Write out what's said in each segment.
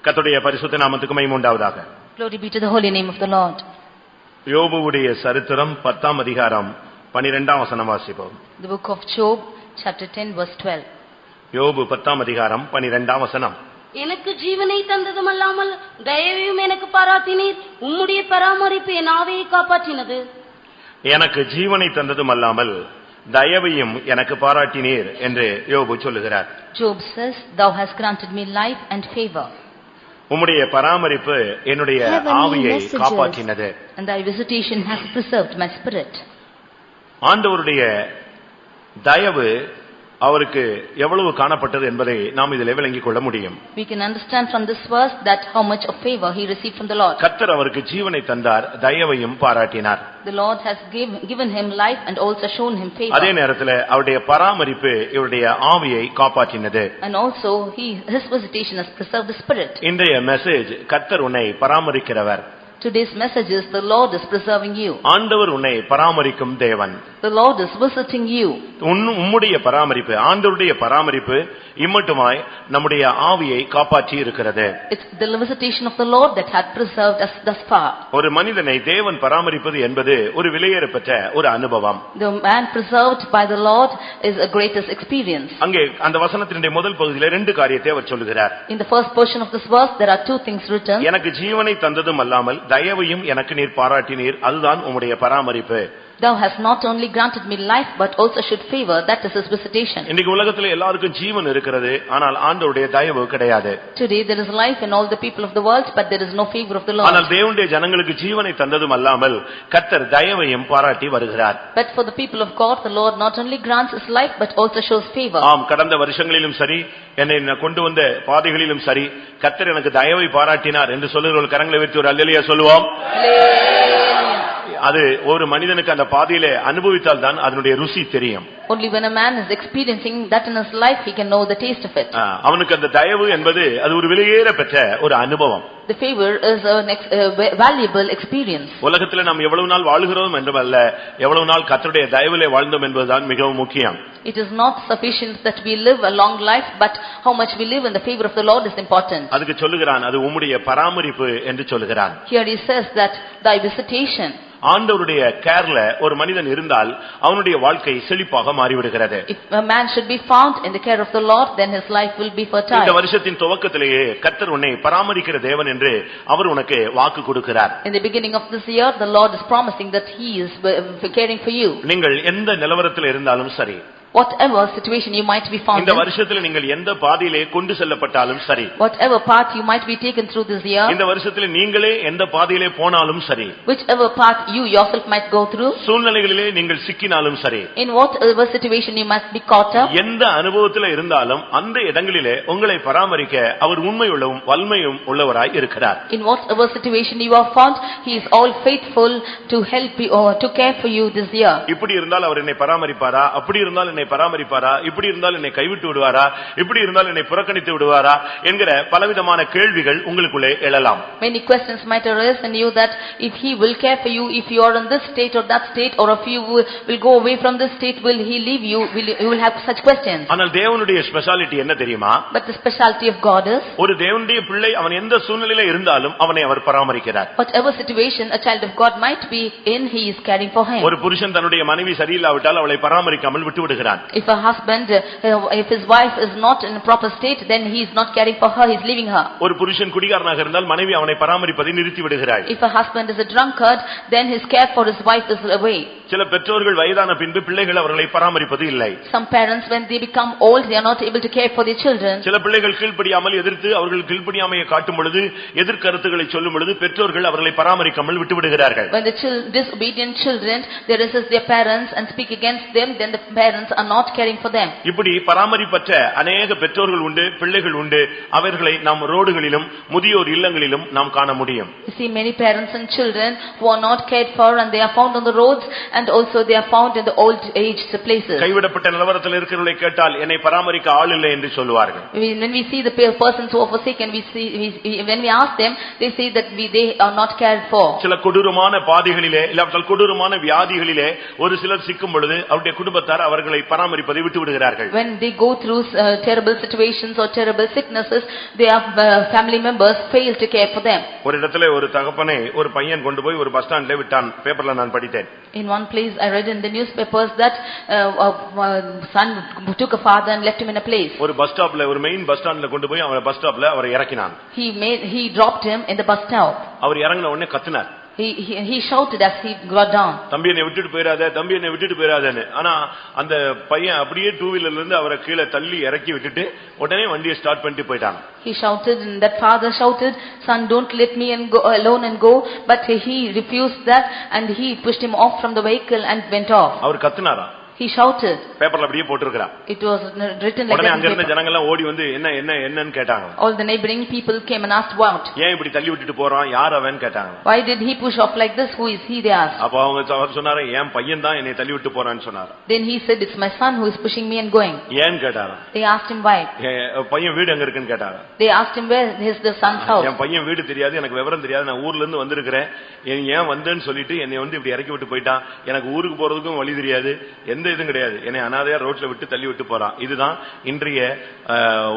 கர்த்தருடைய பரிசுத்த நாமத்துக்கு மகிமை உண்டாவதாக. Glory be to the holy name of the Lord. யோபுவுடைய சரித்திரம் 10ஆம் அதிகாரம் 12ஆம் வசனம் வாசிப்போம். The book of Job, chapter 10, verse 12. யோபு 10ஆம் அதிகாரம் 12ஆம் வசனம். எனக்கு ஜீவனை தந்ததுமல்லாமல் தயவையும் எனக்கு பாராட்டினீர், உம்முடைய பராமரிப்பு என் ஆவியை காப்பாற்றினது. எனக்கு ஜீவனை தந்ததுமல்லாமல் தயவையும் எனக்கு பாராட்டினீர் என்று யோபு சொல்லுகிறார். Job says, Thou hast granted me life and favor. உம்முடைய பராமரிப்பு என்னுடைய ஆவியை காப்பாற்றினது. And thy visitation has preserved my spirit. ஆண்டவருடைய தயவு அவருக்கு எவ்வளவு காணப்பட்டது என்பதை நாம் இதிலே விளங்கிக் கொள்ள முடியும். We can understand from this verse that how much of favor he received from the Lord. கர்த்தர் அவருக்கு ஜீவனை தந்தார், தயவையும் பாராட்டினார். The Lord has given him life and also shown him favor. அதே நேரத்தில் அவருடைய பராமரிப்பு இவருடைய ஆவியை காப்பாற்றினது. And also his visitation has preserved the spirit. இன்றைய மெசேஜ், கர்த்தர் உன்னை பராமரிக்கிறவர். Today's message is the Lord is preserving you. ஆண்டவர் உன்னை பராமரிக்கும் தேவன். The Lord is visiting you. உம்முடைய பராமரிப்பு, ஆண்டவருடைய பராமரிப்பு இம்மட்டுமாய் நம்முடைய ஆவியை காப்பாற்றி இருக்கிறது. It's the visitation of the Lord that had preserved us thus far. ஒரு மனிதனை தேவன் பராமரிப்பது என்பது ஒரு விலையேறப்பட்ட ஒரு அனுபவம். The man preserved by the Lord is a greatest experience. அங்கே அந்த வசனத்தினுடைய முதல் பகுதியிலே ரெண்டு காரியத்தை அவர் சொல்லுகிறார். In the first portion of this verse there are two things written. எனக்கு ஜீவனை தந்ததும் அல்லாமல் தயவையும் எனக்கு நீர் பாராட்டினீர், அதுதான் உம்முடைய பராமரிப்பு. Thou hast not only granted me life but also should favor, that is his visitation. இன்னைக்கு உலகத்திலே எல்லாருக்கும் ஜீவன் இருக்கிறது, ஆனால் ஆண்டவருடைய தயவு கிடையாது. Today there is life in all the people of the world, but there is no favor of the Lord. ஆனால் தேவனுடைய ஜனங்களுக்கு ஜீவனை தந்ததும் அல்லாமல் கர்த்தர் தயவையும் பாராட்டி வருகிறார். But for the people of God, the Lord not only grants his life but also shows favor. ஆம், கடந்த வருஷங்களிலும் சரி, என்னை கொண்டு வந்த பாதைகளிலும் சரி, கர்த்தர் எனக்கு தயவை பாராட்டினார் என்று சொல்லுகிறவர்கள் கரங்களை உயர்த்தி ஒரு அல்லேலூயா சொல்லுவோம். அது ஒரு மனிதனுக்கு அந்த பாதையிலே அனுபவித்தால் தான் அதனுடைய ருசி தெரியும். Only when a man is experiencing that in his life he can know the taste of it. அவனுக்கு அந்த தயவு என்பது அது ஒரு விலையேற பெற்ற ஒரு அனுபவம். The favor is a valuable experience. உலகத்திலே நாம் எவ்வளவு நாள் வாழுகிறோம் என்றல்ல, எவ்வளவு நாள் கர்த்தருடைய தயவிலே வாழ்ந்தோம் என்பதுதான் மிகவும் முக்கியம். It is not sufficient that we live a long life, but how much we live in the favor of the Lord is important. அதுக்கு சொல்லுகிறான், அது உம்முடைய பராமரிப்பு என்று சொல்லுகிறான். Here he says that thy visitation. ஆண்டவருடைய கேர்ல ஒரு மனிதன் இருந்தால் அவனுடைய வாழ்க்கை செழிப்பாக மாறிவிடுகிறது. If a man should be found in the care of the Lord, then his life will be fertile. இந்த வருஷத்தின் துவக்கத்திலேயே கர்த்தர் உன்னை பராமரிக்கிற தேவன் என்று அவர் உனக்கு வாக்கு கொடுக்கிறார். In the beginning of this year, the Lord is promising that he is caring for you. நீங்கள் எந்த நிலவரத்தில் இருந்தாலும் சரி, whatever situation you might be found இந்த in, வருஷத்தில் நீங்கள் எந்த பாதையிலே கொண்டு செல்லப்பட்டாலும் சரி, whatever path you might be taken through this year, இந்த வருஷத்தில் நீங்களே எந்த பாதையிலே போனாலும் சரி, whichever path you yourself might go through, சூழ்நிலைகளிலே நீங்கள் சிக்கினாலும் சரி, in whatever situation you must be caught up, எந்த அனுபவத்தில் இருந்தாலும் அந்த இடங்களிலே உங்களை பராமரிக்க அவர் உண்மையுள்ளவும் வல்லமையும் உள்ளவராய் இருக்கிறார். in whatever situation you are found, he is all faithful to help you or to care for you this year. இப்படி இருந்தால் அவர் என்னை பராமரிப்பாரா, அப்படி இருந்தால் என்னை பராமரிப்பாரா, இப்படி இருந்தால் என்னை கைவிட்டு விடுவாரா, இப்படி இருந்தால் என்னை புறக்கணித்து விடுவாரா என்கிற பலவிதமான கேள்விகள் உங்களுக்குள்ளே எழலாம். Many questions might arise in you that if he will care for you, if you are in this state or that state, or if you will go away from this state, will he leave you? You will have such questions. ஆனால் தேவனுடைய speciality என்ன தெரியுமா? But the specialty of God is, ஒரு தேவனுடைய பிள்ளை அவன் எந்த சூழ்நிலையில இருந்தாலும் அவனை அவர் பராமரிக்கிறார். whatever situation a child of God might be in, he is caring for him. ஒரு புருஷன் தன்னுடைய மனைவி சரியில்லாவிட்டால் அவளை பராமரிக்காமல் விட்டு விடுகிறான். If a husband, if his wife is not in a proper state, then he is not caring for her, he is leaving her. ஒரு புருஷன் குடிகாரனாக இருந்தால் மனைவி அவனை பராமரிப்பதை நிறுத்தி விடுகிறாள். If a husband is a drunkard, then his care for his wife is away. சில பெற்றோர்கள் வயதான பின்பு பிள்ளைகள் அவர்களை பராமரிப்பது இல்லை. Some parents, when they become old, they are not able to care for their children. சில பிள்ளைகள் கீழ்ப்படியாமல் எதிர்த்து அவர்கள் கீழ்ப்படியாமையை காட்டும் பொழுது, எதிர்கருத்துக்களை சொல்லும் பொழுது பெற்றோர்கள் அவர்களை பராமரிக்காமல் விட்டு விடுகிறார்கள். When the disobedient children, they resist their parents and speak against them, then the parents are not caring for them. இப்படி பராமரிப்பற்ற अनेक பெற்றோர்கள் உண்டு, பிள்ளைகள் உண்டு. அவர்களை நாம் ரோடுகளிலும் முதியோர் இல்லங்களிலும் நாம் காண முடியும். You see many parents and children who are not cared for, and they are found on the roads, and also they are found in the old age places. கைவிடப்பட்ட நிலவரத்தில் இருக்கிறவர்களை கேட்டால் என்னை பராமரிக்க ஆள் இல்லை என்று சொல்வார்கள். When we see the persons who are forsaken, when we ask them, they say that they are not cared for. சில கொடூரமான பாதைகளிலே, இல்ல கொடூரமான வியாதிகளிலே ஒரு சிலர் சிக்கும் பொழுது அவருடைய குடும்பத்தார் அவர்களை பராமரிப்பதை விட்டு விடுகிறார்கள். When they go through terrible situations or terrible sicknesses, their family members fail to care for them. ஒரு இடத்துல ஒரு தகப்பனை ஒரு பையன் கொண்டு போய் ஒரு பஸ் ஸ்டாண்ட்ல விட்டான். பேப்பர்ல நான் படித்தேன். In one place I read in the newspapers that son took a father and left him in a place. ஒரு பஸ் ஸ்டாப்ல ஒரு மெயின் பஸ் ஸ்டாண்ட்ல கொண்டு போய் அவரை பஸ் ஸ்டாப்ல அவரை இறக்கினான். He dropped him in the bus stop. அவர் இறங்கின உடனே கத்தினார். He shouted as he got down. தம்பி என்னை விட்டுட்டு போயிராத, தம்பி என்னை விட்டுட்டு போயிராதன்னு. ஆனா அந்த பையன் அப்படியே டூ வீலர்ல இருந்து அவரை கீழே தள்ளி இறக்கி விட்டுட்டு உடனே வண்டியை ஸ்டார்ட் பண்ணிட்டு போயிட்டான். He shouted and that father shouted, son, don't let me go alone and go, but he refused that and he pushed him off from the vehicle and went off. Our கத்துனாரா? He shouted. பேப்பர்ல அப்படியே போட்டுருக்கான். It was written like உடனே that. அங்க இருந்த ஜனங்க எல்லாம் ஓடி வந்து என்னன்னு கேட்டாங்க. All the neighboring people came and asked what? ஏன் இப்படி தள்ளி விட்டுட்டு போறான், யார் அவன் கேட்டாங்க. Why did he push off like this? Who is he, they asked. அப்ப அவங்க சொன்னாரு, என் பையன் தான் என்னை தள்ளி விட்டு போறான்னு சொன்னாரு. Then he said, it's my son who is pushing me and going. ஏன் கேட்டாங்க. They asked him why. பையன் வீடு எங்க இருக்குன்னு கேட்டாங்க. They asked him where is the son's house. என் பையன் வீடு தெரியாது, எனக்கு விவரம் தெரியாது, நான் ஊர்ல இருந்து வந்திருக்கிறேன், ஏன் வந்தேன்னு சொல்லிட்டு என்னை வந்து இப்படி இறக்கி விட்டு போயிட்டான், எனக்கு ஊருக்கு போறதுக்கும் வழி தெரியாது, எந்த இதுவும் கிடையாது, என்னை அனாதையா ரோட்ல விட்டு தள்ளி விட்டு போறான். இதுதான் இன்றைய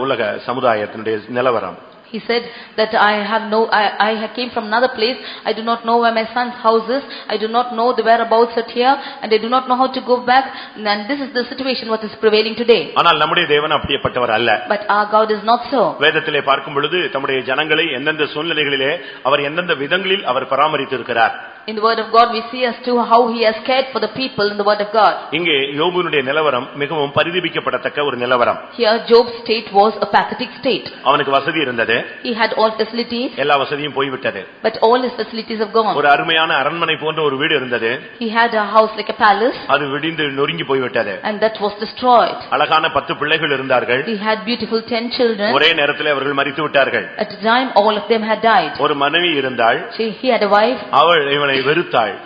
உலக சமுதாயத்தினுடைய நிலவரம். He said that I came from another place. I do not know where my son's house is. I do not know the whereabouts at here, and I do not know how to go back. And this is the situation what is prevailing today. ஆனால் நம்முடைய தேவன் அப்படிப்பட்டவர் அல்ல. But our God is not so. வேதத்திலே பார்க்கும் பொழுது தம்முடைய ஜனங்களை எந்தெந்த சூழ்நிலைகளிலே அவர் எந்தெந்த விதங்களில் அவர் பராமரித்து இருக்கிறார். In the word of God we see as to how he has cared for the people in the word of God. இங்கே யோபுனுடைய நிலவரம் மிகவும் பரிதபிக்கப்படத்தக்க ஒரு நிலவரம். Here Job's state was a pathetic state. அவனுக்கு வசதி இருந்தது. He had all facilities. எல்லா வசதியும் போய்விட்டது. But all his facilities have gone. ஒரு அருமையான அரண்மனை போன்ற ஒரு வீடு இருந்தது. He had a house like a palace. அது விடிந்து நொறுங்கி போய்விட்டது. And that was destroyed. அழகான 10 பிள்ளைகள் இருந்தார்கள். He had beautiful 10 children. ஒரே நேரத்தில் அவர்கள் மரித்து விட்டார்கள். At a time all of them had died. ஒரு மனைவி இருந்தாள். He had a wife. அவள் இவனை வெறுத்தாள்.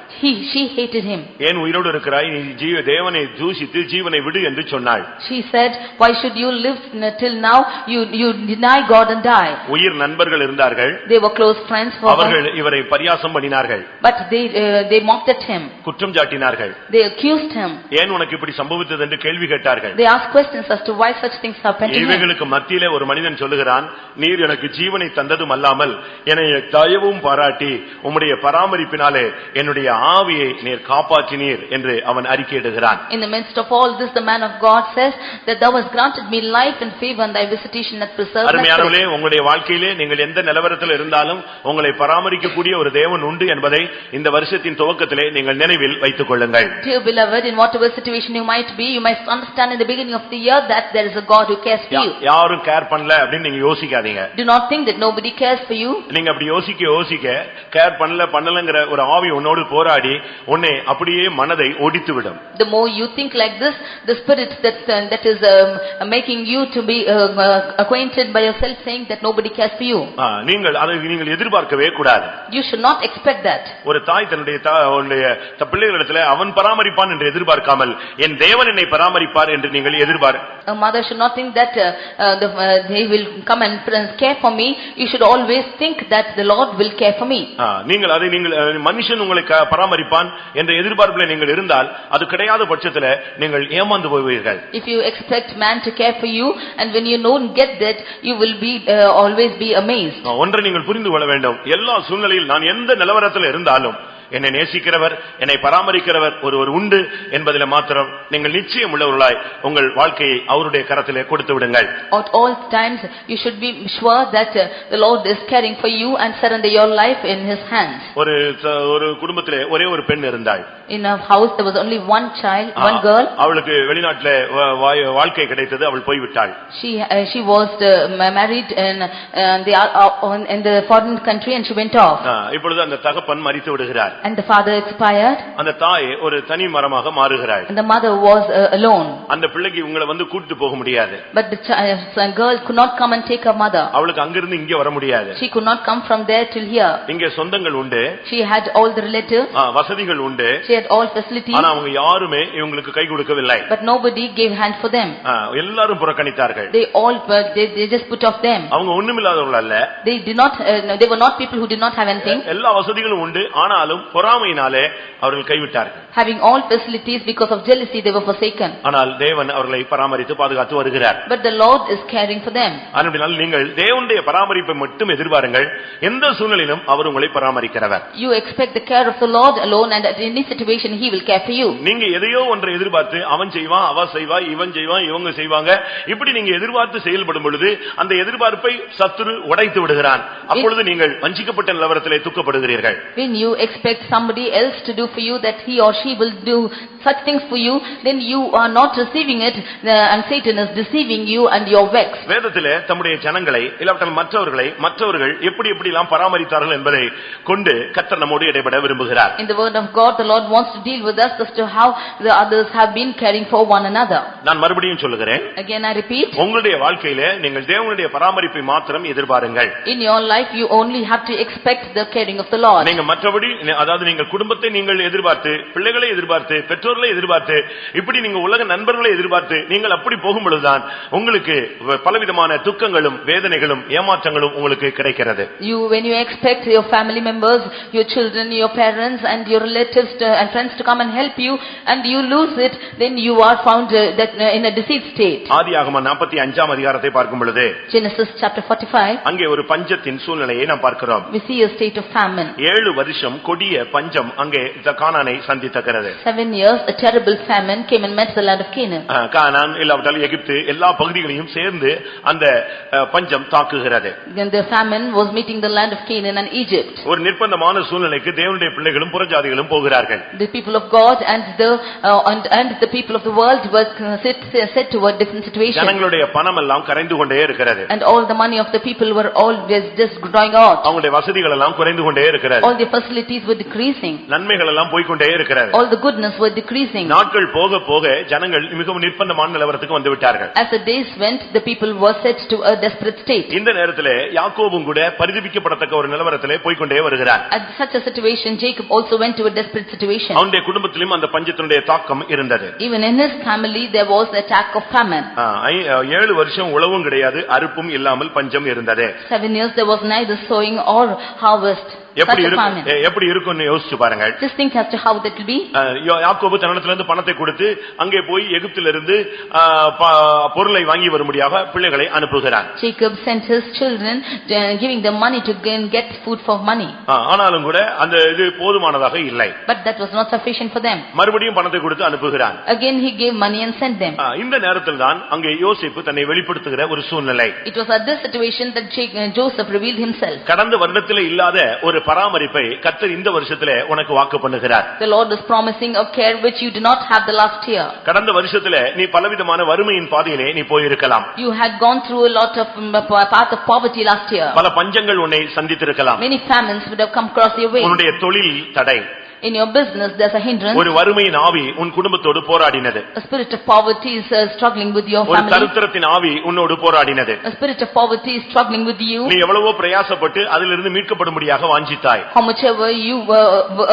She hated him. ஏன் உயிரோடு இருக்கிறாய், நீ தேவனை தூஷித்து ஜீவனை விடு என்று சொன்னாள். She said, why should you live till now? You deny God and die. உயிர் நண்பர்கள் இருந்தார்கள். They were close friends for her. அவர்கள் இவரை பரியாசம் பண்ணினார்கள். But they mocked at him. குற்றம் சாட்டினார்கள். They accused him. ஏன் உனக்கு இப்படி சம்பவித்தது என்று கேள்வி கேட்டார்கள். They asked questions as to why such things happened to him. இவைகளுக்கு மத்தியிலே ஒரு மனிதன் சொல்லுகிறான், நீர் எனக்கு ஜீவனை தந்ததும் அல்லாமல் என்னை தயவும் பாராட்டி உம்முடைய பராமரிப்பினாலே என்னுடைய ஆவியை நீர் காப்பாற்றினீர் என்று அவன் அறிக்கையிடுகிறான். In the midst of all this, the man of God says that thou hast granted me life and favor, and thy visitation hath preserved my soul. அருமையானவர்களே, உங்களுடைய வாழ்க்கையிலே நீங்கள் எந்த நிலவரத்தில் இருந்தாலும் உங்களை பராமரிக்கக்கூடிய ஒரு தேவன் உண்டு என்பதை இந்த வருஷத்தின் துவக்கத்திலே நீங்கள் நினைவில் வைத்துக் கொள்ளுங்கள். Dear beloved, in whatever situation you might be, you must understand in the beginning of the year that there is a God who cares for you. யாரும் கேர் பண்ணல அப்படின்னு நீங்க யோசிக்காதீங்க. Do not think that nobody cares for you. நீங்க அப்படி யோசிக்க care பண்ணலங்கிற ஒரு ஆவி உன்னோடு போராடி உன்னை அப்படியே மனதை ஒடித்துவிடும். The more you think like this, the spirit that is making you to be acquainted by yourself saying that nobody cares for you. நீங்கள் எதிர்பார்க்கவே கூடாது. You should not expect that. ஒரு தாய் தன்னுடைய பிள்ளைகளிடத்தில் அவன் பராமரிப்பான் என்று எதிர்பார்க்காமல் என் தேவன் என்னை பராமரிப்பார் என்று நீங்கள் எதிர்பார். A mother should not think that they will come and care for me. You should always think that the Lord will care for me. நீங்கள் மனுஷன் உங்களை பராமரிப்பான் என்ற எதிர்பார்ப்பில் நீங்கள் இருந்தால் அது கிடையாத பட்சத்தில் நீங்கள் ஏமாந்து போவீர்கள். If you expect man to care for you and when you don't get that, you will be always be amazed. ஒன்றை நீங்கள் புரிந்து கொள்ள வேண்டும், எல்லா சூழ்நிலையில் நான் எந்த நிலவரத்தில் இருந்தாலும் என்னை நேசிக்கிறவர் என்னை பராமரிக்கிறவர் ஒருவர் உண்டு என்பதில் மாத்திரம் நீங்கள் நிச்சயம் உள்ளவர்களாய் உங்கள் வாழ்க்கையை அவருடைய கரத்திலே கொடுத்து விடுங்கள். At all times you should be sure that the Lord is caring for you and surrender your life in his hands. ஒரு குடும்பத்திலே ஒரே ஒரு பெண் இருந்தாள். In a house there was only one child, one girl. அவளுக்கு வெளிநாட்டிலே வாழ்க்கை கிடைத்தது, அவள் போய் விட்டாள். She was married in the foreign country and she went off. இப்பொழுது அந்த தகப்பன் மரித்து விடுகிறார். And the father expired. அந்த தாய் ஒரு தனி மரமாக மாறுகிறாள். And the mother was alone. அந்த பிள்ளைக்கு உங்களை வந்து கூட்டிட்டு போக முடியாது. But the girl could not come and take her mother. அவளுக்கு அங்கிருந்து இங்க வர முடியாது. She could not come from there till here. இங்க சொந்தங்கள் உண்டு. She had all the relatives. வசதிகள் உண்டு. She had all facilities. ஆனா அவங்க யாருமே இவங்களுக்கு கை கொடுக்கவில்லை. But nobody gave hand for them. எல்லாரும் புறக்கணித்தார்கள். They just put off them. அவங்க ஒண்ணுமில்லாதவர்கள் அல்ல. They were not people who did not have anything. எல்லா வசதிகளும் உண்டு, ஆனாலும் பொறாமையினாலே அவர்கள் கைவிட்டார்கள். Having all facilities, because of jealousy they were forsaken. ஆனால் தேவன் அவர்களை பராமரித்து பாதுகாத்து வருகிறார். But the Lord is caring for them. அதனால நீங்கள் தேவனுடைய பராமரிப்பை மட்டும் எதிர்பாருங்கள். எந்த சூழ்நிலையிலும் அவர் உங்களை பராமரிக்கிறவர். You expect the care of the Lord alone, and at any situation he will care for you. நீங்க எதையோ ஒன்றை எதிர்பார்த்து அவன் செய்வான், அவ செய்வா, இவன் செய்வான், இவங்க செய்வாங்க, இப்படி நீங்க எதிர்பார்த்து செயல்படும் பொழுது அந்த எதிர்பார்ப்பை சத்துரு உடைத்து விடுகிறான். அப்பொழுது நீங்கள் வஞ்சிக்கப்பட்ட நிலவரத்திலே துக்கப்படுகிறீர்கள். When you expect somebody else to do for you that he or she will do such things for you, then you are not receiving it, and Satan is deceiving you and you are vexed. வேதத்திலே தம்முடைய ஜனங்களை இல்லாவிட்டால் மற்றவர்கள் எப்படி எப்படிலாம் பராமரித்தார்கள் என்பதை கொண்டு கர்த்தர் நம்மோடு இடைபட விரும்புகிறார். In the word of God, the Lord wants to deal with us as to how the others have been caring for one another. நான் மறுபடியும் சொல்லுகிறேன். Again I repeat. உங்களுடைய வாழ்க்கையிலே நீங்கள் தேவனுடைய பராமரிப்பை மாத்திரம் எதிர்பாருங்கள். In your life you only have to expect the caring of the Lord. நீங்க மற்றபடி அதாவது நீங்கள் குடும்பத்தை நீங்கள் எதிர்பார்த்து, பிள்ளைகளை எதிர்பார்த்து, பெற்றோர்களை எதிர்பார்த்து, இப்படி நீங்க உலக நண்பர்களை எதிர்பார்த்து நீங்கள் அப்படி போகும் பொழுதுதான் உங்களுக்கு பலவிதமான துக்கங்களும் வேதனைகளும் ஏமாற்றங்களும் உங்களுக்கு கிடைக்கிறது. When you expect your family members, your children, your parents and your relatives and friends to come and help you, and you lose it, then you are found that in a deceived state. ஆதியாகமம் 45ஆம் அதிகாரத்தை பார்க்கும் பொழுது Genesis chapter 45, அங்கே ஒரு பஞ்சத்தின் சூழ்நிலையை நாம் பார்க்கிறோம். we see a state of famine. 7 வருஷம் கொடிய பஞ்சம் அங்கே கானானை சந்தித்தது. 7 years a terrible famine came and met the land of Canaan. கானான் இல்லாவிட்டால் எகிப்து எல்லா பகுதிகளையும் சேர்ந்து அந்த பஞ்சம் தாக்குகிறது. Then the famine was meeting the land of Canaan and Egypt. ஒரு நிர்பந்தமான சூழ்நிலைக்கு தேவனுடைய பிள்ளைகளும் புறஜாதிகளும் போகிறார்கள். The people of God and the people of the world were set to a different situation. ஜனங்களுடைய பணம் எல்லாம் கரைந்து கொண்டே இருக்கிறது. And all the money of the people were always just drawing out. அவங்களுடைய வசதிகள் எல்லாம் குறைந்து கொண்டே இருக்கிறது. All the facilities were decreasing. நன்மைகள் எல்லாம் போய் கொண்டே இருக்கிறது. All the goodness were decreasing. நாட்கள் போக போக ஜனங்கள் மிகவும் நிர்பந்தமான நிலவரத்துக்கு வந்து விட்டார்கள். As the days went, the people were set to a desperate state. இந்த நேரத்திலே யாக்கோபும் கூட பரிதபிக்கப்படத்தக்க ஒரு நிலவரத்திலே போய் கொண்டே வருகிறார். At such a situation, Jacob also went to a desperate situation. அவனுடைய குடும்பத்திலும் அந்த பஞ்சத்தினுடைய தாக்கம் இருந்தது. Even in his family there was an attack of famine. 7 வருஷம் உழவும் கிடையாது, அறுப்பும் இல்லாமல் பஞ்சம் இருந்தது. 7 years there was neither sowing or harvest. எப்படி இருக்கும்னு யோசிச்சு பாருங்க. Just think as to how that will be. யாக்கோபு தன்னிடத்திலிருந்து பணத்தை கொடுத்து அங்கே போய் எகிப்திலிருந்து பொருளை வாங்கி வரும்படியாக பிள்ளைகளை அனுப்புகிறார். Jacob sent his children, giving them money to get food for money. ஆனாலும் கூட அந்த இது போதுமானதாக இல்லை. But that was not sufficient for them. மறுபடியும் பணத்தை கொடுத்து அனுப்புகிறார். Again he gave money and sent them. இந்த நேரத்தில் தான் அங்கே யோசேப்பு தன்னை வெளிப்படுத்துகிற ஒரு சூழ்நிலை. It was at this situation that Joseph revealed himself. கடந்த வருடத்திலே இல்லாத ஒரு பராமரிப்பை கர்த்தர் இந்த வருஷத்திலே உனக்கு வாக்கு பண்ணுகிறார். The Lord is promising a care which you did not have the last year. கடந்த வருஷத்திலே நீ பலவிதமான வறுமையின் பாதையிலே நீ போயிருக்கலாம். You had gone through a lot of path of poverty last year. பல பஞ்சங்கள் உன்னை சந்தித்திருக்கலாம். Many famines would have come across your way. உன்னுடைய தொழில் தடை. In your business there's a hindrance. ஒரு வறுமையின் ஆவி உன் குடும்பத்தோடு போராடினது. A spirit of poverty is struggling with your family. ஒரு தரித்திரத்தின் ஆவி உன்னோடு போராடினது. A spirit of poverty is struggling with you. நீ எவ்வளவோ பிரயாசப்பட்டு அதிலிருந்து மீட்கப்படும்படியாக வாஞ்சித்தாய். How much ever you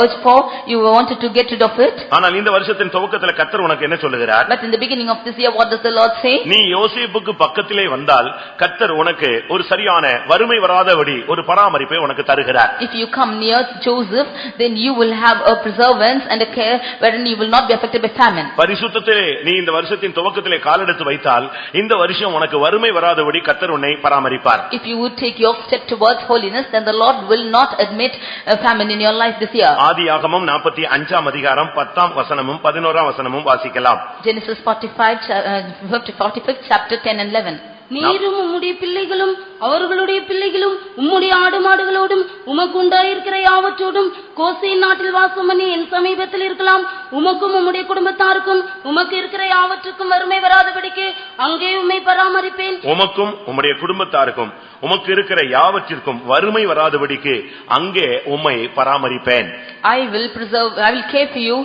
urged for, you wanted to get rid of it. ஆனால் இந்த வருஷத்தின் துவக்கத்திலே கர்த்தர் உனக்கு என்ன சொல்லுகிறார்? But in the beginning of this year what does the Lord say? நீ யோசேப்புக்கு பக்கத்திலே வந்தால் கர்த்தர் உனக்கு ஒரு சரியான வறுமை வராதபடி ஒரு பராமரிப்பை உனக்கு தருகிறார். If you come near Joseph, then you will have a preservance and a care wherein you will not be affected by famine. பரிசுத்தத்திலே நீ இந்த வருஷத்தின் துவக்கத்திலே காலெடுத்து வைத்தால் இந்த வருஷம் உனக்கு வறுமை வராதபடி கர்த்தர் உன்னை பராமரிப்பார். If you would take your step towards holiness, then the Lord will not admit a famine in your life this year. ஆதியாகமம் 45ஆம் அதிகாரம் 10ஆம் வசனமும் 11ஆம் வசனமும் வாசிக்கலாம். Genesis 45 chapter 10 and 11. நீரும் உம்முடைய பிள்ளைகளும் அவர்களுடைய பிள்ளைகளும் உம்முடைய ஆடு மாடுகளோடும் உமக்கு உண்டாயிருக்கிற யாவற்றோடும் கோசேன் நாட்டில் வாசம் பண்ணி என் சமீபத்தில் இருக்கலாம். உமக்கும் உம்முடைய குடும்பத்தாருக்கும் உமக்கு இருக்கிற யாவற்றுக்கும் வறுமை வராதபடிக்கு அங்கே உம்மை பராமரிப்பேன். உமக்கும் உம்முடைய குடும்பத்தாருக்கும் உமக்கு இருக்கிற யாவற்றிற்கும் வறுமை வராதபடிக்கு அங்கே உம்மை பராமரிப்பேன். I will care for you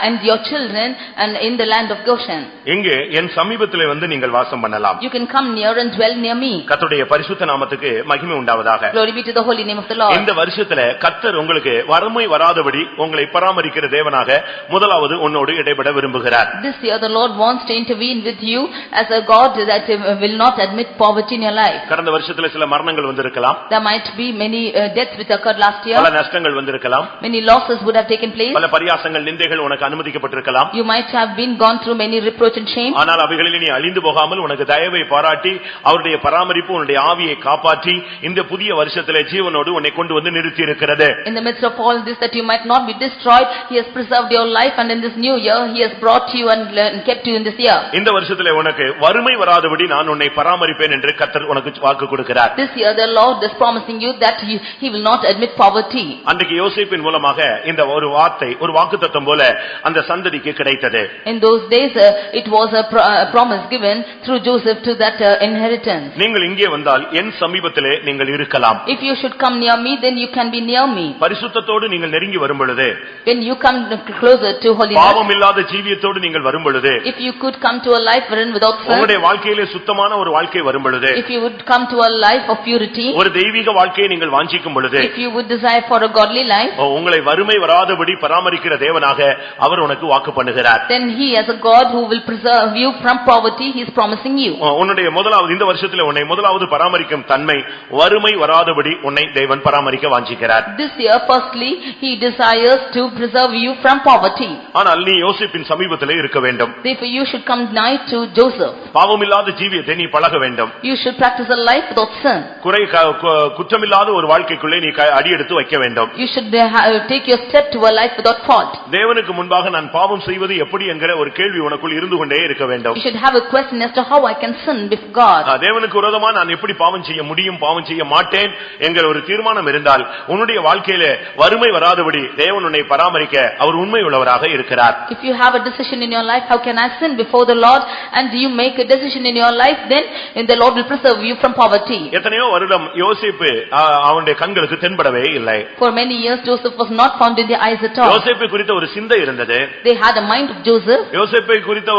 and your children and in the land of Goshen. இங்கே என் சமீபத்திலே வந்து நீங்கள் வாசம் பண்ணலாம். You can come near and dwell near me. கர்த்தருடைய பரிசுத்த நாமத்துக்கு மகிமை உண்டாவதாக. Glory be to the holy name of the Lord. இந்த வருஷத்துல கர்த்தர் உங்களுக்கு வறுமை வராதபடி உங்களை பராமரிக்கிற தேவனாக முதலாவது உன்னோடு இடைபட விரும்புகிறார். This year the Lord wants to intervene with you as a God that will not admit poverty in your life. கடந்த வருஷத்துல சில மரணங்கள் வந்திருக்கலாம். There might be many deaths which occurred last year. பல நஷ்டங்கள் வந்திருக்கலாம். Many losses would have taken place. பல பரியாசங்கள் நிந்தைகள் உனக்கு அனுமதிக்கப்பட்டிருக்கலாம். You might have been gone through many reproach and shame. ஆனால் அவைகளில் நீ அழிந்து போகாமல் உனக்கு தயவை பாராட்டி அவருடைய பராமரிப்பு உன்னுடைய ஆவியை காப்பாற்றி இந்த புதிய வருஷத்திலே ஜீவனோடு உன்னை கொண்டு வந்து நிறுத்தி இருக்கிறது. In the midst of all this, that you might not be destroyed, he has preserved your life, and in this new year he has brought you and kept you in this year. இந்த வருஷத்திலே உனக்கு வறுமை வராதபடி நான் உன்னை பராமரிப்பேன் என்று கர்த்தர் உனக்கு வாக்கு கொடுக்கிறார். This year the Lord is promising you that he will not admit poverty. அன்றைக்கு யோசேப்பின் மூலமாக இந்த ஒரு வார்த்தை ஒரு வாக்குத்தத்தம் போல அந்த சந்ததிக்கு கிடைத்தது. In those days it was a promise given through Joseph to that inheritance. நீங்கள் இங்கே வந்தால் என் சமீபத்திலே நீங்கள் இருக்கலாம். If you should come near me, then you can be near me. பரிசுத்தத்தோடு நீங்கள் நெருங்கி வரும் பொழுது, when you come closer to holiness, பாவம் இல்லாத ஜீவியத்தோடு நீங்கள் வரும் பொழுது, if you could come to a life wherein without sin, உங்களுடைய வாழ்க்கையிலே சுத்தமான ஒரு வாழ்க்கை வரும் பொழுது, if you would come to a life of purity, ஒரு தெய்வீக வாழ்க்கையை நீங்கள் வாஞ்சிக்கும் பொழுது, if you would desire for a godly life, உங்களை வறுமை வராதபடி பராமரிக்கிற தேவனாக அவர் உனக்கு வாக்கு பண்ணுகிறார். then he as a God who will preserve you from poverty, he is promising you. உன்னுடைய முதலாவது இந்த வருஷத்திலே உன்னை முதலாவது பராமரிக்கும் தன்மை வறுமை வராதபடி உன்னை தேவன் பராமரிக்க வாஞ்சிக்கிறார். This year firstly he desires to preserve you from poverty. ஆனால் நீ யோசேப்பின் சமீபத்திலே இருக்க வேண்டும். Therefore you should come nigh to Joseph. பாவமில்லாத ஜீவியத்தை நீ பழக வேண்டும். You should practice a life without sin. குற்றமில்லாத ஒரு வாழ்க்கைக்குள்ளே நீ அடி எடுத்து வைக்க வேண்டும். You should take your step to a life without fault. தேவனுக்கு முன்பாக நான் பாவம் செய்வது எப்படி என்கிற ஒரு கேள்வி உனக்குள் இருந்து கொண்டே இருக்க வேண்டும். You should have a question as to how I can sin before God. தேவனுக்கு விரோதமா நான் எப்படி பாவம் செய்ய முடியும், பாவம் செய்ய மாட்டேன் என்கிற ஒரு தீர்மானம் இருந்தால் உன்னுடைய வாழ்க்கையிலே வறுமை வராதபடி தேவன் உன்னை பராமரிக்க அவர் உண்மை உள்ளவராக இருக்கிறார். If you have a decision in your life, how can I sin before the Lord, and you make a decision in your life, then the Lord will preserve you from poverty. எத்தனையோ வருடம் யோசேப்பு அவனுடைய கண்களுக்கு தென்படவே இல்லை. For many years Joseph was not found in their eyes at all. யோசேப்பை குறித்த ஒரு சிந்தை இருந்தது. They had a mind of Joseph. யோசேப்பை குறித்த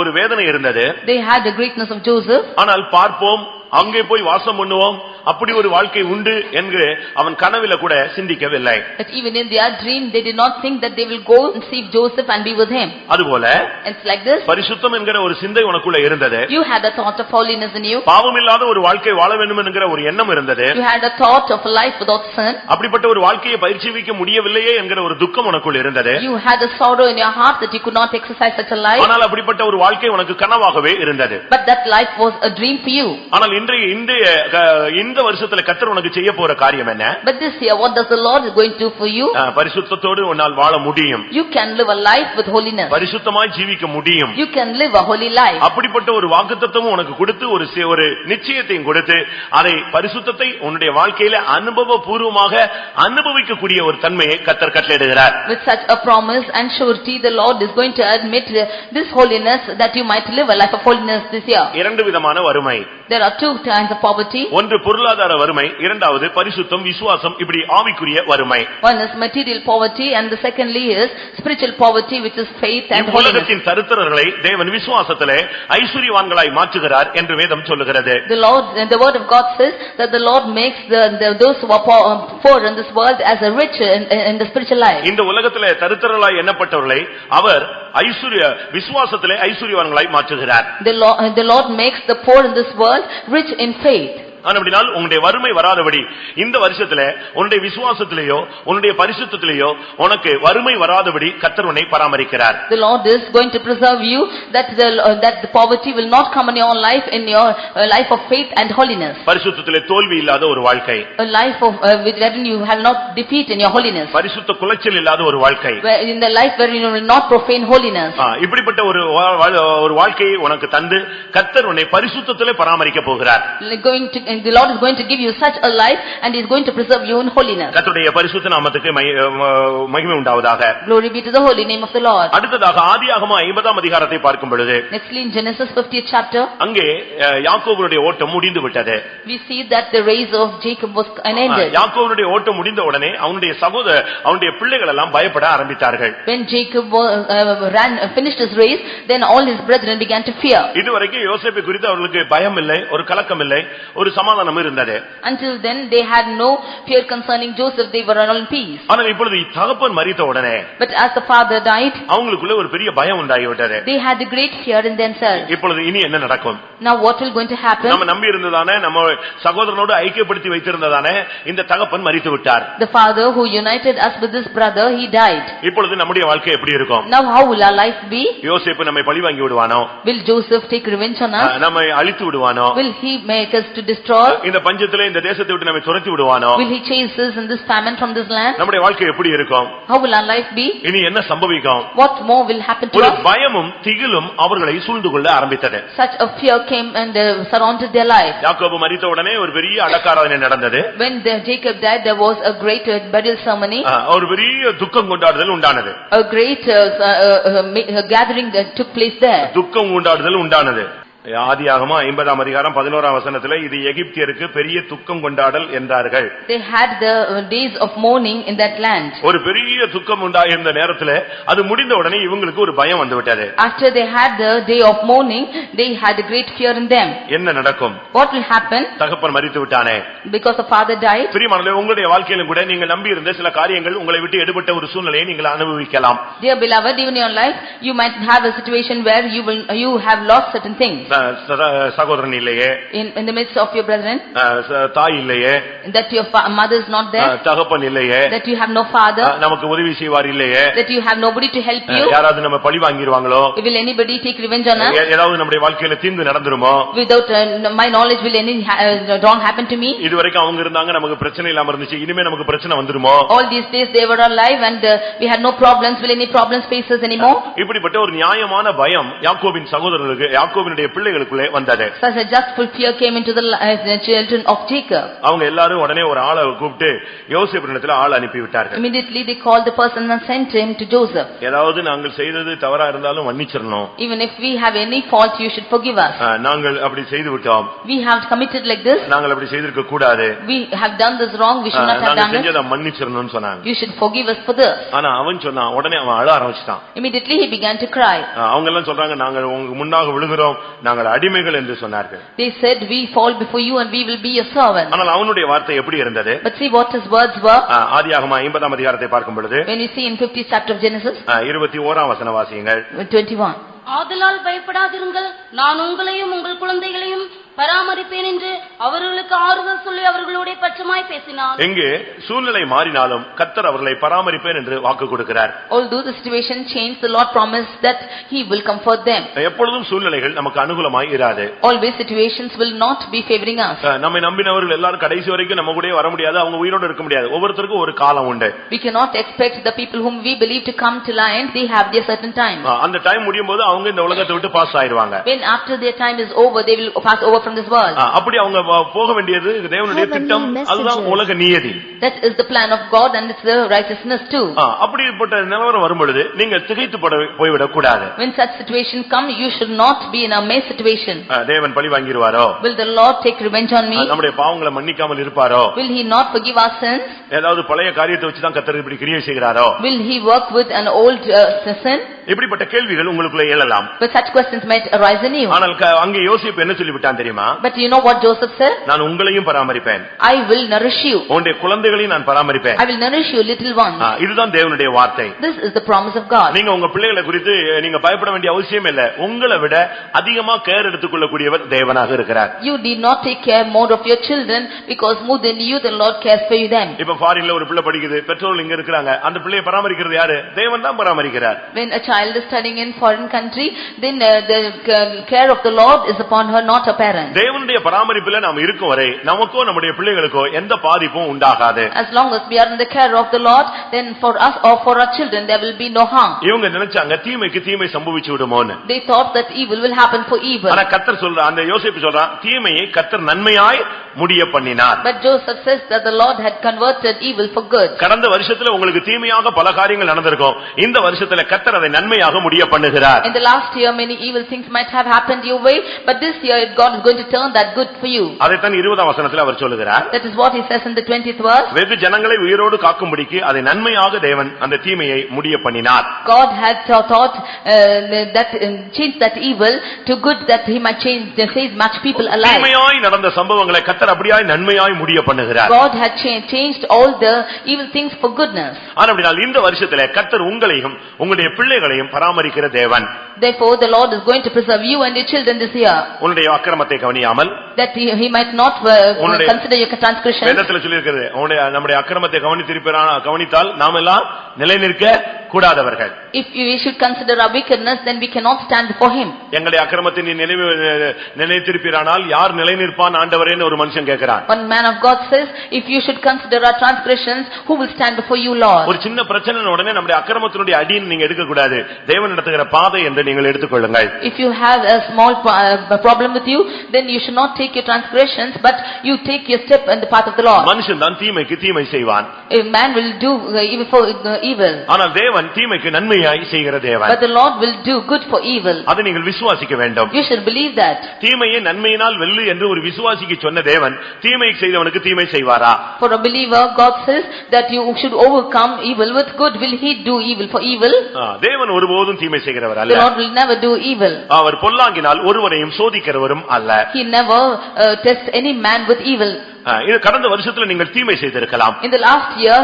ஒரு வேதனை இருந்தது. They had the greatness of Joseph. ஆனால் பார்ப்போம் அங்கே போய் வாசம் பண்ணுவோம் அப்படி ஒரு வாழ்க்கை உண்டு என்று அவன் கனவில கூட சிந்திக்கவில்லை. But even in their dream they did not think that they will go and see Joseph and be with him. அதுபோல It's like this. பரிசுத்தம் என்கிற ஒரு சிந்தை உனக்குள்ள இருந்தது. You had a thought of holiness in you. பாவமில்லாத ஒரு வாழ்க்கை வாழ வேண்டும் என்கிற ஒரு எண்ணம் இருந்தது. You had a thought of a life without sin. அப்படிப்பட்ட ஒரு வாழ்க்கையை பயிற்சிவிக்க முடியவில்லையே என்கிற ஒரு துக்கம் உனக்குள்ள இருந்தது. You had a sorrow in your heart that you could not exercise such a life. ஆனால் அப்படிப்பட்ட ஒரு வாழ்க்கை உனக்கு கனவாகவே இருந்தது. But that life was a dream for you. ஆனால் இந்த வருஷத்துல கர்த்தர் உனக்கு செய்ய போற காரியம் என்ன? But this year what does the Lord is going to do for you? பரிசுத்தத்தோடு உன்னால் வாழ முடியும். You can live a life with holiness. பரிசுத்தமாய் ஜீவிக்க முடியும். You can live a holy life. அப்படிப்பட்ட ஒரு வாக்குத்தத்தமும் உனக்கு கொடுத்து ஒரு நிச்சயத்தையும் கொடுத்து அதை பரிசுத்தத்தை உன்னுடைய வாழ்க்கையில அனுபவபூர்வமாக அனுபவிக்கக்கூடிய ஒரு தன்மையை கர்த்தர் கட்டளையிடுகிறார். With such a promise and surety the Lord is going to admit this holiness, that you might live a life of holiness this year. இரண்டு விதமான வறுமை. There are two kinds of poverty. ஒன்று பொருளாதார வறுமை, இரண்டாவது பரிசுத்தம் விசுவாசம் இப்படி ஆவிக்குரிய வறுமை. One is material poverty and the secondly is spiritual poverty, which is faith and holiness. உலகத்தின் தரித்திரர்களை தேவன் விசுவாசத்திலே ஐஸ்வரியவான்களாய் மாற்றுகிறார் என்று வேதம் சொல்லுகிறது. The word of God says that the Lord makes those who are poor in this world as a rich in the spiritual life. இந்த உலகத்திலே தரித்திரர்களாய் எண்ணப்பட்டவர்களை அவர் விசுவாசத்திலே ஐஸ்வரியவான்களாய் மாற்றுகிறார். The Lord makes the poor in this world rich in faith. அப்படினால் உன்னுடைய வறுமை வராதபடி இந்த வருஷத்துல உன்னுடைய விசுவாசத்திலேயோ உன்னுடைய பரிசுத்தத்திலேயோ உனக்கு வறுமை வராதபடி கர்த்தர் உன்னை பராமரிக்கிறார். The Lord is going to preserve you, that the poverty will not come in your life, in your life of faith and holiness. பரிசுத்தத்திலே தோல்வி இல்லாத ஒரு வாழ்க்கை. A life of wherein you have not defeat in your holiness. பரிசுத்த குலைச்சல் இல்லாத ஒரு வாழ்க்கை. In the life where you will not profane holiness. இப்படிப்பட்ட ஒரு வாழ்க்கையை உனக்கு தந்து கர்த்தர் உன்னை பரிசுத்தத்திலே பராமரிக்க போகிறார். And the Lord is going to give you such a life, and He is going to preserve you in holiness. கர்த்தருடைய பரிசுத்த நாமத்துக்கு மகிமை உண்டாவதாக. Glory be to the holy name of the Lord. அடுத்ததாக ஆதியாகமம் 50ஆம் அதிகாரத்தை பார்க்கும் பொழுது, nextly in Genesis 50th chapter, அங்கே யாக்கோபுடைய ஓட்டம் முடிந்து விட்டது. We see that the race of Jacob was ended. யாக்கோபுடைய ஓட்டம் முடிந்த உடனே அவனுடைய பிள்ளைகள் எல்லாம் பயப்பட ஆரம்பித்தார்கள். When Jacob finished his race, then all his brethren began to fear. இதுவரைக்கும் யோசேப்பை குறித்து அவர்களுக்கு பயம் இல்லை, ஒரு கலக்கம் இல்லை, ஒரு சமாதானம் இருந்தது. Until then they had no fear concerning Joseph, they were all in peace. ஆனால் இப்பொழுது தகப்பன் மரித்த உடனே But as the father died, அவங்களுக்குள்ள ஒரு பெரிய பயம் உண்டாகிவிட்டது. they had a great fear in themselves. இப்பொழுது இனி என்ன நடக்கும்? Now what will going to happen? நம்ம நம்பி இருந்ததானே, நம்ம சகோதரனோடு ஐக்கியப்படுத்தி வைத்திருந்ததானே இந்த தகப்பன் மரித்து விட்டார். The father who united us with this brother, he died. இப்பொழுது நம்முடைய வாழ்க்கை எப்படி இருக்கும்? Now how will our life be? யோசேப்பு நம்மை பழி வாங்கி விடுவானோ? Will Joseph take revenge on us? நம்மை அழித்து விடுவானோ? Will he make us to destroy? இந்த பஞ்சத்திலே இந்த தேசத்தை விட்டு நம்மை துரத்தி விடுவானோ? Will he chase us in this famine from this land? நம்முடைய வாழ்க்கை எப்படி இருக்கும்? How will our life be? இனி என்ன சம்பவிக்கும்? What more will happen to ஒரு us? பயமும் திகிலும் அவர்களை சூழ்ந்து கொள்ள ஆரம்பித்தது. Such a fear came and surrounded their life. யாக்கோபு மரித்த உடனே ஒரு பெரிய அடக்காராதனை நடந்தது. When Jacob died, there was a great burial ceremony. ஒரு பெரிய துக்கம் கொண்டாடுதல் உண்டானது. A great gathering that took place there. துக்கம் கொண்டாடுதல் உண்டானது. ஆதியாகமம் 50ஆம் அதிகாரம் 11ஆம் வசனத்திலே இது எகிப்தியருக்கு பெரிய துக்கம் கொண்டாடல் என்றார்கள். They had the days of mourning in that land. ஒரு பெரிய துக்கம் உண்டாயிருந்த நேரத்திலே அது முடிந்த உடனே இவங்களுக்கு ஒரு பயம் வந்துவிட்டது. After they had the day of mourning, they had a great fear in them. என்ன நடக்கும்? What will happen? தகப்பன் மரித்து விட்டானே. Because the father died. பிரியமானவர்களே, உங்களுடைய வாழ்க்கையிலும் கூட நீங்கள் நம்பி இருந்த சில காரியங்கள் உங்களை விட்டு எடுபட்ட ஒரு சூழ்நிலையை நீங்கள் அனுபவிக்கலாம். Dear beloved, even in your life you might have a situation where you have lost certain things. சகோதரன் இல்லையே, in the midst of your brethren, தாய் இல்லையே, that your mother is not there, தகப்பன் இல்லையே, that you have no father, நமக்கு உதவி செய்வார் இல்லையே, that you have nobody to help you, யாராவது நம்ம பழி வாங்கிடுவாங்களோ, will anybody take revenge on us, ஏதாவது நம்முடைய வாழ்க்கையில தீங்கு நடந்துருமோ, without my knowledge will any wrong happen to me, இதுவரைக்கும் அவங்க இருந்தாங்க நமக்கு பிரச்சனை இல்லாம இருந்துச்சு, இனிமே நமக்கு பிரச்சனை வந்துருமோ, all these days they were alive and we had no problems, will any problems face us anymore? இப்படிப்பட்ட ஒரு நியாயமான பயம் யாக்கோபின் சகோதரர்களுக்கு, யாக்கோபினுடைய பிள்ளைகளுக்குள்ளே வந்தது. Such a justful fear came into the children of Jacob. அவங்க எல்லாரும் உடனே ஒரு ஆளை கூப்பிட்டு யோசேப்பினிடத்தில் ஆள் அனுப்பி விட்டார்கள். Immediately they called the person and sent him to Joseph. ஏதாவது நாங்கள் செய்தது தவறா இருந்தாலும் மன்னிச்சிரணும். Even if we have any fault, you should forgive us. நாங்கள் அப்படி செய்து விட்டோம். We have committed like this. நாங்கள் அப்படி செய்திருக்க கூடாது. We have done this wrong, we should not have done it. நாங்கள் செஞ்சதை மன்னிச்சிரணும்னு சொன்னாங்க. You should forgive us for this. ஆனா அவன் சொன்னான், உடனே அவன் அழ ஆரம்பிச்சிட்டான். Immediately he began to cry. அவங்க எல்லாம் சொல்றாங்க, நாங்கள் உங்க முன்னாக விழுகிறோம், நாங்கள் அடிமைகள் என்று சொன்னார்கள். They said, we fall before you and we will be your servants. ஆனால் அவனுடைய வார்த்தை எப்படி இருந்தது? But see what his words were. ஆதியாகமம் 50ஆம் அதிகாரத்தை பார்க்கும் பொழுது, when you see in 50th chapter of Genesis, 21ஆம் வசனம் வாசியுங்கள். 21. ஆதலால் பயப்படாதிருங்கள், நான் உங்களையும் உங்கள் குழந்தைகளையும் பராமரிப்பேன் என்று அவர்களுக்கு ஆறுதல் சொல்லி அவர்களோட பட்சமாய் பேசினார். எங்கே சூழ்நிலை மாறினாலும் கர்த்தர் அவர்களை பராமரிப்பேன் என்று வாக்கு கொடுக்கிறார். Although the situation changed, the Lord promised that he will comfort them. எப்பொழுதும் சூழ்நிலைகள் நமக்கு அனுகூலமாய் இராது. Always situations will not be favoring us. நம்மை நம்பினவர்கள் எல்லாரும் கடைசி வரைக்கும் நம்ம கூடயே வர முடியாது, அவங்க உயிரோடு இருக்க முடியாது. ஒவ்வொருத்தருக்கும் ஒரு காலம் உண்டு. We cannot expect the people whom we believe to come to light, they have their certain time. அந்த டைம் முடியும் போது அவங்க இந்த உலகத்தை விட்டு பாஸ் ஆயிடுவாங்க. When after their time is over, they will pass over from this world. அப்படி அவங்க போக வேண்டியது தேவனுடைய திட்டம், அதுதான் உலக நியதி. That is the plan of God and it's the righteousness too. அப்படிப்பட்ட நிலவரம் வரும் பொழுது நீங்க திகைத்து போய்விடக் கூடாது. When such situation come, you should not be in a maze situation. தேவன் பழி வாங்கிடுவாரோ? Will the Lord take revenge on me? நம்முடைய பாவங்களை மன்னிக்காமல் இருப்பாரோ? Will he not forgive our sins? ஏதாவது பழைய காரியத்தை வச்சு தான் கர்த்தர் இப்படி கிரியை செய்கிறாரோ? Will he work with an old sin? இப்படிப்பட்ட கேள்விகள் உங்களுக்குள்ள எழலாம். But such questions might arise in you. ஆனால் அங்கே யோசேப்பு என்ன சொல்லிவிட்டான் தெரியுமா? But you know what Joseph said? நான் உங்களையும் பராமரிப்பேன். I will nourish you. உங்களுடைய குழந்தைகளையும் நான் பராமரிப்பேன். I will nourish you little ones. இதுதான் தேவனுடைய வார்த்தை. This is the promise of God. நீங்க உங்க பிள்ளைகளை குறித்து நீங்க பயப்பட வேண்டிய அவசியம் இல்ல. உங்களை விட அதிகமா கேர் எடுத்துக்கொள்ளக்கூடியவர் தேவனாக இருக்கிறார். You need not take care more of your children because more than you the Lord cares for you them. இப்ப ஃபாரின்ல ஒரு பிள்ளை படிக்குது, பெற்றோர்கள் இங்க இருக்காங்க, அந்த பிள்ளையை பராமரிக்கிறது யாரு? தேவன் தான் பராமரிக்கிறார். When a child is studying in foreign country, then the care of the Lord is upon her, not her parents. தேவனுடைய பராமரிப்பில நாம் இருக்கும் வரை நமக்கோ நம்முடைய பிள்ளைகளுக்கோ எந்த பாதிப்பும் உண்டாகாது. As long as we are in the care of the Lord, then for us or for our children there will be no harm. இவங்க நினைச்சாங்க தீமைக்கு தீமை சம்பவிச்சு விடுமோன்னு. They thought that evil will happen for evil. ஆனா கர்த்தர் சொல்ற, அந்த யோசேப்பு சொல்றான், தீமையை கர்த்தர் நன்மையாய் முடிய பண்ணினார். But Joseph says that the Lord had converted considered evil for good. கடந்த வருஷத்துல உங்களுக்கு தீமையாக பல காரியங்கள் நடந்திருக்கும். இந்த வருஷத்துல கர்த்தர் அதை நன்மையாக முடிய பண்ணுகிறார். In the last year many evil things might have happened your way, but this year God is going to turn that good for you. அதைத்தான் 20ஆம் வசனத்துல அவர் சொல்லுகிறார். That is what he says in the 20th verse. வெகு ஜனங்களை உயிரோடு காக்கும்படிக்கு அதை நன்மையாக தேவன் அந்த தீமையை முடிய பண்ணினார். God had thought that changed that evil to good, that he might save much people alive. தீமையாய் நடந்த சம்பவங்களை கர்த்தர் அப்படியே நன்மையாய் முடிய பண்ணுகிறார். God had changed all the evil things for goodness. ஆனபடியால் இந்த வருஷத்திலே கர்த்தர் உங்களையும் உங்களுடைய பிள்ளைகளையும் பராமரிக்கிற தேவன். Therefore the Lord is going to preserve you and your children this year. உன்னுடைய அக்கிரமத்தை கவனியாமல், that he might not consider your transgression. வேதத்தில் சொல்லியிருக்கிறது, நம்முடைய அக்கிரமத்தை கவனித்தால் நாம் எல்லாம் நிலைநிற்க கூடாதவர்கள். If we should consider our wickedness, then we cannot stand before him. எங்களுடைய அக்கிரமத்தை நீ நினைத்திருப்பீரானால் யார் நிலைநிற்பான் ஆண்டவரேன்னு ஒரு மனுஷன் கேட்கிறான். One man of God says, if you should consider our transgressions, who will stand before you, Lord? ஒரு சின்ன பிரச்சனை உடனே நம்முடைய அக்கிரமத்தினுடைய அடின்னு நீங்க எடுக்க கூடாது. தேவன் நடத்துகிற பாதை என்று நீங்கள் எடுத்துக்கொள்ளுங்கள். If you have a small problem with you, then you should not take your transgressions, but you take your step in the path of the Lord. மனுஷன் தான் தீமைக்கு தீமை செய்வான். A man will do evil for evil. ஆனால் தேவன் தீமைக்கு நன்மையாய் செய்கிற தேவன். But the Lord will do good for evil. அதை நீங்கள் விசுவாசிக்க வேண்டும். You should believe that. தீமையை நன்மையினால் வெல்லு என்று ஒரு விசுவாசிக்கு சொன்ன தேவன் தீமை செய்தவனுக்கு தீமை செய்வாரா? For a believer, God says that you should overcome evil with good. Will he do evil for evil? தேவன் ஒருபோதும் தீமை செய்கிறவர் அல்ல. The Lord will never do evil. அவர் பொல்லாங்கினால் ஒருவரையும் சோதிக்கிறவரும் அல்ல. He never tests any man with evil. இது கடந்த வருஷத்துல நீங்கள் தீமை செய்திருக்கலாம். In the last year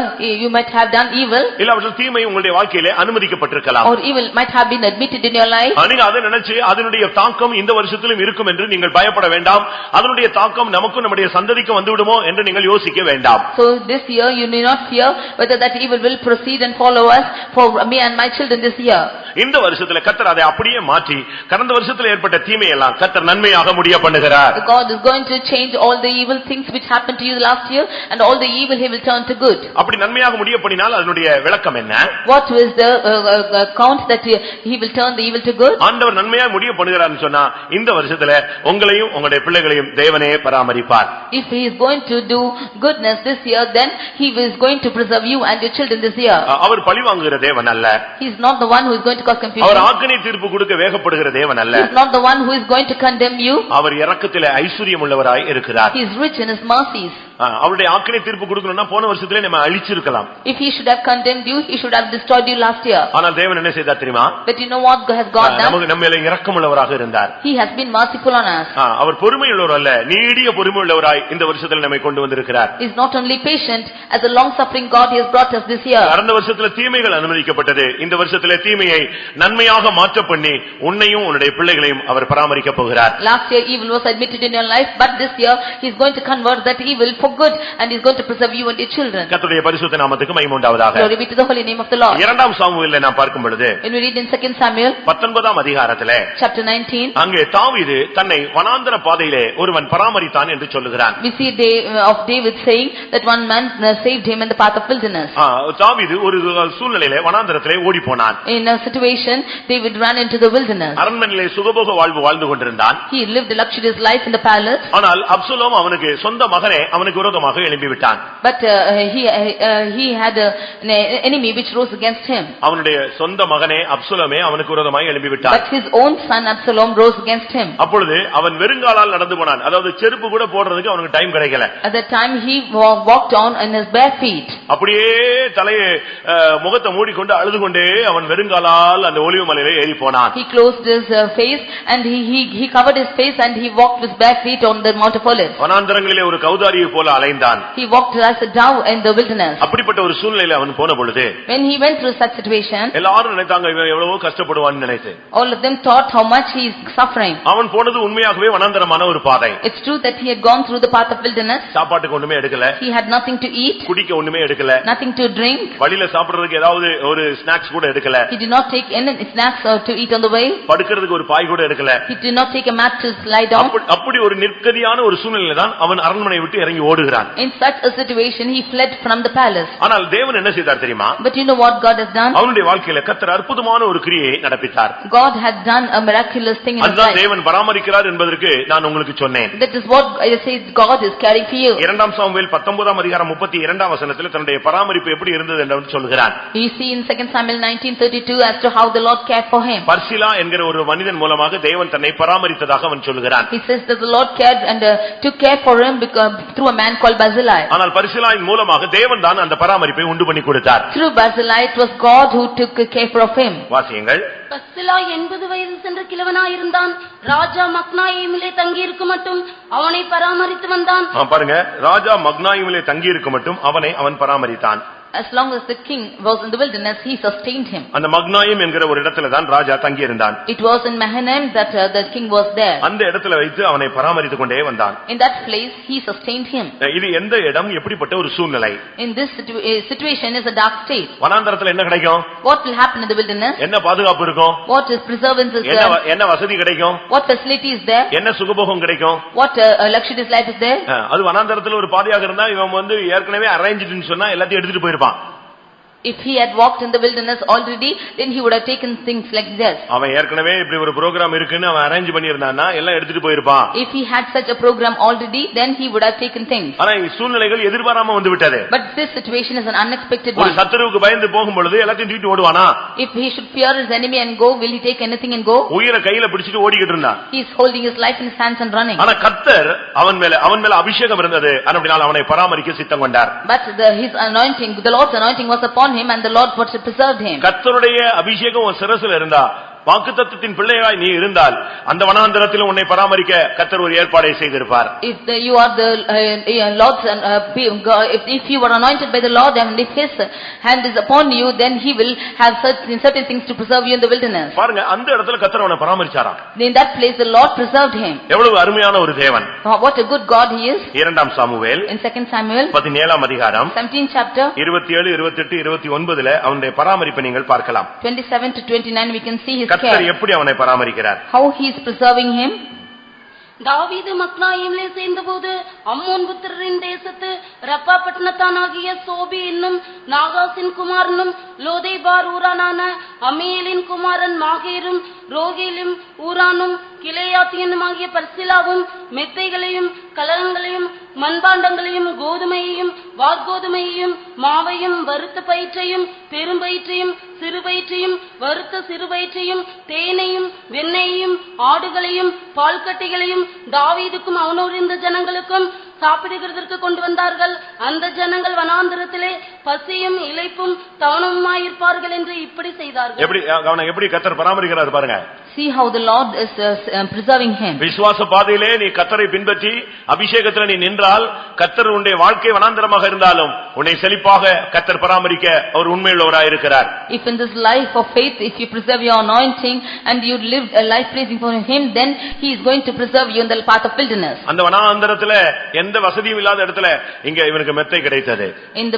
you might have done evil. இல்லாவிட்டால் தீமை உங்களுடைய வாழ்க்கையிலே அனுமதிக்கப்பட்டிருக்கலாம். Or evil might have been admitted in your life. நீங்க அதை நினைச்சு அதனுடைய தாக்கம் இந்த வருஷத்திலும் இருக்கும் என்று நீங்கள் பயப்பட வேண்டாம். அதனுடைய தாக்கம் நமக்கும் நம்முடைய சந்ததிக்கும் வந்துவிடுமோ என்று நீங்கள் யோசிக்க வேண்டாம். So this year you need not fear whether that evil will proceed and follow us for me and my children this year. இந்த வருஷத்துல கர்த்தர் அதை அப்படியே மாற்றி கடந்த வருஷத்துல ஏற்பட்ட தீமை எல்லாம் கர்த்தர் நன்மையாக முடிய பண்ணுகிறார். God is going to change all the evil things which happened to you last year, and all the evil he will turn to good. அப்படி நன்மையாக முடிய பண்ணினால் அதனுடைய விளக்கம் என்ன? What is the count that he will turn the evil to good? ஆண்டவர் நன்மையாக முடிய பண்ணுகிறார்னு சொன்னா இந்த வருஷத்துல உங்களையும் உங்களுடைய பிள்ளைகளையும் தேவனே பராமரிப்பார். If he is going to do goodness this year, then he is going to preserve you and your children this year. அவர் பழிவாங்குகிற தேவன் அல்ல. He is not the one who is going to cause confusion. அவர் ஆக்கினை தீர்ப்பு கொடுக்க வேகப்படுகிற தேவன் அல்ல. He is not the one who is going to condemn you. அவர் இரக்கத்திலே ஐஸ்வரியம் உள்ளவராய் இருக்கிறார். He is rich in his mercies. அவருடைய ஆக்கினை தீர்ப்பு கொடுக்கணும்னா போன வருஷத்திலே நம்ம அழிச்சிருக்கலாம். If he should have condemned you, he should have destroyed you last year. ஆனால் தேவன் என்ன செய்தார் தெரியுமா? But you know what has God done? நமக்கு நம்ம மேல இரக்கமுள்ளவராக இருந்தார். He has been merciful on us. அவர் பொறுமையுள்ளவர் அல்ல, நீடிய பொறுமையுள்ளவராய் இந்த வருஷத்துல நம்மை கொண்டு வந்திருக்கிறார். He is not only patient, as a long suffering God he has brought us this year. கடந்த வருஷத்துல தீமைகள் அனுமதிக்கப்பட்டது. இந்த வருஷத்துல தீமையை நன்மையாக மாற்ற பண்ணி உன்னையும் உன்னுடைய பிள்ளைகளையும் அவர் பராமரிக்க போகிறார். Last year evil was admitted in your life, but this year he is going to convert that evil for good, and he is going to preserve you and your children. கர்த்தருடைய பரிசுத்த நாமத்துக்கு மகிமை உண்டாவதாக. Glory be to the holy name of the Lord. இரண்டாம் சாமுவேலிலே நாம் பார்க்கும் பொழுது, when we read in 2 Samuel 19ஆம் அதிகாரத்திலே chapter 19, அங்கே தாவீது தன்னை வனாந்தர பாதையிலே ஒருவன் பராமரித்தான் என்று சொல்லுகிறான். we see of David saying that one man saved him in the path of wilderness. தாவீது ஒரு சூழ்நிலையிலே வனாந்தரத்திலே ஓடி போனான். In a situation David ran into the wilderness. அரண்மனையிலே சுகபோக வாழ்வு வாழ்ந்து கொண்டிருந்தான். He lived a luxurious life in the palace. ஆனால் அப்சலோம் அவனுக்கு சொந்த மகனே அவனுக்கு விரோதமாக எழும்பி விட்டான். But he had an enemy which rose against him. அவனுடைய சொந்த மகனே அப்சலோமே அவனுக்கு விரோதமாக எழும்பி விட்டான். But his own son Absalom rose against him. அப்பொழுது அவன் வெறுங்காலால் நடந்து போனான். அதாவது செருப்பு கூட போடுறதுக்கு அவனுக்கு டைம் கிடைக்கல. At that time he walked on in his bare feet. அப்படியே தலையை முகத்தை மூடிக்கொண்டு அழுது கொண்டே அவன் வெறுங்காலால் அந்த ஒலிவ மலையிலே ஏறி போனான். He closed his face and he covered his face and he walked with bare feet on the Mount of Olives. வனாந்தரங்களிலே ஒரு கௌதாரியை போல அலைந்தான். He walked as a dove in the wilderness. அப்படிப்பட்ட ஒரு சூழ்நிலையில அவன் போன பொழுது, when he went through such situation, எல்லாரும் நினைத்தாங்க இவன் எவ்வளவோ கஷ்டப்படுவான்னு நினைத்து. all of them thought how much he is suffering. அவன் போனது உண்மையாகவே வனாந்தரமான ஒரு பாதை. It's true that he had gone through the path of wilderness. சாப்பாட்டுக்கு ஒண்ணுமே எடுக்கல. He had nothing to eat. குடிக்க ஒண்ணுமே எடுக்கல. Nothing to drink. வழியில சாப்பிடுறதுக்கு ஏதாவது ஒரு ஸ்நாக்ஸ் கூட எடுக்கல. He did not take any snacks to eat on the way. படுக்கிறதுக்கு ஒரு பாய் கூட எடுக்கல. He did not take a mat to lie down. அப்படி ஒரு நிர்கதியான ஒரு சூழ்நிலையில தான் அவன் அரண்மனையை விட்டு இறங்கி ஓடி ஓடுகிறான். In such a situation he fled from the palace. ஆனால் தேவன் என்ன செய்தார் தெரியுமா? But you know what God has done? அவனுடைய வாழ்க்கையில கர்த்தர் அற்புதமான ஒரு கிரியையை நடப்பித்தார். God has done a miraculous thing in his அதுதான் life. தேவன் பராமரிக்கிறார் என்பதற்கு நான் உங்களுக்கு சொன்னேன். That is what I say God is caring for you. 2 Samuel 19 அதிகாரம் 32 வசனத்தில் தன்னுடைய பராமரிப்பு எப்படி இருந்தது என்று சொல்கிறார். You see in 2 Samuel 19:32 as to how the Lord cared for him. பர்சிலா என்கிற ஒரு மனிதன் மூலமாக தேவன் தன்னை பராமரித்ததாக அவன் சொல்கிறான். He says that the Lord cared and took care for him because through a man called Barzillai. ஆனால் பர்சிலாவின் மூலமாக தேவன் தான் அந்த பராமரிப்பை உண்டு பண்ணி கொடுத்தார். Through Barzillai it was God who took care of him. வாசியுங்கள். பர்சிலா 80 வயது சென்ற கிழவனாயிருந்தான். ராஜா மக்னாயீமிலே தங்கியிருக்கும் மட்டும் அவனை பராமரித்து வந்தான். பாருங்க, ராஜா மக்னாயீமிலே தங்கியிருக்கும் மட்டும் அவன் பராமரித்தான். As long as the king was in the wilderness, he sustained him. அந்த மக்னாயிம் என்கிற ஒரு இடத்துல தான் ராஜா தங்கி இருந்தான். It was in Mahanaim that the king was there. அந்த இடத்துல வைத்து அவனை பராமரித்துக் கொண்டே வந்தான். In that place he sustained him. இது எந்த இடம், எப்படிப்பட்ட ஒரு சூழ்நிலை? In this situation is a dark state. வனாந்தரத்துல என்ன கிடைக்கும்? What will happen in the wilderness? என்ன பாதுகாப்பு இருக்கும்? What is preservance is there? என்ன வசதி கிடைக்கும்? What facility is there? என்ன சுகபோகம் கிடைக்கும்? What luxurious life is there? அது வனாந்தரத்துல ஒரு பாதையாக இருந்தா இவன் ஏற்கனவே அரேஞ்சுன்னு சொன்னா எல்லாத்தையும் எடுத்துட்டு போயிருப்பான். If he had walked in the wilderness already, then he would have taken things like this. அவன் ஏற்கனவே இப்படி ஒரு புரோகிராம் இருக்குன்னு அவன் அரேஞ்ச் பண்ணி இருந்தானா எல்லாம் எடுத்துட்டு போயிருப்பான். If he had such a program already, then he would have taken things. ஆனா இந்த சூழ்நிலைகள் எதிர்பாராம வந்து விட்டது. But this situation is an unexpected ஒரு one. சத்துருவுக்கு பயந்து போகும் பொழுது எல்லாத்தையும் தூக்கிட்டு ஓடுவானா? If he should fear his enemy and go, will he take anything and go? உயிரை கையில பிடிச்சிட்டு ஓடிக்கிட்டு இருந்தான். He is holding his life in his hands and running. ஆனா கர்த்தர் அவன் மேல அபிஷேகம் இருந்தது. அப்படினால் அவனை பராமரிக்க சித்தம் கொண்டார். But his anointing, the Lord's anointing was upon him, and the Lord preserved him. கர்த்தருடைய அபிஷேகம் உன் சிரசில் இருந்தா, வாக்குத்தத்தத்தின் பிள்ளையாய் நீ இருந்தால் அந்த வனாந்தரத்திலும் உன்னை பராமரிக்க கர்த்தர் ஒரு ஏற்பாடை செய்திருப்பார். If you are the Lord's if you were anointed by the Lord and if his hand is upon you, then he will have certain things to preserve you in the wilderness. பாருங்க, அந்த இடத்துல கர்த்தர் அவனை பராமரிச்சாராம். In that place the Lord preserved him. எவ்வளவு அருமையான ஒரு தேவன். What a good God he is. 2 Samuel In 2 Samuel 17 அதிகாரம் 17th chapter 27 28 29ல அவனுடைய பராமரிப்பை நீங்கள் பார்க்கலாம். 27 to 29 we can see his கர்த்தர் எப்படி அவனை பராமரிக்கிறார். How he is preserving him. தாவீது மக்னாயீமிலே சேர்ந்தபோது அம்மோன் புத்திரரின் தேசத்து ரப்பா பட்டணத்தானாகிய சோபி என்னும் நாகாசின் குமாரனும் லோதேபார் ஊரானான அமியேலின் குமாரன் மாகேரும் ரோகேலும் ஊரானும் கிளையாத்தியனுமாகிய பர்சிலாவும் மெத்தைகளையும் கலகங்களையும் மண்பாண்டங்களையும் கோதுமையையும் வார்கோதுமையையும் மாவையும் வறுத்த பயிற்றையும் பெரும்பயிற்றையும் சிறுபயிற்றையும் வறுத்த சிறுபயிற்றையும் தேனையும் வெண்ணெயையும் ஆடுகளையும் பால்கட்டிகளையும் தாவீதுக்கும் அவனோடு இருந்த ஜனங்களுக்கும் சாப்பிடுகிறதற்கு கொண்டு வந்தார்கள். அந்த ஜனங்கள் வனாந்தரத்திலே பசியும் இளைப்பும் தவனமுமாயிருப்பார்கள் என்று இப்படி செய்தார்கள். எப்படி கர்த்தர் பராமரிக்கிறார் பாருங்க. See how the Lord is preserving him. விசுவாச பாதையிலே நீ கர்த்தரை பின்பற்றி அபிஷேகத்தில் நீ நின்றால் கர்த்தர் உன்னுடைய வாழ்க்கை வனாந்தரமாக இருந்தாலும் உன்னை செழிப்பாக கர்த்தர் பராமரிக்க அவர் உண்மையுள்ளவராய் இருக்கிறார். If in this life of faith, if you preserve your anointing and you live a life pleasing for him, then he is going to preserve you in the path of wilderness. அந்த வனாந்தரத்துல எந்த வசதியும் இல்லாத இடத்துல இங்க இவனுக்கு மெத்தை கிடைத்தது. In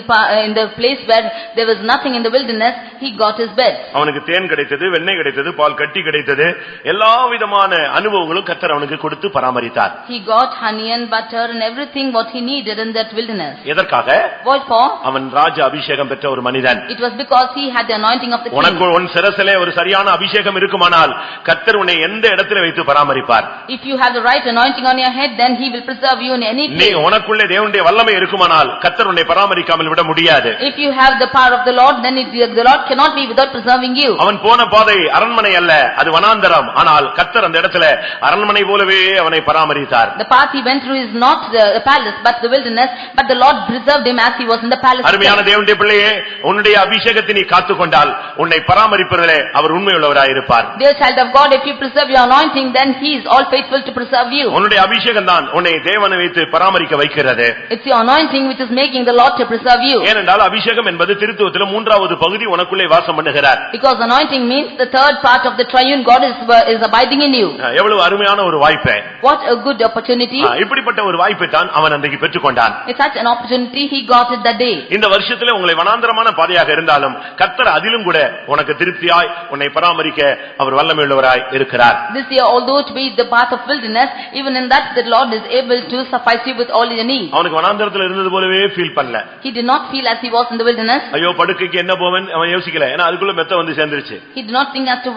the place where there was nothing in the wilderness, he got his bed. அவனுக்கு தேன் கிடைத்தது, வெண்ணெய் கிடைத்தது, பால் கட்டி கிடைத்தது. எல்லா விதமான அனுபவங்களும் கர்த்தர் அவனுக்கு கொடுத்து பராமரித்தார். He got honey and butter and everything what he needed in that wilderness. எதற்காக? What for? அவன் ராஜ அபிஷேகம் பெற்ற ஒரு மனிதன். It was because he had the anointing of the king. உனக்கு உன் சிரசிலே ஒரு சரியான அபிஷேகம் இருக்குமானால் கர்த்தர் உன்னை எந்த இடத்துல வைத்து பராமரிப்பார். If you have the right anointing on your head, then he will preserve you in any place. நீ உனக்குள்ளே தேவனுடைய வல்லமை இருக்குமானால் கர்த்தர் உன்னை பராமரிக்காமல் விட முடியாது. If you have the power of the Lord, then the Lord cannot be without preserving you. அவன் போன பாதை அரண்மனை அல்ல, அது வனாந்தரம். ஆனால் கர்த்தர் அந்த இடத்துல அரண்மனை போலவே அவனை பராமரித்தார். The path he went through is not the palace but the wilderness, but the Lord preserved him as he was in the palace. அருமையான தேவனுடைய பிள்ளையே, உன்னுடைய அபிஷேகத்தை நீ காத்துக்கொண்டால் உன்னை பராமரிப்பதிலே அவர் உண்மையுள்ளவராய் இருப்பார். Dear child of God, if you preserve your anointing, then he is all faithful to preserve you. உன்னுடைய அபிஷேகம் தான் உன்னை தேவனை வைத்து பராமரிக்க வைக்கிறது. It's your anointing which is making the Lord to preserve you. ஏனென்றால் அபிஷேகம் என்பது திருத்துவத்திலே மூன்றாவது பகுதி உனக்குள்ளே வாசம் பண்ணுகிறார். Because anointing means the third part of the triune God is abiding in you. எவ்வளவு அருமையான ஒரு வாய்ப்பு. What a good opportunity. இப்படிப்பட்ட ஒரு வாய்ப்பை தான் அவன் அன்றைக்கு பெற்றுக்கொண்டான். It's such an opportunity he got it that day. இந்த வருஷத்திலே உங்களை வனாந்தரமான பாதையாக இருந்தாலும் கர்த்தர் அதிலும் கூட உனக்கு திருப்தியாய் உன்னை பராமரிக்க அவர் வல்லமையுள்ளவராய் இருக்கிறார். This year, although to be the path of wilderness, even in that the Lord is able to suffice you with all your needs. அவனுக்கு வனாந்தரத்துல இருந்தது போலவே ஃபீல் பண்ணல. He did not feel as he was in the wilderness. ஐயோ படுக்கைக்கு என்ன போவேன் அவன் யோசிக்கல. ஏன்னா அதுக்குள்ள மெத்த வந்து சேர்ந்துருச்சு. He did not think as to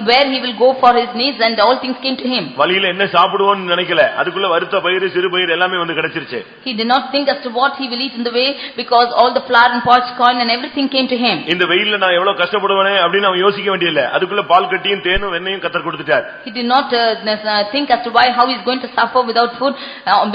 where he will go for his needs, and all things came to him. வழியில என்ன சாப்பிடுவோன்னு நினைக்கல. அதுக்குள்ள வறுத்த பயிறு சிறு பயிறு எல்லாமே வந்து கிடைச்சிருச்சு. He did not think as to what he will eat in the way, because all the flour and parched corn and everything came to him. இந்த வெயில்ல நான் எவ்வளவு கஷ்டப்படுவேனே அப்படின்னு அவன் யோசிக்க வேண்டியதில்லை. அதுக்குள்ள பால் கட்டியும் தேனும் வெண்ணையும் கர்த்தர் கொடுத்துட்டார். He did not think as to how he is going to suffer without food,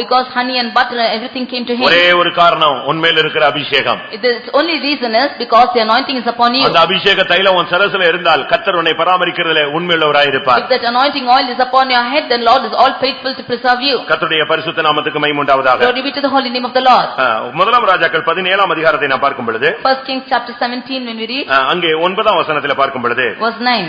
because honey and butter everything came to him. ஒரே ஒரு காரணம் உன்மேல் இருக்கிற அபிஷேகம். The only reason is because the anointing is upon you. அந்த அபிஷேக தைலம் உன் சரசுல இருந்தால் கர்த்தர் உன்னை பராமரிக்கிறதிலே உண்மையுள்ளவராய் இருப்பார். If that anointing oil is upon your head, then Lord is all faithful to preserve you. கர்த்தருடைய பரிசுத்த நாமத்துக்கு மகிமை உண்டாவதாக. Glory be to the holy name of the Lord. முதலாம் ராஜாக்கள் 17ஆம் அதிகாரத்தை நாம் பார்க்கும் பொழுது, 1 Kings chapter 17 when we read, அங்கே 9ஆம் வசனத்திலே பார்க்கும் பொழுது, verse 9,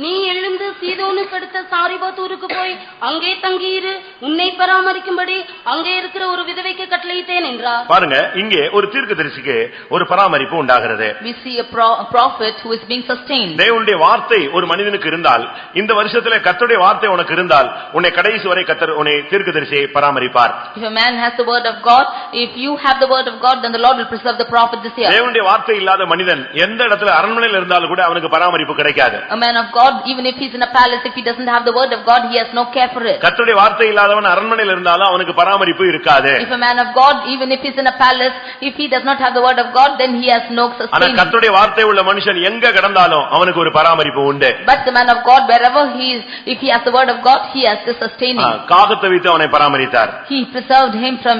நீ எழுந்து சீதோனுக்கு அடுத்த சாரிபாத்தூருக்கு போய் அங்கே தங்கியிரு, உன்னை பராமரிக்கும்படி அங்கே இருக்கிற ஒரு விதவைக்கு கட்டளையிட்டேன் என்றார். பாருங்க, இங்கே ஒரு தீர்க்கதரிசிக்கு ஒரு பராமரிப்பு உண்டாகிறது. we see a prophet who is being sustained. தேவனுடைய வார்த்தை ஒரு மனிதனுக்கு இருந்தால், இந்த வருஷத்திலே கர்த்தருடைய வார்த்தை உனக்கு இருந்தால், உன்னை கடைசி வரை கர்த்தர் உன்னை தீர்க்கதரிசியை பராமரிப்பார். If a man has the word of God, if you have the word of God, then the Lord will preserve the prophet this year. தேவனுடைய வார்த்தை இல்லாத மனிதன் எந்த இடத்துல அரண்மனையில் இருந்தாலும் கூட அவனுக்கு பராமரிப்பு கிடைக்காது. A man of God, even if he is in a palace, if he doesn't have the word of God, he has no care for it. கர்த்தருடைய வார்த்தை இல்லாதவன் அரண்மனையில் இருந்தாலும் அவனுக்கு பராமரிப்பு இருக்காது. If a man of God, even if he is in a palace, if he does not have the word of God, then he has no ஆனா sustenance. கர்த்தருடைய வார்த்தை உள்ள மனுஷன் எங்க கிடந்தாலும் அவனுக்கு ஒரு பராமரிப்பு உண்டு. But the man of God, wherever he is, if he has the word of God, he has the sustaining. காகத்தை வைத்து அவனை பராமரித்தார். He preserved him from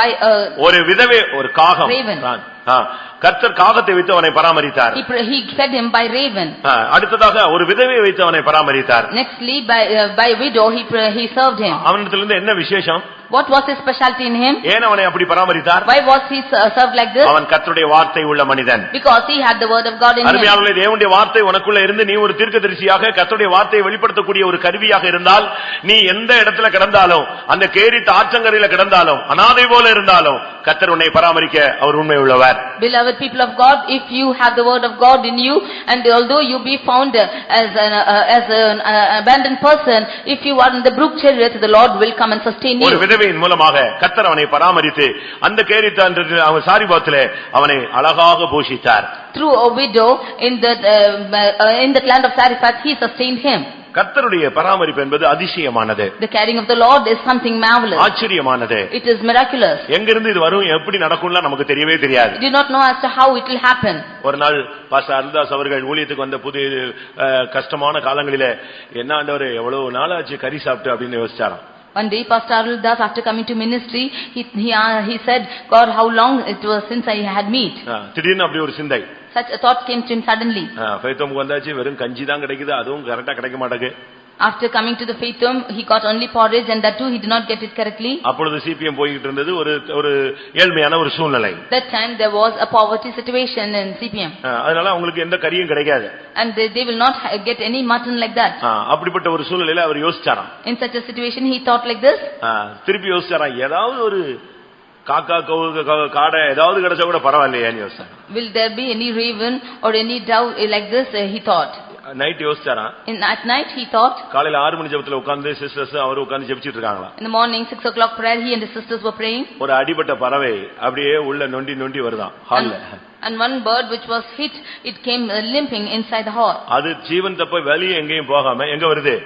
by ஒரு விதவை, ஒரு காகம். raven. கர்த்தர் காகத்தை வைத்து அவனை பராமரித்தார். He fed him by raven. அடுத்ததாக ஒரு விதவையை வைத்து அவனை பராமரித்தார். Nextly by widow he served him. அவனிடத்திலிருந்து என்ன விசேஷம்? What was his specialty in him? ஏன் அவனை அப்படி பராமரித்தார்? Why was he served like this? அவன் கர்த்தருடைய வார்த்தை உள்ள மனிதன். Because he had the word of God in him. அருமையானவர்களே, தேவனுடைய வார்த்தை உனக்குள்ள இருந்து நீ ஒரு தீர்க்கதரிசியாக கர்த்தருடைய வார்த்தையை வெளிப்படுத்தக்கூடிய ஒரு கருவியாக இருந்தால், நீ எந்த இடத்துல கிடந்தாலும், அந்த கேரித்த ஆற்றங்கரையில கிடந்தாலும், அனாதை போல இருந்தாலும், கர்த்தர் உன்னை பராமரிக்க அவர் உண்மை உள்ளவர். Beloved people of God, if you have the word of God in you, and although you be found as an abandoned person, if you are in the brook chariot, the Lord will come and sustain you. ஒரு விதவையின் மூலமாக கர்த்தர் அவனை பராமரித்து அந்த கேரித்த அவன் சாரிபாத்திலே அவனை அழகாக போஷித்தார். Through a widow in the land of Sarephat, he sustained him. கர்த்தருடைய பராமரிப்பு என்பது அதிசயமானது. The caring of the Lord is something marvelous. ஆச்சரியமானது. It is miraculous. எங்கிருந்து இது வரும், எப்படி நடக்கும்லாம் நமக்கு தெரியவே தெரியாது. We do not know as to how it will happen. ஒரு நாள் பாஸ்டர் அருள்தாஸ் அவர்கள் ஊழியத்துக்கு வந்த புது கஷ்டமான காலங்களிலே, என்ன ஆண்டவரே எவ்வளவு நாளாச்சு கறி சாப்பிட்டு அப்படின்னு யோசிச்சாராம். One day Pastor Aruldas, after coming to ministry, he said, God, how long it was since I had meat. திடீர்னு அப்படி ஒரு சிந்தை. Such a thought came to him suddenly. ஃபைத்தோமுக்கு வந்தாச்சு, வெறும் கஞ்சி தான் கிடைக்குது, அதுவும் கரெக்டா கிடைக்க மாட்டேங்குது. After coming to the faith home, he got only porridge, and that too he did not get it correctly. அப்பொழுது சிபிஎம் போயிட்டு இருந்தது ஒரு ஏழ்மையான ஒரு சூழ்நிலை. That time there was a poverty situation in CPM. அதனால அவங்களுக்கு எந்த கறியும் கிடைக்காது. And they will not get any mutton like that. அப்படிப்பட்ட ஒரு சூழ்நிலையில அவர் யோசிச்சாராம். In such a situation he thought like this. திருப்பி யோசிச்சாராம், ஏதாவது ஒரு காக்கா காடை ஏதாவது கிடைச்சா கூட பரவாயில்லையான்னு யோசிச்சாராம். Will there be any raven or any dove like this, he thought. Night யோசிச்சாராம். At night he thought. காலையில 6 மணி ஜெபத்துல உட்கார்ந்து சிஸ்டர்ஸ் அவர் உட்கார்ந்து ஜெபிச்சிட்டு இருக்காங்களா. In the morning 6 o'clock prayer, he and his sisters were praying. ஒரு அடிபட்ட பறவை அப்படியே உள்ள நொண்டி வருதாம் ஹால்ல. And one bird which was hit, it came limping inside the hall. அது ஜீவன் தப்ப வெளியே எங்கேயும் போகாம எங்க வருது,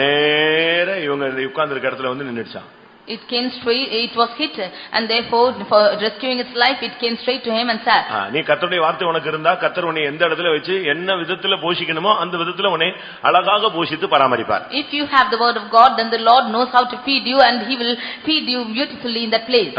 நேரா இவங்க உட்கார்ந்து இருக்க இடத்துல வந்து நின்னுடுச்சாம். It came straight, it was hit, and therefore for rescuing its life, it came straight to him and sat. நீ கர்த்தருடைய வார்த்தை உனக்கு இருந்தா கர்த்தர் உன்னை எந்த இடத்துல வச்சு என்ன விதத்துல போஷிக்கணுமோ அந்த விதத்துல உன்னை அழகாக போஷித்து பராமரிப்பார். If you have the word of God, then the Lord knows how to feed you, and he will feed you beautifully in that place.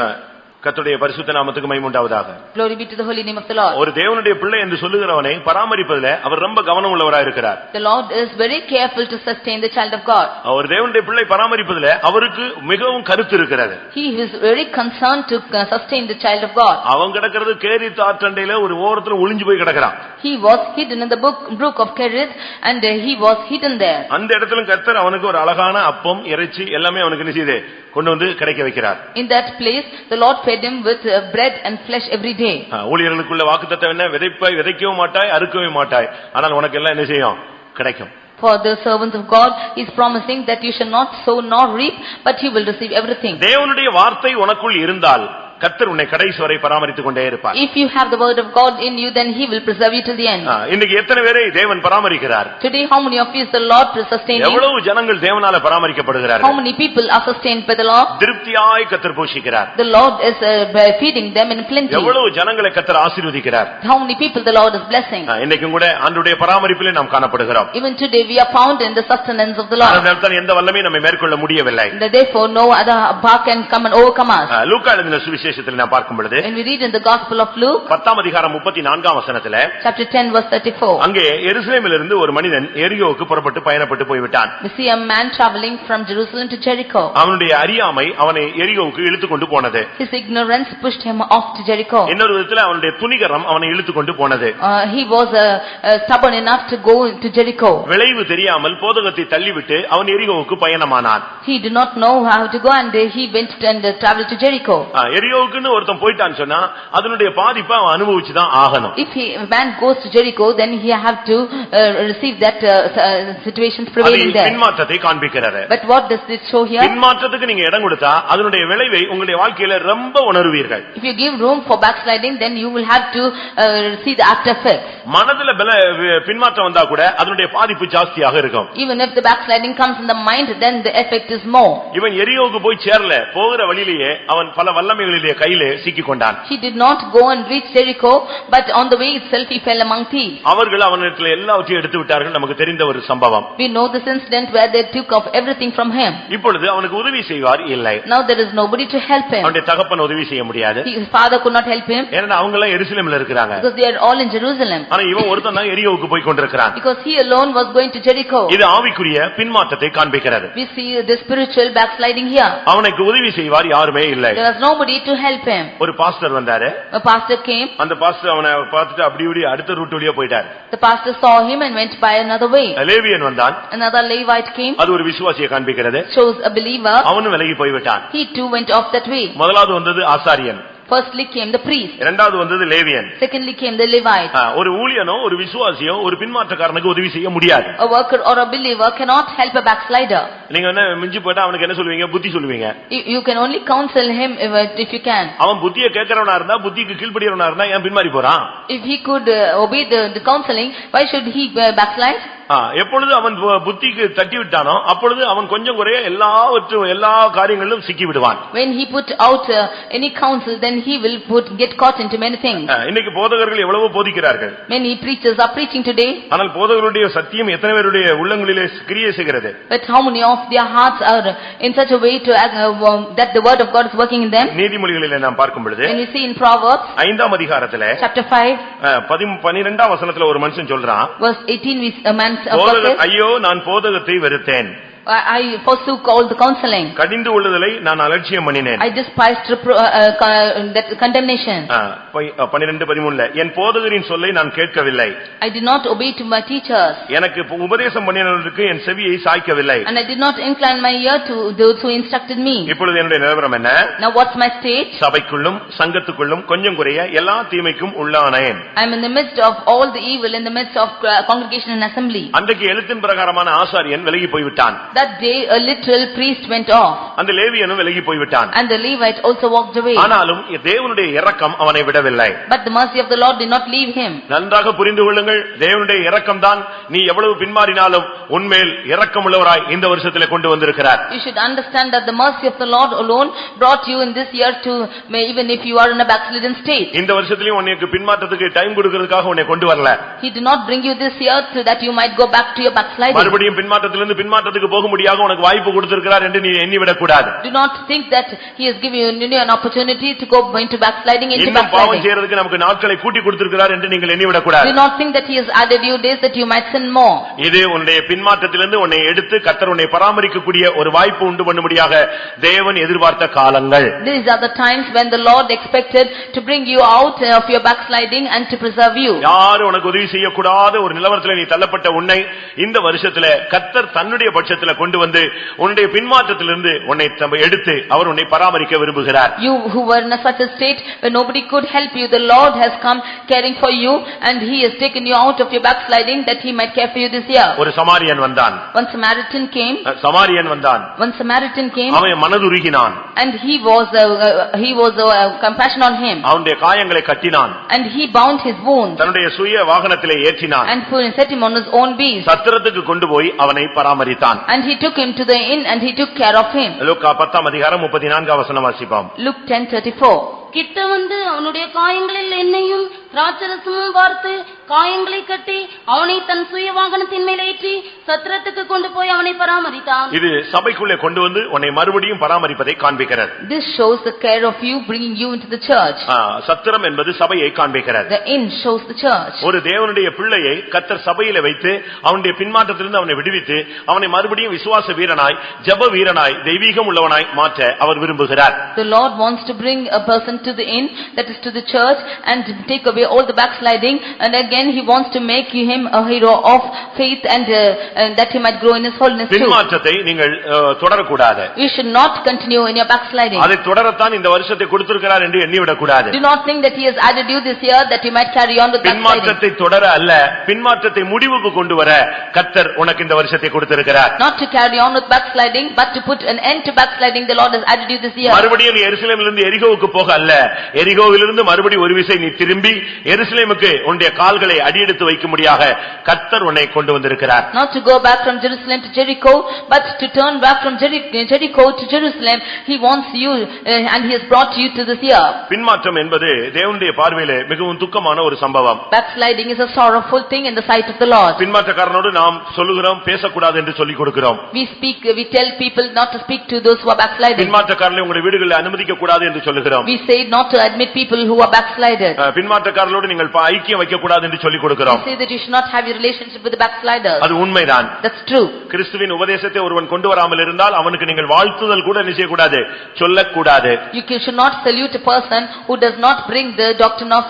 கர்த்தருடைய பரிசுத்த நாமத்துக்கு மகிமை உண்டாவதாக. Glory be to the holy name of the Lord. ஒரு தேவனுடைய பிள்ளை என்று சொல்லுகிறவனை பராமரிப்பதிலே அவர் ரொம்ப கவனம் உள்ளவராய் இருக்கிறார். The Lord is very careful to sustain the child of God. ஒரு தேவனுடைய பிள்ளை பராமரிப்பதிலே அவருக்கு மிகவும் கருத்து இருக்கிறது. He is very concerned to sustain the child of God. அவன் கிடக்கிறது கேரித் ஆற்றண்டையில ஒரு ஓரத்துல ஒளிஞ்சு போய் கிடக்கிறான். He was hidden in the brook of Kerith, and he was hidden there. அந்த இடத்துல கர்த்தர் அவனுக்கு ஒரு அழகான அப்பம் இறைச்சி எல்லாமே அவனுக்கு என்ன செய்து கொண்டு வந்து கிடைக்க வைக்கிறார். In that place the Lord fed him with bread and flesh every day. ஊழியர்களுக்குள்ள வாக்குத்தத்தம் என்ன, விதைக்கவே மாட்டாய் அறுக்கவே மாட்டாய், ஆனால் உனக்கு எல்லாம் என்ன செய்யும், கிடைக்கும். For the servants of God, he is promising that you shall not sow nor reap, but you will receive everything. தேவனுடைய வார்த்தை உனக்குள் இருந்தால் கர்த்தர் உன்னை கடைசி வரை பராமரித்துக் கொண்டே இருப்பார். If you have the word of God in you, then he will preserve you till the end. இன்னைக்கு எத்தனை பேரை தேவன் பராமரிக்கிறார்? Today how many of you is the Lord sustaining? எவ்வளவு ஜனங்கள் தேவனால பராமரிக்கப்படுகிறார்கள்? How many people are sustained by the Lord? திருப்தியாய் கர்த்தர் போஷிக்கிறார். The Lord is feeding them in plenty. எவ்வளவு ஜனங்களை கர்த்தர் ஆசீர்வதிக்கிறார்? How many people the Lord is blessing? இன்னைக்கு கூட ஆண்டவருடைய பராமரிப்பிலே நாம் காணப்படுகிறோம். Even today we are found in the sustenance of the Lord. அதனால்தான் எந்த வல்லமையும் நம்மை மேற்கொள்ள முடியவில்லை. Therefore no other power can come and overcome us. லூக்கா எழுதின சுவிசேஷத்தில் நாம் பார்க்கும் பொழுது when we read in the Gospel of Luke 10ஆம் அதிகாரம் 34ஆம் வசனத்திலே chapter 10 verse 34 அங்கே எருசலேமிலிருந்து ஒரு மனிதன் எரிகோவுக்கு புறப்பட்டு பயணப்பட்டு போய் விட்டான். we see a man traveling from Jerusalem to Jericho. அவனுடைய அறியாமை அவனை எரிகோவுக்கு இழுத்து கொண்டு போனது. his ignorance pushed him off to Jericho. இன்னொரு விதத்துல அவனுடைய துணிகரம் அவனை இழுத்து கொண்டு போனது. he was stubborn enough to go to Jericho. விளைவு தெரியாமல் போதகத்தை தள்ளிவிட்டு அவன் எரிகோவுக்கு பயணமானான். he did not know how to go and he went and traveled to Jericho. எரிகோவுக்குன்னு ஒருத்தன் போயிட்டான்னு சொன்னா அதனுடைய பாதிப்பை அவன் அனுபவிச்சு தான் ஆகணும். if a man goes to Jericho, then he have to receive that situations prevailing there. பின்மாற்றத்தை காண்பிக்கிறார். but what does this show here? பின்மாற்றத்துக்கு நீங்க இடம் கொடுத்தா அதனுடைய விளைவை உங்களுடைய வாழ்க்கையில ரொம்ப உணர்வீர்கள். if you give room for backsliding, then you will have to see the after effects. மனதுல பின்மாற்றம் வந்தா கூட அதனுடைய பாதிப்பு ஜாஸ்தியாக இருக்கும். even if the backsliding comes in the mind, then the effect is more. இவன் எரியோவுக்கு போய் சேரல, போகிற வழியிலேயே அவன் பல வல்லமைகளிலே கையிலே சிக்கிக் கொண்டான். he did not go and reach Jericho, but on the way itself he fell among thieves. அவர்கள் அவனிடத்தில் எல்லாவற்றையும் எடுத்து விட்டார்கள். நமக்கு தெரிந்த ஒரு சம்பவம். we know this incident where they took off everything from him. இப்பொழுது அவனுக்கு உதவி செய்வார் இல்லை. now there is nobody to help him. அவனுடைய தகப்பன் உதவி செய்ய முடியாது. his father could not help him ஏன்னா அவங்க எல்லாம் எருசலேமில் இருக்கிறாங்க. because they are all in Jerusalem. ஆனா இவன் ஒருத்தன் தான் எரியோவுக்கு போய் கொண்டிருக்கிறான். because he alone was going to Jericho. இது ஆவிக்குரிய பின்மாற்றத்தை காண்பிக்கிறது. we see the spiritual backsliding here. அவனுக்கு உதவி செய்வார் யாருமே இல்லை. there was nobody to help him. ஒரு பாஸ்டர் வந்தாரு. a pastor came. அந்த பாஸ்டர் அவனை பார்த்துட்டு அப்படி அடுத்த ரூட் வழியா போயிட்டார். the pastor saw him and went by another way. லேவியன் வந்தான். another Levite came. அது ஒரு விசுவாசியை காண்பிக்கிறது. shows a believer. அவனும் விலகி போய் விட்டான். he too went off that way. முதலாவது வந்தது ஆசாரியன். firstly came the priest. இரண்டாவது வந்தது லேவியன். secondly came the Levite. ஒரு ஊழியனோ ஒரு விசுவாசியோ ஒரு பின்மாற்றக்காரனுக்கு உதவி செய்ய முடியாது. a worker or a believer cannot help a backslider. நீங்க என்ன மிஞ்சி போட்டா அவனுக்கு என்ன சொல்லுவீங்க? புத்தி சொல்லுவீங்க. you can only counsel him if you can. அவன் புத்தியை கேட்கறவனா இருந்தா, புத்திக்கு கீழ்ப்படியறவனா இருந்தா ஏன் பின்மாறி போறான்? if he could obey the counseling, why should he backslide? எப்பொழுது அவன் புத்திக்கு தட்டி விட்டானோ அப்பொழுது அவன் கொஞ்சம் குறைய எல்லா காரியங்களிலும் சிக்கி விடுவான். when he put out any counsel, then he will get caught into many things. இன்னைக்கு போதகர்கள் எவ்வளவோ போதிக்கிறார்கள். many preachers are preaching today. ஆனால் போதகருடைய சத்தியம் எத்தனை பேருடைய உள்ளங்களிலே கிரியை செய்கிறது? but how many of their hearts are in such a way to that the word of God is working in them? நீதிமொழிகளிலே நாம் பார்க்கும் பொழுது when we see in Proverbs 5ஆம் அதிகாரத்திலே chapter 5 12ஆம் வசனத்திலே ஒரு மனுஷன் சொல்றான். verse 18 a man ஐயோ நான் போதகத்தை வெறுத்தேன். I forsook all the counseling. கடிந்து உள்ளதலை நான் அலட்சியம் பண்ணினேன். I despised that condemnation. 12:13 என் போதகரின் சொல்லை நான் கேட்கவில்லை. I did not obey to my teachers. எனக்கு உபதேசம் பண்ணினவருக்கு என் செவியை சாய்க்கவில்லை. And I did not incline my ear to those who instructed me. இப்பொழுது என்னுடைய நிலவரம் என்ன? Now what's my state? சபைக்குள்ளும் சங்கத்துக்குள்ளும் கொஞ்சம் குறைய எல்லா தீமைக்கும் உள்ளானேன். I am in the midst of all the evil, in the midst of congregation and assembly. அன்றைக்கு எழுத்தின் பிரகாரமான ஆசாரியன் விலகி போய்விட்டான். that day a literal priest went off. அந்த லேவியனும் விலகி போய்விட்டான். and the Levite also walked away. ஆனாலும் தேவனுடைய இரக்கம் அவனை விடவில்லை. but the mercy of the Lord did not leave him. நன்றாக புரிந்து கொள்ளுங்கள், தேவனுடைய இரக்கம் தான் நீ எவ்வளவு பின்மாறினாலும் உன்மேல் இரக்கமுள்ளவராய் இந்த வருஷத்திலே கொண்டு வந்திருக்கிறார். you should understand that the mercy of the Lord alone brought you in this year to even if you are in a backslidden state. இந்த வருஷத்திலேயும் உனக்கு பின்மாற்றத்துக்கு டைம் கொடுக்கிறதுக்காக உன்னை கொண்டு வரல. he did not bring you this year so that you might go back to your backsliding. மறுபடியும் பின்மாற்றத்திலிருந்து பின்மாற்றத்துக்கு போக முடியாக உனக்கு வாய்ப்பு கொடுத்திருக்கிறார் என்று நீ எண்ணிவிடக் கூடாது. do not think that he has given you an opportunity to go into backsliding into இன்னும் பாவம் backsliding. செய்யறதுக்கு நமக்கு நாட்களை கூட்டி கொடுத்திருக்கிறார் என்று நீங்கள் எண்ணிவிடக் கூடாது. do not think that he has added you days that you might sin more. இது உன்னுடைய பின்மாற்றத்திலிருந்து உன்னை எடுத்து கர்த்தர் உன்னை பராமரிக்கக்கூடிய ஒரு வாய்ப்பு உண்டு பண்ணும்படியாக தேவன் எதிர்பார்த்த காலங்கள். these are the times when the Lord expected to bring you out of your backsliding and to preserve you. யாரும் உனக்கு உதவி செய்யக்கூடாத ஒரு நிலவரத்தில் நீ தள்ளப்பட்ட உன்னை இந்த வருஷத்துல கர்த்தர் தன்னுடைய பட்சத்துல கொண்டு வந்து உன்னுடைய பின்மாற்றத்திலிருந்து உன்னை எடுத்து அவர் உன்னை பராமரிக்க விரும்புகிறார். You who were in such a state where nobody could help you, the Lord has come caring for you, and he has taken you out of your backsliding that he might care for you this year. ஒரு சமாரியன் வந்தான். One Samaritan came. One Samaritan came. அவன் மனதுருகினான். And he was compassion on him. அவனுடைய காயங்களை கட்டினான். And he bound his wounds. தன்னுடைய சுய வாகனத்திலே ஏற்றினான். And set him on his own beast. சத்திரத்துக்கு கொண்டு போய் அவனை பராமரித்தான். And he took him to the inn and he took care of him. லூக்கா 10:34 வசனம் வாசிப்போம். Luke 10:34. கிட்ட வந்து அவனுடைய காயங்களில் எண்ணெயும் திராட்சரசமும் வார்த்து காயங்களை கட்டி அவனை தன் சுய வாகனத்தின் மேல் ஏற்றி சத்திரத்துக்கு கொண்டு போய் அவனை பராமரித்தான். இது சபைக்குள்ளே கொண்டு வந்து உன்னை மறுபடியும் பராமரிப்பதை காண்பிக்கிறது. This shows the care of you, bringing you into the church. சத்திரம் என்பது சபையை காண்பிக்கிறது. The inn shows the church. ஒரு தேவனுடைய பிள்ளையை கர்த்தர் சபையிலே வைத்து அவனுடைய பின்மாற்றத்திலிருந்து அவனை விடுவித்து அவனை மறுபடியும் விசுவாச வீரனாய் ஜெப வீரனாய் தெய்வீகம் உள்ளவனாய் மாற்ற அவர் விரும்புகிறார். The Lord wants to bring a person to the inn, that is to the church, and to take away all the backsliding, and again he wants to make him a hero of faith, and that he might grow in his holiness too. பின்மாற்றத்தை நீங்கள் தொடரக்கூடாது. You should not continue in your backsliding. அதை தொடரத்தான் இந்த வருஷத்தை கொடுத்திருக்கிறார் என்று எண்ணிவிடக் கூடாது. Do not think that he has added you this year that you might carry on with backsliding. பின்மாற்றத்தை தொடர அல்ல, பின்மாற்றத்தை முடிவுக்கு கொண்டு வர கர்த்தர் உனக்கு இந்த வருஷத்தை கொடுத்திருக்கிறார். Not to carry on with backsliding, but to put an end to backsliding. The Lord has added you this year. மறுபடியும் எருசலேமிலிருந்து எரிகோவுக்கு போக அல்ல, எரிகோவிலிருந்து மறுபடியும் ஒரு விசை நீ திரும்பி எருசலேமுக்கு உன்னுடைய கால்களை அடியெடுத்து வைக்கும்படியாக கர்த்தர் உன்னை கொண்டு வந்திருக்கிறார். Not to go back from Jerusalem to Jericho, but to turn back from Jericho to Jerusalem. He wants you, and he has brought you to this year. பின்மாற்றம் என்பது தேவனுடைய பார்வையிலே மிகவும் துக்கமான ஒரு சம்பவம். Backsliding is a sorrowful thing in the sight of the Lord. பின்மாற்றக்காரனோடு நாம் சொல்லுகிறோம், பேசக்கூடாது என்று சொல்லிக் கொடுக்கிறோம். We tell people not to speak to those who are backsliding. பின்மாற்றக்காரர்களை உங்களுடைய வீடுகளில் அனுமதிக்க கூடாது என்று சொல்லுகிறோம். We say not to admit people who are backsliders. பின்மாற்றக்காரர்களோடு நீங்கள் ஐக்கியம் வைக்க கூடாது என்று சொல்லிக் கொடுக்கிறோம். We say that you should not have your relationship with the backsliders. அது உண்மைதான். That's true. கிறிஸ்துவின் உபதேசத்தை ஒருவன் கொண்டு வராமல் இருந்தால் அவனுக்கு நீங்கள் வாழ்த்துதல் கூட நிச்சய கூடாது, சொல்லக்கூடாது. You should not salute a person who does not bring the doctrine of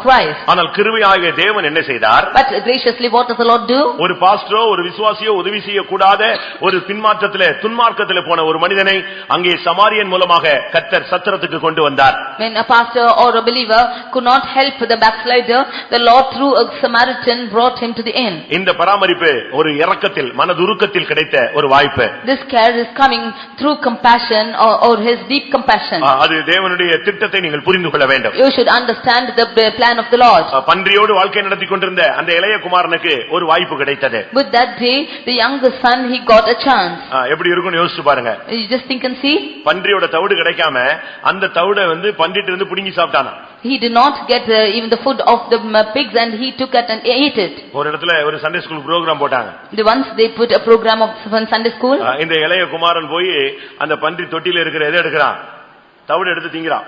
Christ. ஆனால் கிருபையாகிய தேவன் என்ன செய்தார்? But graciously what does the Lord do? ஒரு பாஸ்டரோ ஒரு விசுவாசியோ உதவி செய்ய கூடாத ஒரு பின்மாற்றத்திலே துன்மார்க்கத்திலே போன ஒரு மனிதனை அங்கே சமாரியன் மூலமாக கர்த்தர் சத்திரத்துக்கு கொண்டு வந்தார். When a pastor or a believer could not help the backslider, the Lord through a Samaritan brought him to the inn. இந்த பராமரிப்பு ஒரு இரக்கத்தில் மனதுருக்கத்தில் கிடைத்த ஒரு வாய்ப்பு. This care is coming through compassion or his deep compassion. அது தேவனுடைய திட்டத்தை நீங்கள் புரிந்து கொள்ள வேண்டும். You should understand the plan of the Lord. பன்றியோடு வாழ்க்கை நடத்தி கொண்டிருந்த அந்த இளைய குமாரனுக்கு ஒரு வாய்ப்பு கிடைத்தது. With that day the younger son, he got a chance. எப்படி இருக்கும்னு யோசிச்சு பாருங்க. You just think and see. பன்றியோட தவிடு கிடைக்காம அந்த தவிட பன்றிட்டு இருந்து புடுங்கி சாப்பிட்டானா. He did not get even the food of the pigs, and he took it and ate it. ஒரு இடத்துல ஒரு சண்டே ஸ்கூல் புரோகிராம் போட்டாங்க. Once they put a program of Sunday school. இந்த இளைய குமாரன் போய் அந்த பன்றி தொட்டில இருக்கிற எதை எடுக்கறான்? தவிட எடுத்து திங்கறான்.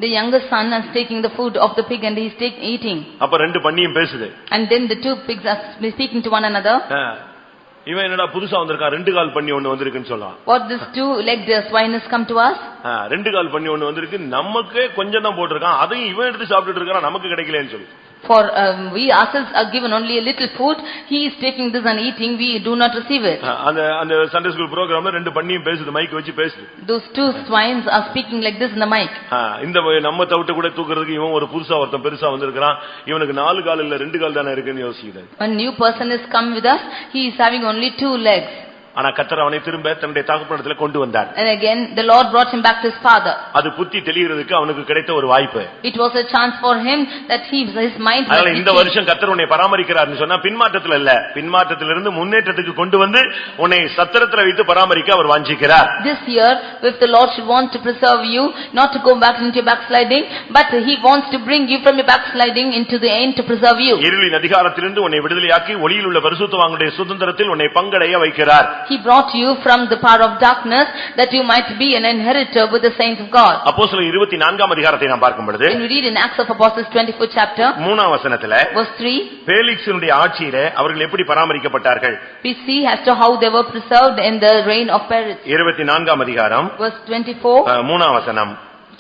The younger son is taking the food of the pig and he is eating. அப்ப ரெண்டு பன்னியும் பேசுது. And then the two pigs are speaking to one another. இவன் என்னடா புதுசா வந்திருக்கான், ரெண்டு கால் பண்ணி ஒன்னு வந்திருக்குன்னு சொல்லலாம். What this two-legged swine has come to us? ரெண்டு கால் பண்ணி ஒன்னு வந்திருக்கு, நமக்கு கொஞ்சம் தான் போட்டுருக்கான், அதையும் இவன் எடுத்து சாப்பிட்டுட்டு இருக்கான், நமக்கு கிடைக்கலன்னு சொல்லி. For we ourselves are given only a little food, he is taking this and eating, we do not receive it. அந்த சண்டே ஸ்கூல் புரோகிராம்ல ரெண்டு பன்னியும் பேசுது, மைக் வச்சு பேசுது. Those two swines are speaking like this in the mic. இந்த நம்ம தவிட்ட கூட தூக்குறதுக்கு இவன் ஒரு புதுசா ஒருத்தன் பெருசா வந்திருக்கான், இவனுக்கு 4 கால் இல்ல 2 கால் தானே இருக்குன்னு யோசிக்குது. A new person is come with us, he is having only 2 legs. ஆனா கர்த்தர் அவனை திரும்ப தன்னுடைய தகப்பனிடத்தில் கொண்டு வந்தார். And again the Lord brought him back to his father. அது புத்தி தெளியிறதுக்கு அவனுக்கு கிடைத்த ஒரு வாய்ப்பு. It was a chance for him that his mind. அதனால இந்த வருஷம் கர்த்தர் உன்னை பராமரிக்கிறார்னு சொன்னா பின்மாற்றத்துல இல்ல, பின்மாற்றத்திலிருந்து முன்னேற்றத்துக்கு கொண்டு வந்து உன்னை சத்திரத்துல வைத்து பராமரிக்க அவர் வாஞ்சிக்கிறார். This year if the Lord should want to preserve you, not to go back into your backsliding, but he wants to bring you from your backsliding into the end to preserve you. இருளின் அதிகாரத்திலிருந்து உன்னை விடுதலையாக்கி ஒளியில் உள்ள பரிசுத்தவான்களுடைய சுதந்திரத்தில் உன்னை பங்கடைய வைக்கிறார். He brought you from the power of darkness that you might be an inheritor with the saints of God. அப்போஸ்தலர் 24ஆம் அதிகாரத்தை நாம் பார்க்கும் பொழுது, when we read in Acts of Apostles 24th chapter 3ஆம் வசனத்திலே verse 3, பேலிக்ஸினுடைய ஆட்சியிலே அவர்கள் எப்படி பராமரிக்கப்பட்டார்கள், we see as to how they were preserved in the reign of Perez. 24ஆம் அதிகாரம் verse 24 3ஆம் வசனம்.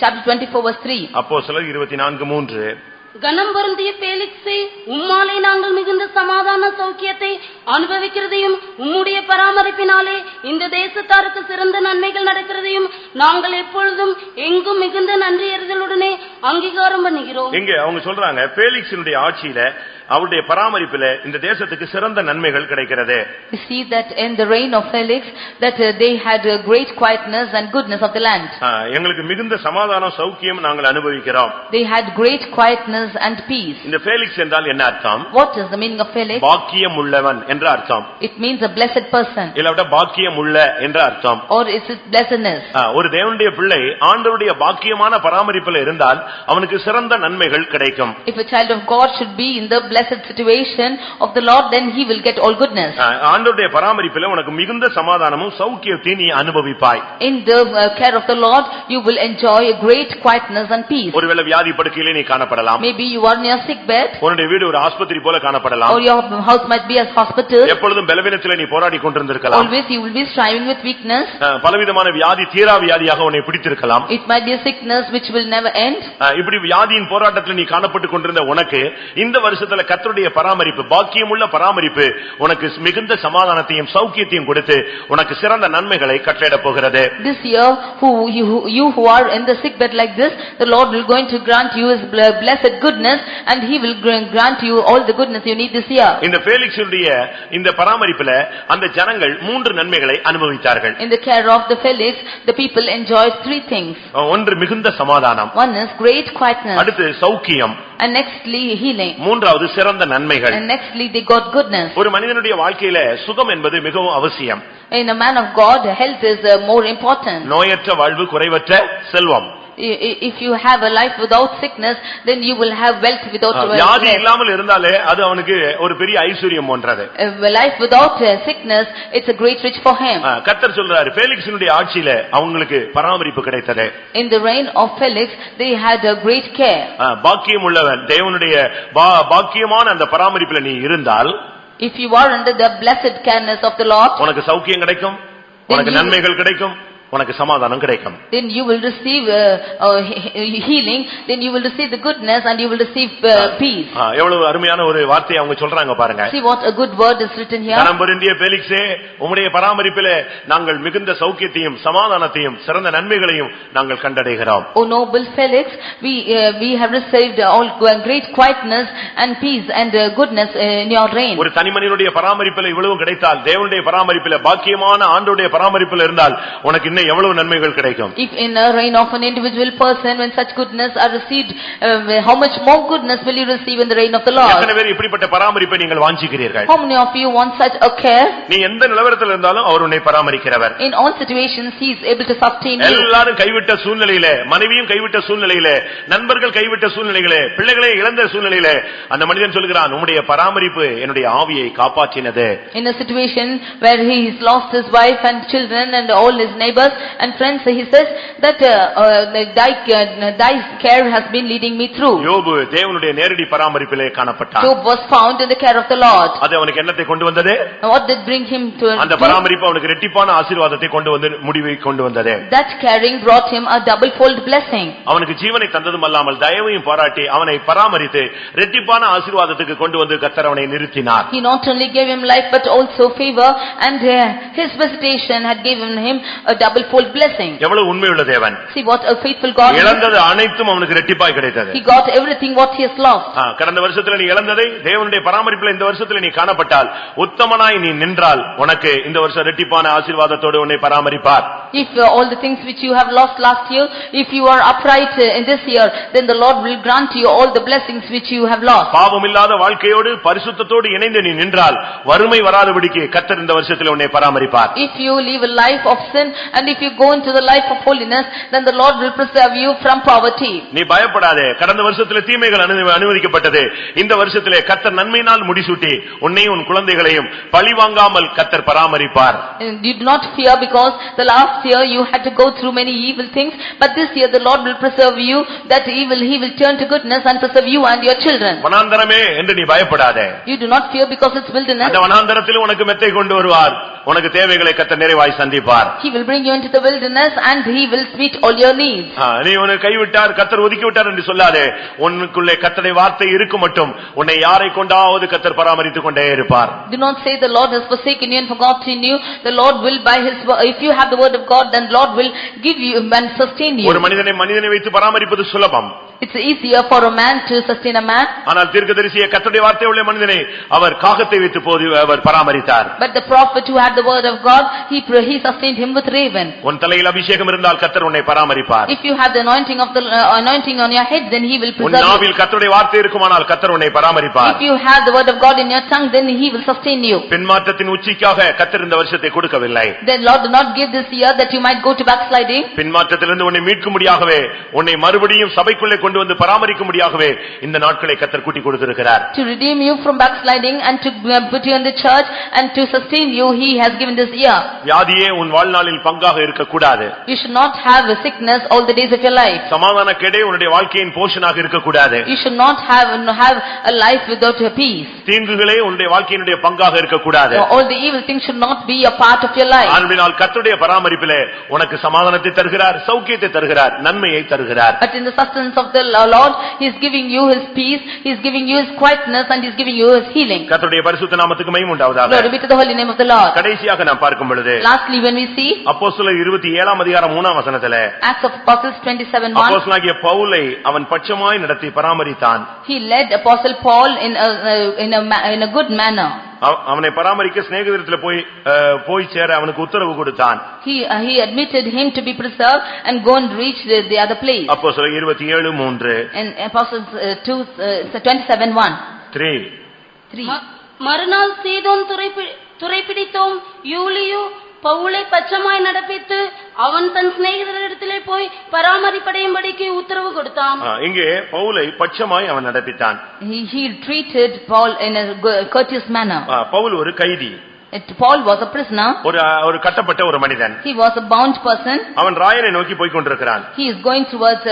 chapter 24 verse 3. அப்போஸ்தலர் 24:3. கனம் பொருந்திய பேலிக்ஸே, உம்மாலே நாங்கள் மிகுந்த சமாதான சௌக்கியத்தை அனுபவிக்கிறதையும் உம்முடைய பராமரிப்பினாலே இந்த தேசத்தாருக்கு சிறந்த நன்மைகள் நடக்கிறதையும் நாங்கள் எப்பொழுதும் எங்கும் மிகுந்த நன்றியறிதலுடனே அங்கீகாரம் பண்ணுகிறோம். இங்க அவங்க சொல்றாங்க பேலிக்ஸினுடைய ஆட்சியில அவருடைய பராமரிப்பில இந்த தேசத்துக்கு சிறந்த நன்மைகள் கிடைக்கிறது. We see that in the reign of Felix that they had a great quietness and goodness of the land. எங்களுக்கு மிகுந்த சமாதானம் சௌக்கியம் நாங்கள் அனுபவிக்கிறோம். They had great quietness and peace. இந்த பேலிக்ஸ் என்றால் என்ன அர்த்தம்? What is the meaning of Felix? பாக்கியம் உள்ளவன் என்ற அர்த்தம். It means a blessed person. இல்ல பாக்கியம் உள்ள என்ற அர்த்தம். Or is it blessedness? ஒரு தேவனுடைய பிள்ளை ஆண்டவருடைய பாக்கியமான பராமரிப்பில் இருந்தால் அவனுக்கு சிறந்த நன்மைகள் கிடைக்கும். If a child of God should be in the blessed situation of the Lord, then he will get all goodness. ஆண்டவருடைய பராமரிப்பில் உனக்கு மிகுந்த சமாதானமும் சௌக்கியத்தையும் நீ அனுபவிப்பாய். In the care of the Lord you will enjoy a great quietness and peace. ஒருவேளை வியாதி படுக்கையிலே நீ காணப்படலாம். Maybe you are in your sick bed. உன்னுடைய வீடு ஒரு ஆஸ்பத்திரி போல காணப்படலாம். Or your house might be as hospital. எப்பொழுதும் பலவீனத்திலே நீ போராடி கொண்டிருந்திருக்கலாம். Always you will be striving with weakness. பலவிதமான வியாதி தீரா வியாதியாக உன்னை பிடித்திருக்கலாம். It might be a sickness which will never end. இப்படி வியாதியின் போராட்டத்தில் நீ காணப்பட்டு கொண்டிருந்த உனக்கு இந்த வருஷத்துல கர்த்தருடைய பராமரிப்பு பாக்கியமுள்ள பராமரிப்பு உனக்கு மிகுந்த சமாதானத்தையும் சௌக்கியத்தையும் கொடுத்து உனக்கு சிறந்த நன்மைகளை கட்டளையிடப் போகிறது. This year you who are in the sick bed like this, the Lord will going to grant you his blessed goodness and he will grant you all the goodness you need this year. இந்த பேலிக்ஸுடைய இந்த பராமரிப்பில அந்த ஜனங்கள் மூன்று நன்மைகளை அனுபவித்தார்கள். In the care of the Felix, the people enjoyed three things. ஒன்று மிகுந்த சமாதானம். One is great quietness. அடுத்து சௌக்கியம். And nextly healing. மூன்றாவது சிறந்த நன்மைகள். And nextly they got goodness. ஒரு மனிதனுடைய வாழ்க்கையில சுகம் என்பது மிகவும் அவசியம். In a man of God, health is more important. நோயற்ற வாழ்வு குறைவற்ற செல்வம். If you have a life without sickness, then you will have wealth without வியாதி இல்லாமல் இருந்தாலே அது அவனுக்கு ஒரு பெரிய ஐஸ்வர்யம் போன்றது. A life without sickness, it's a great rich for him. கர்த்தர் சொல்றாரு பேலிக்ஸினுடைய ஆட்சியில அவங்களுக்கு பராமரிப்பு கிடைத்தது. In the reign of Felix, they had a great care. பாக்கியம் உள்ளவன் தேவனுடைய பாக்கியமான அந்த பராமரிப்பில நீ இருந்தால், if you are under the blessed careness of the Lord, உனக்கு சௌக்கியம் கிடைக்கும், உனக்கு நன்மைகள் கிடைக்கும், உனக்கு சமாதானம் கிடைக்கும். Then you will receive healing, then you will receive the goodness and you will receive peace. எவ்வளவு அருமையான ஒரு வார்த்தை அவங்க சொல்றாங்க பாருங்க. See what a good word is written here. கனம் பொருந்திய பேலிக்ஸே, உம்முடைய பராமரிப்பிலே நாங்கள் மிகுந்த சௌக்கியத்தையும் சமாதானத்தையும் சிறந்த நன்மைகளையும் நாங்கள் கண்டடைகிறோம். O noble Felix, we have received all great quietness and peace and goodness in your reign. ஒரு தனி மனிதனுடைய பராமரிப்பிலே இவ்வளவு கிடைத்தால், தேவனுடைய பராமரிப்பிலே பாக்கியமான ஆண்டவருடைய பராமரிப்பிலே இருந்தால் உனக்கு இன்னும் எவ்வளவு நன்மைகள் கிடைக்கும். If in a reign of an individual person, when such goodness are received, how much more goodness will you receive in the reign of the Lord? எத்தனை பேர் இப்படிப்பட்ட பராமரிப்பை நீங்கள் வாஞ்சிக்கிறீர்கள்? How many of you want such a care? நீ எந்த நிலவரத்தில் இருந்தாலும் அவர் உன்னை பராமரிக்கிறவர். In all situations he is able to sustain you. எல்லாரும் கைவிட்ட சூழ்நிலையிலே, மனைவியும் கைவிட்ட சூழ்நிலையிலே, நண்பர்கள் கைவிட்ட சூழ்நிலையிலே, பிள்ளைகளை இழந்த சூழ்நிலையிலே அந்த மனிதன் சொல்கிறான், உம்முடைய பராமரிப்பு என்னுடைய ஆவியை காப்பாற்றினது. In a situation where he has lost his wife and children and all his neighbors and friends, he says that thy care has been leading me through. யோபு தேவனுடைய நேரடி பராமரிப்பிலே காணப்பட்டான். Job was found in the care of the Lord. அது அவனுக்கு என்னத்தை கொண்டு வந்தது? What did bring him to? அந்த பராமரிப்பு அவனுக்கு இரட்டிப்பான ஆசீர்வாதத்தை கொண்டு வந்து முடிவை கொண்டு வந்தது. That caring brought him a double fold blessing. அவனுக்கு ஜீவனை தந்ததும் அல்லாமல் தயவையும் பாராட்டி அவனை பராமரித்து இரட்டிப்பான ஆசீர்வாதத்துக்கு கொண்டு வந்து கர்த்தர் அவனை நிறுத்தினார். He not only gave him life but also favor, and his visitation had given him a double fold blessing. எவ்வளவு உண்மையுள்ள தேவன். See what a faithful God. இழந்தது அனைத்தும் அவனுக்கு இரட்டிப்பாய் கிடைத்தது. He got everything what he has lost. கடந்த வருஷத்துல நீ இழந்ததை தேவனுடைய பராமரிப்பில் இந்த வருஷத்துல நீ காணப்பட்டால், உத்தமனாய் நீ நின்றால் உனக்கு இந்த வருஷம் இரட்டிப்பான ஆசீர்வாதத்தோடு உன்னை பராமரிப்பார். If all the things which you have lost last year, if you are upright in this year, then the Lord will grant you all the blessings which you have lost. பாவம் இல்லாத வாழ்க்கையோடு பரிசுத்தத்தோடு இணைந்து நீ நின்றால் வறுமை வராதபடிக்கு கர்த்தர் இந்த வருஷத்துல உன்னை பராமரிப்பார். If you live a life of sin and if you go into the life of holiness, then the Lord will preserve you from poverty. நீ பயப்படாதே. கடந்த வருஷத்துல தீமைகள் அனுமதிக்கப்பட்டது. இந்த வருஷத்திலே கர்த்தர் நன்மையினால் முடிசூட்டி உன்னையும் உன் குழந்தைகளையும் பழி வாங்காமல் கர்த்தர் பராமரிப்பார். You do not fear because the last year you had to go through many evil things, but this year the Lord will preserve you, that evil he will turn to goodness and preserve you and your children. வனாந்தரமே என்று நீ பயப்படாதே. You do not fear because it's wilderness. அந்த வனாந்தரத்தில் உனக்கு மெத்தை கொண்டு வருவார். உனக்கு தேவைகளை கர்த்தர் நிறைவாய் சந்திப்பார். He will bring you into the wilderness and he will meet all your needs. நீ உன்னை கைவிட்டார் கர்த்தர் ஒதுக்கி விட்டார் என்று சொல்லாதே. உனக்குள்ளே கர்த்தருடைய வார்த்தை இருக்கு மட்டும் உன்னை யாரை கொண்டாவது கர்த்தர் பராமரித்துக் கொண்டே இருப்பார். Do not say the Lord has forsaken you and forgotten you. The Lord will by his if you have the word of God, then Lord will give you and sustain you. ஒரு மனிதனை வைத்து பராமரிப்பது சுலபம். It's easier for a man to sustain a man. ஆனால் தீர்க்கதரிசியே கர்த்தருடைய வார்த்தை உள்ள மனிதனை அவர் காகத்தை வைத்து போது அவர் பராமரித்தார். But the prophet who had the word of God, he sustained him with raven. உன் தலையில் அபிஷேகம் இருந்தால் கர்த்தர் உன்னை பராமரிப்பார். If you have the anointing of the anointing on your head, then he will preserve உன் நாவில் கர்த்தருடைய வார்த்தை இருக்குமானால் கர்த்தர் உன்னை பராமரிப்பார். If you have the word of God in your tongue, then he will sustain you. பின்மாற்றத்தின் உச்சிக்காக கர்த்தர் இந்த வருஷத்தை கொடுக்கவில்லை. Then Lord did not give this year that you might go to backsliding. பின்மாற்றத்திலிருந்து உன்னை மீட்கும்படியாகவே உன்னை மறுபடியும் சபைக்குள்ளே கொண்டு வந்து பராமரிக்கும்படியாகவே இந்த நாட்களை கர்த்தர் கூட்டி கொடுத்திருக்கிறார். To redeem you from backsliding and to put you in the church and to sustain you, he has given this year. வியாதியே உன் வாழ்நாளில் பங்காக இருக்க கூடாது. You should not have a sickness all the days of your life. சமாதான கேடே உன்னுடைய வாழ்க்கையின் போஷனாக இருக்க கூடாது. You should not have a life without a peace. தீங்குகளே உன்னுடைய வாழ்க்கையினுடைய பங்காக இருக்க கூடாது. All the evil things should not be a part of your life. ஆனதினால் கர்த்தருடைய பராமரிப்பிலே உனக்கு சமாதானத்தை தருகிறார், சௌக்கியத்தை தருகிறார், நன்மையை தருகிறார். But in the sustenance of the Lord, he is giving you his peace, he is giving you his quietness, and he is giving you his healing. கர்த்தருடைய பரிசுத்த நாமத்துக்கு மகிமை உண்டாவதாக. Glory be to the holy name of the Lord. கடைசியாக நாம் பார்க்கும் பொழுது, lastly when we see அப்போஸ்தலர் 27 அதிகாரம் 3 வசனத்திலே, Acts of Apostles 27:1, அப்போஸ்தலனாகிய பவுலை அவன் பட்சமாய் நடத்தி பராமரித்தான். he led Apostle Paul in a good manner. அவனை பராமரிக்க சிநேகிதரிடத்தில் போய் சேர அவனுக்கு உத்தரவு கொடுத்தான். He admitted him to be preserved and go and reach the other place. அப்போஸ்தலர் 27:3 in Apostles 27:1 3 மறுநாள் சீதோன் துறைப்பிடித்தோம் யூலியு பவுலை பச்சமாய் நடப்பித்து அவன் தன் சிநேகிதரிடத்திலே போய் பராமரிப்படையும்படிக்கு உத்தரவு கொடுத்தான். இங்கே பவுலை பச்சமாய் அவன் நடப்பித்தான். He treated Paul in a courteous manner. Pavul ஒரு கைதி. Paul was a prisoner. ஒரு கட்டப்பட்ட ஒரு மனிதன். He was a bound person. அவன் ராயனை நோக்கி போய் கொண்டிருக்கிறான். He is going towards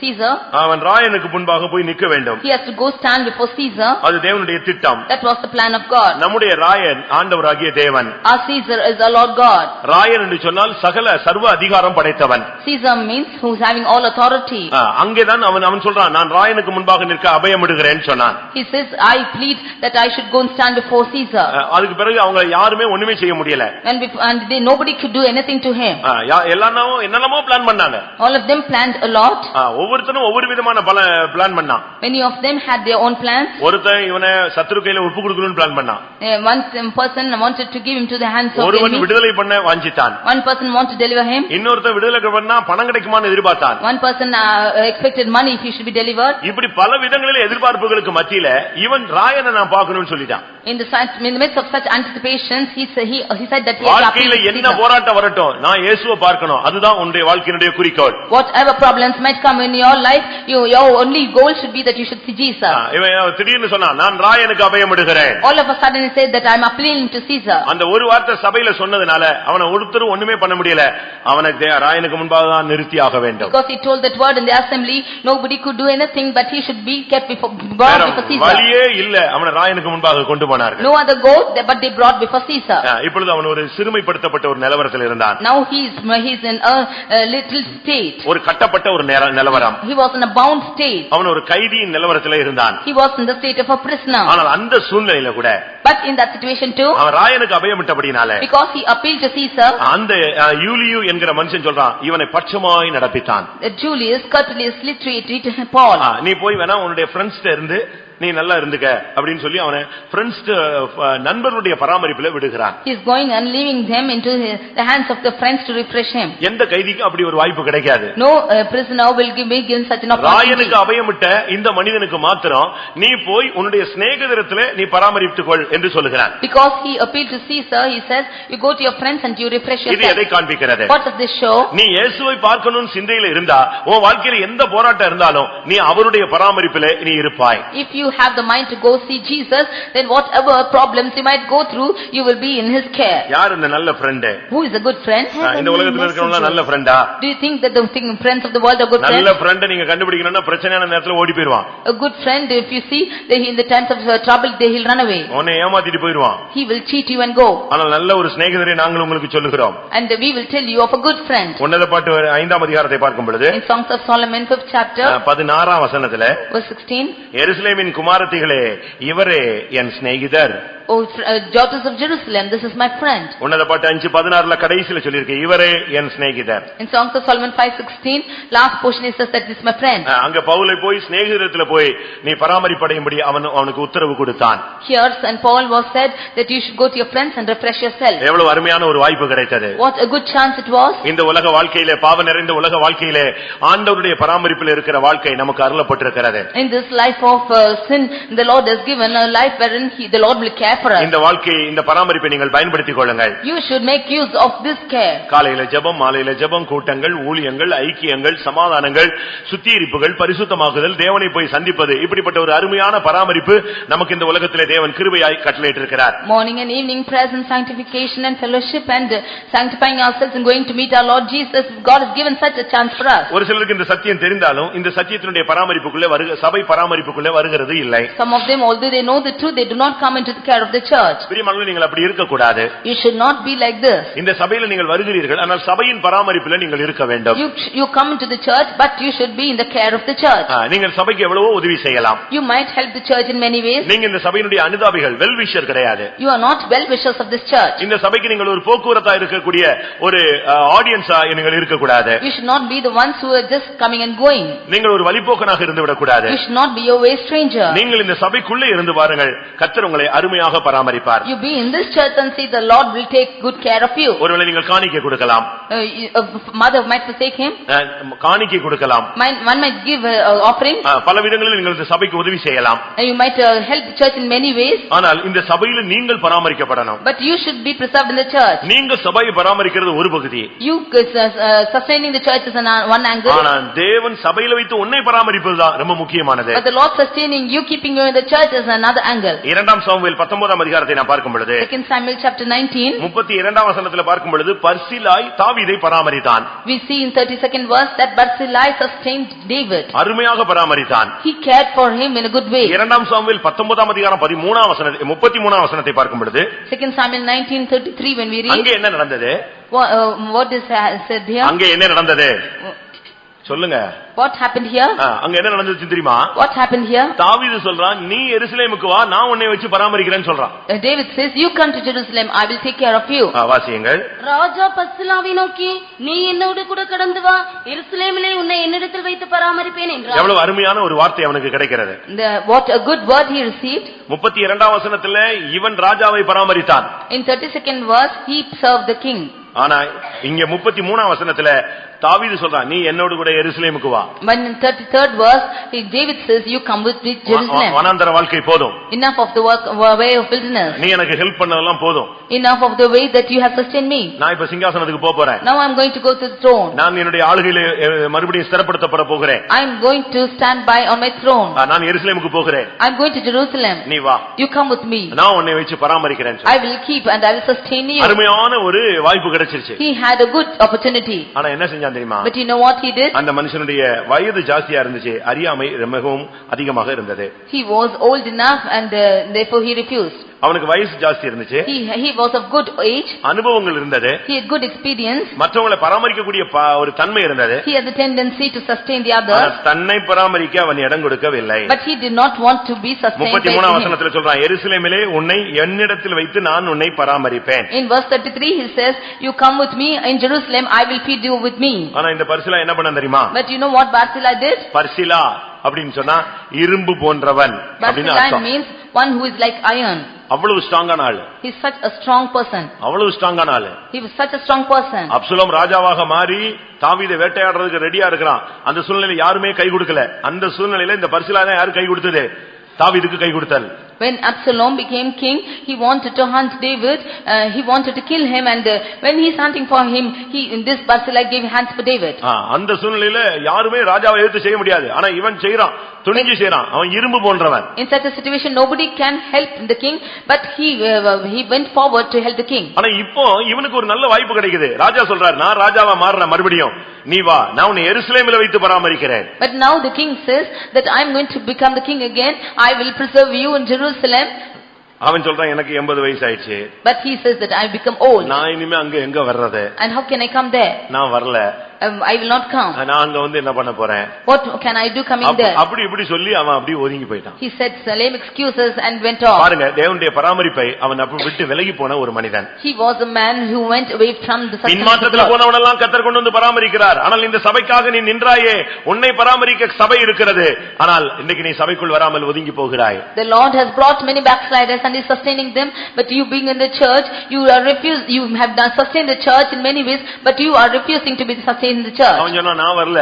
Caesar. அவன் ராயனுக்கு முன்பாக போய் நிற்க வேண்டும். He has to go stand before Caesar. அது தேவனுடைய திட்டம். That was the plan of God. நம்முடைய ராயன் ஆண்டவராகிய தேவன். Our Caesar is our Lord God. Rayan என்று சொன்னால் சர்வ அதிகாரம் படைத்தவன். Caesar means who is having all authority. அங்கேதான் அவன் சொல்றான், நான் ராயனுக்கு முன்பாக நிற்க அபயமிடுகிறேன் சொன்னான். He says, I plead that I should go and stand before Caesar. பிறகு அவங்க யாருமே ஒண்ணுமே செய்ய முடியல. And nobody could do anything to him. என்னென்னமோ பிளான் பண்ணாங்க. All of them planned a lot. ஒவ்வொருத்தனும் ஒவ்வொரு விதமான பிளான் பண்ணான். Many of them had their own plans. ஒருத்தன் இவனை சத்துரு கையில ஒப்பு கொடுக்கணும்னு பிளான் பண்ணான். One person wanted to give him to the hands of ஒருவன் விடுதலை பண்ண வாஞ்சித்தான். One person wanted to deliver him. இன்னொருத்தன் விடுதலை பண்ணா பணம் கிடைக்குமான்னு எதிர்பார்த்தான். One person expected money if he should be delivered. இப்படி பல விதங்களில் எதிர்பார்ப்புகளுக்கு மத்தியில இவன் ராயனை நான் பார்க்கணும்னு சொல்லிட்டான். In the midst of such anticipations, he said that he வாழ்க்கையில என்ன போராட்டம் வரட்டும், நான் இயேசுவை பார்க்கணும். அதுதான் உன்னுடைய வாழ்க்கையினுடைய குறிக்கோள். Whatever problems might come in your life, your only goal should be that you should see Jesus. இவன் திடீர்னு சொன்னான், நான் ராயனுக்கு அபயமிடுகிறேன். All of a sudden he said that I am appealing to Caesar. அந்த ஒரு வார்த்தை சபையில சொன்னதனால அவனை ஒருத்தரும் ஒண்ணுமே பண்ண முடியல. அவனுக்கு ராயனுக்கு முன்பாக தான் நிறுத்தி ஆக வேண்டும். Because he told that word in the assembly, nobody could do anything but he should be kept before Caesar. வழியே இல்ல, அவனை ராயனுக்கு முன்பாக கொண்டு போனார்கள். No other goal but they brought before Caesar. இப்பொழுது அவன் ஒரு சிறுமைப்படுத்தப்பட்ட ஒரு நிலவரத்தில் இருந்தான். Now he is in a little state. ஒரு கட்டப்பட்ட ஒரு நிலவரம். He was in a bound state. அவன் ஒரு கைதியின் நிலவரத்தில் இருந்தான். He was in the state of a prisoner. ஆனால் அந்த சூழ்நிலையில கூட, but in that situation too, அவன் ராயனுக்கு அபயமிட்டபடினால, because he appealed to Caesar, அந்த யூலியு என்கிற மனுஷன் சொல்றான், இவனை பட்சமாய் நடப்பித்தான். Julius courteously treated Paul. நீ போய் வேணா உன்னுடைய ஃப்ரெண்ட்ஸ்ட இருந்து நீ நல்லா இருந்துக்க அப்படின்னு சொல்லி அவனை ஃப்ரெண்ட்ஸ் நண்பர்களுடைய பராமரிப்பில விடுகிறான். He is going and leaving them into the hands of the friends to refresh him. எந்த கைதிக்கும் அப்படி ஒரு வாய்ப்பு கிடைக்காது. No prisoner will be given such an opportunity. ராயனுக்கு அபயமிட்ட இந்த மனிதனுக்கு மாத்திரம் நீ போய் உன்னுடைய சிநேகிதரிடத்திலே நீ பராமரித்துக்கொள் என்று சொல்கிறான். Because he appealed to Caesar, he says you go to your friends and you refresh yourself. இது எதை காண்பிக்கிறது? What does this show? நீ இயேசுவை பார்க்கணும்னு சிந்தையில இருந்தா உன் வாழ்க்கையில எந்த போராட்டம் இருந்தாலும் நீ அவருடைய பராமரிப்பிலே நீ இருப்பாய். If you have the mind to go see Jesus, then whatever problems you might go through, you will be in his care. யார் இந்த நல்ல friend? Who is a good friend? இந்த உலகத்துல இருக்கவங்க நல்ல friend-ஆ? Do you think that the friends of the world are good friends? நல்ல friend நீங்க கண்டுபிடிக்கணும்னா பிரச்சனையான நேரத்துல ஓடி போய்டுவான். A good friend, if you see that in the times of trouble, he'll run away. உன்னை ஏமாத்திட்டு போய்டுவான். He will cheat you and go. ஆனா நல்ல ஒரு சிநேகிதரை நாங்கள் உங்களுக்கு சொல்லுகிறோம். And we will tell you of a good friend. உன்னத பாட்டு 5ஆம் அதிகாரத்தை பார்க்கும் பொழுது In Songs of Solomon 5th chapter 16ஆம் வசனத்திலே verse 16, எருசலேமின் குமாரத்திகளே இவரே என் சிநேகிதர். O daughters of Jerusalem, this is my friend. உன்னத பாட்டு 5:16ல கடைசில சொல்லிருக்கு இவரே என் சிநேகிதர். In Songs of Solomon 5:16, last portion it says that this is my friend. அங்க பவுலை போய் சிநேகிதரிடத்துல போய் நீ பராமரிப்படையும்படி அவனுக்கு உத்தரவு கொடுத்தான். Here St. Paul was said that you should go to your friends and refresh yourself. எவ்வளவு அருமையான ஒரு வாய்ப்பு கிடைத்தது. What a good chance it was. இந்த உலக வாழ்க்கையிலே பாவ நிறைந்த உலக வாழ்க்கையிலே ஆண்டவருடைய பராமரிப்பில் இருக்கிற வாழ்க்கை நமக்கு அருளப்பட்டிருக்கிறது. In this life of sin, the Lord has given a life wherein the Lord will care for us. இந்த வாழ்க்கை இந்த பராமரிப்பை நீங்கள் பயன்படுத்திக் கொள்ளுங்கள். You should make use of this care. காலையில ஜெபம், மாலையில ஜெபம், கூட்டங்கள், ஊழியங்கள், ஐக்கியங்கள், சமாதானங்கள், சுத்திகரிப்புகள், பரிசுத்தமாகுதல், தேவனை போய் சந்திப்பது, இப்படிப்பட்ட ஒரு அருமையான பராமரிப்பு நமக்கு இந்த உலகத்திலே தேவன் கிருபையாய் கட்டளையிட்டிருக்கிறார். Morning and evening prayers and sanctification and fellowship and sanctifying ourselves and going to meet our Lord Jesus, God has given such a chance for us. ஒரு சிலருக்கு இந்த சத்தியம் தெரிந்தாலும் இந்த சத்தியத்தினுடைய பராமரிப்புக்குள்ளே சபை பராமரிப்புக்குள்ளே வருகிறது இல்லை. Some of them, although they know the truth, they do not come into the care of the church. பிரியமானவர்களே, நீங்கள் அப்படி இருக்க கூடாது. You should not be like this. இந்த சபையில நீங்கள் வருகிறீர்கள், ஆனால் சபையின் பராமரிப்பில் நீங்கள் இருக்க வேண்டும். You come into the church, but you should be in the care of the church. நீங்கள் சபைக்கு எவ்வளவோ உதவி செய்யலாம். You might help the church in many ways. நீங்க இந்த சபையினுடைய அனுதாபிகள், வெல் விஷர் கிடையாது. You are not well wishers of this church. இந்த சபைக்கு நீங்கள் ஒரு போக்குவரத்தா இருக்கக்கூடிய ஒரு ஆடியன்ஸா நீங்கள் இருக்க கூடாது. You should not be the ones who are just coming and going. நீங்கள் ஒரு வழிபோக்கனாக இருந்து விட கூடாது. You should not be a way stranger. நீங்கள் இந்த சபைக்குள்ளே இருந்து பாருங்கள், கர்த்தர் உங்களை அருமையாக பராமரிப்பார். You be in this church and see the Lord will take good care of you. ஒருவேளை நீங்கள் காணிக்கை கொடுக்கலாம். Mother might forsake him. காணிக்கை கொடுக்கலாம். One might give offering. பல விதங்களில் நீங்கள் இந்த சபைக்கு உதவி செய்யலாம். You might help the church in many ways. ஆனால் இந்த சபையில் நீங்கள் பராமரிக்கப்படணும். But you should be preserved in the church. நீங்கள் சபையை பராமரிக்கிறது ஒரு பகுதி. You sustaining the church is one angle. ஆனால் தேவன் சபையில வைத்து உன்னை பராமரிப்பதுதான் ரொம்ப முக்கியமானது. But the Lord sustaining you, keeping you in the church is another angle. 2 சாமுவேல் 19ஆம் அதிகாரத்தை நான் பார்க்கும் பொழுது 2 Samuel chapter 19 32ஆம் வசனத்தில் பார்க்கும் பொழுது பர்சிலாய் தாவீதை பராமரித்தான். We see in 32nd verse that Barzillai sustained David. அருமையாக பராமரித்தான். He cared for him in a good way. 2 சாமுவேல் 19ஆம் அதிகாரம் 33ஆம் வசனத்தை பார்க்கும் பொழுது 2 Samuel 19:33 when we read, அங்கே என்ன நடந்தது? what is said here? அங்கே என்ன நடந்தது சொல்லுங்க. What happened here? அங்க என்ன நடந்துச்சு தெரியுமா? What happened here? தாவீது சொல்றான், நீ எருசலேமுக்கு வா, நான் உன்னை வச்சு பராமரிக்கிறேன்னு சொல்றான். David says, you come to Jerusalem, I will take care of you. வாசியுங்கள். ராஜா பர்சிலாவை நோக்கி, நீ என்னோடு கூட கடந்து வா, எருசலேமிலே உன்னை என்னிடத்தில் வைத்து பராமரிப்பேன் என்றார். எவ்வளவு அருமையான ஒரு வார்த்தை அவனுக்கு கிடைக்கிறது. What a good word he received. 32ஆம் வசனத்திலே இவன் ராஜாவை பராமரித்தான். In 32nd verse he served the king. ஆனா இங்க 33ஆம் வசனத்துல தாவீது சொல்றான், நீ என்னோடு கூட எருசலேமுக்கு வா. But in 33rd verse David says, you come with me to Jerusalem. வனாந்தர வாழ்க்கை போதும். Enough of the way of wilderness. நீ எனக்கு ஹெல்ப் பண்ணதெல்லாம் போதும். Enough of the way that you have sustained me. நான் இப்ப சிங்காசனத்துக்கு போறேன். Now I am going to go to the throne. நான் என்னுடைய ஆளுகையிலே மறுபடியும் ஸ்திரப்படுத்தப்பட போகிறேன். I am going to stand by on my throne. நான் எருசலேமுக்கு போகிறேன். I am going to Jerusalem. நீ வா. You come with me. நான் உன்னை வச்சு பராமரிக்கிறேன். I will keep and I will sustain you. அருமையான ஒரு வாய்ப்பு கிடைச்சிருச்சு. He had a good opportunity. ஆனா என்ன செஞ்சான் தெரியுமா? But you know what he did? அந்த மனுஷனுடைய வயது ஜாஸ்தியா இருந்துச்சு, அறியாமை மிகவும் அதிகமாக இருந்தது. He was old enough and therefore he refused. அவனுக்கு வயசு ஜாஸ்தி இருந்துச்சு. He was of good age. அனுபவங்கள் இருந்தது. He had good experience. மற்றவங்களை பராமரிக்கக்கூடிய ஒரு தன்மை இருந்தது. He had the tendency to sustain the others. தன்னை பராமரிக்க அவன் இடம் கொடுக்கவில்லை. But he did not want to be sustained by him. 33ஆம் வசனத்தில் சொல்றான், எருசலேமிலே உன்னை என்னிடத்தில் வைத்து நான் உன்னை பராமரிப்பேன். In verse 33 he says, you come with me in Jerusalem, I will feed you with me. ஆனா இந்த பர்சிலா என்ன பண்ண தெரியுமா? But you know what Barzillai did? பர்சிலா அப்படின்னு சொன்னா இரும்பு போன்றவன் அப்படின்னு அர்த்தம். Barzillai means one who is like iron. அவ்வளவு ஸ்ட்ராங்கான ஆளு. He is such a strong person. அவ்வளவு ஸ்ட்ராங்கான ஆளு. He was such a strong person. Absalom ராஜாவாக மாறி தாவீதை வேட்டையாடுறதுக்கு ரெடியா இருக்கிறான். அந்த சூழ்நிலையில யாருமே கை கொடுக்கல. அந்த சூழ்நிலையில இந்த பர்சிலா தான் யாரு கை கொடுத்தது? தாவீதுக்கு கை கொடுத்தாள். when Absalom became king, he wanted to hunt David, he wanted to kill him, and when he's hunting for him, this Barzillai gave hands for David. அந்த சூழ்நிலையில யாருமே ராஜாவை எதிர்த்து செய்ய முடியாது. ஆனா இவன் செய்றான், துணிஞ்சு செய்றான். அவன் இரும்பு போன்றவன். In such a situation nobody can help the king, but he went forward to help the king. ஆனா இப்போ இவனுக்கு ஒரு நல்ல வாய்ப்பு கிடைக்குது. ராஜா சொல்றார், நான் ராஜாவா மாறறேன் மறுபடியும், நீ வா, நான் உன்னை எருசலேமில வைத்து பராமரிக்கிறேன். But now the king says that I am going to become the king again, I will preserve you in Jerusalem. அவன் சொல்றான், எனக்கு 80 வயசு ஆயிடுச்சு. But he says that I become old. நான் இனிமே அங்க எங்க வர்றது? And how can I come there? நான் வரல. I will not come. நான் அங்க வந்து என்ன பண்ண போறேன்? What can I do coming there? அப்படி இப்படி சொல்லி அவன் அப்படியே ஒதுங்கி போயிட்டான். He said lame excuses and went off. பாருங்க, தேவனுடைய பராமரிப்பை அவன் அப்படி விட்டு விலகி போன ஒரு மனிதன். He was a man who went away from the sustenance of பின்மாற்றத்துல போனவனெல்லாம் கர்த்தர் கொண்டு வந்து பராமரிக்கிறார். ஆனால் இந்த சபைக்காக நீ நின்றாயே, உன்னை பராமரிக்க சபை இருக்கிறது. ஆனால் இன்னைக்கு நீ சபைக்குள் வராமல் ஒதுங்கி போகிறாய். The Lord has brought many backsliders and is sustaining them, but you being in the church, you have done sustain the church in many ways, but you are refusing to be sustained in the church. நான் வரல,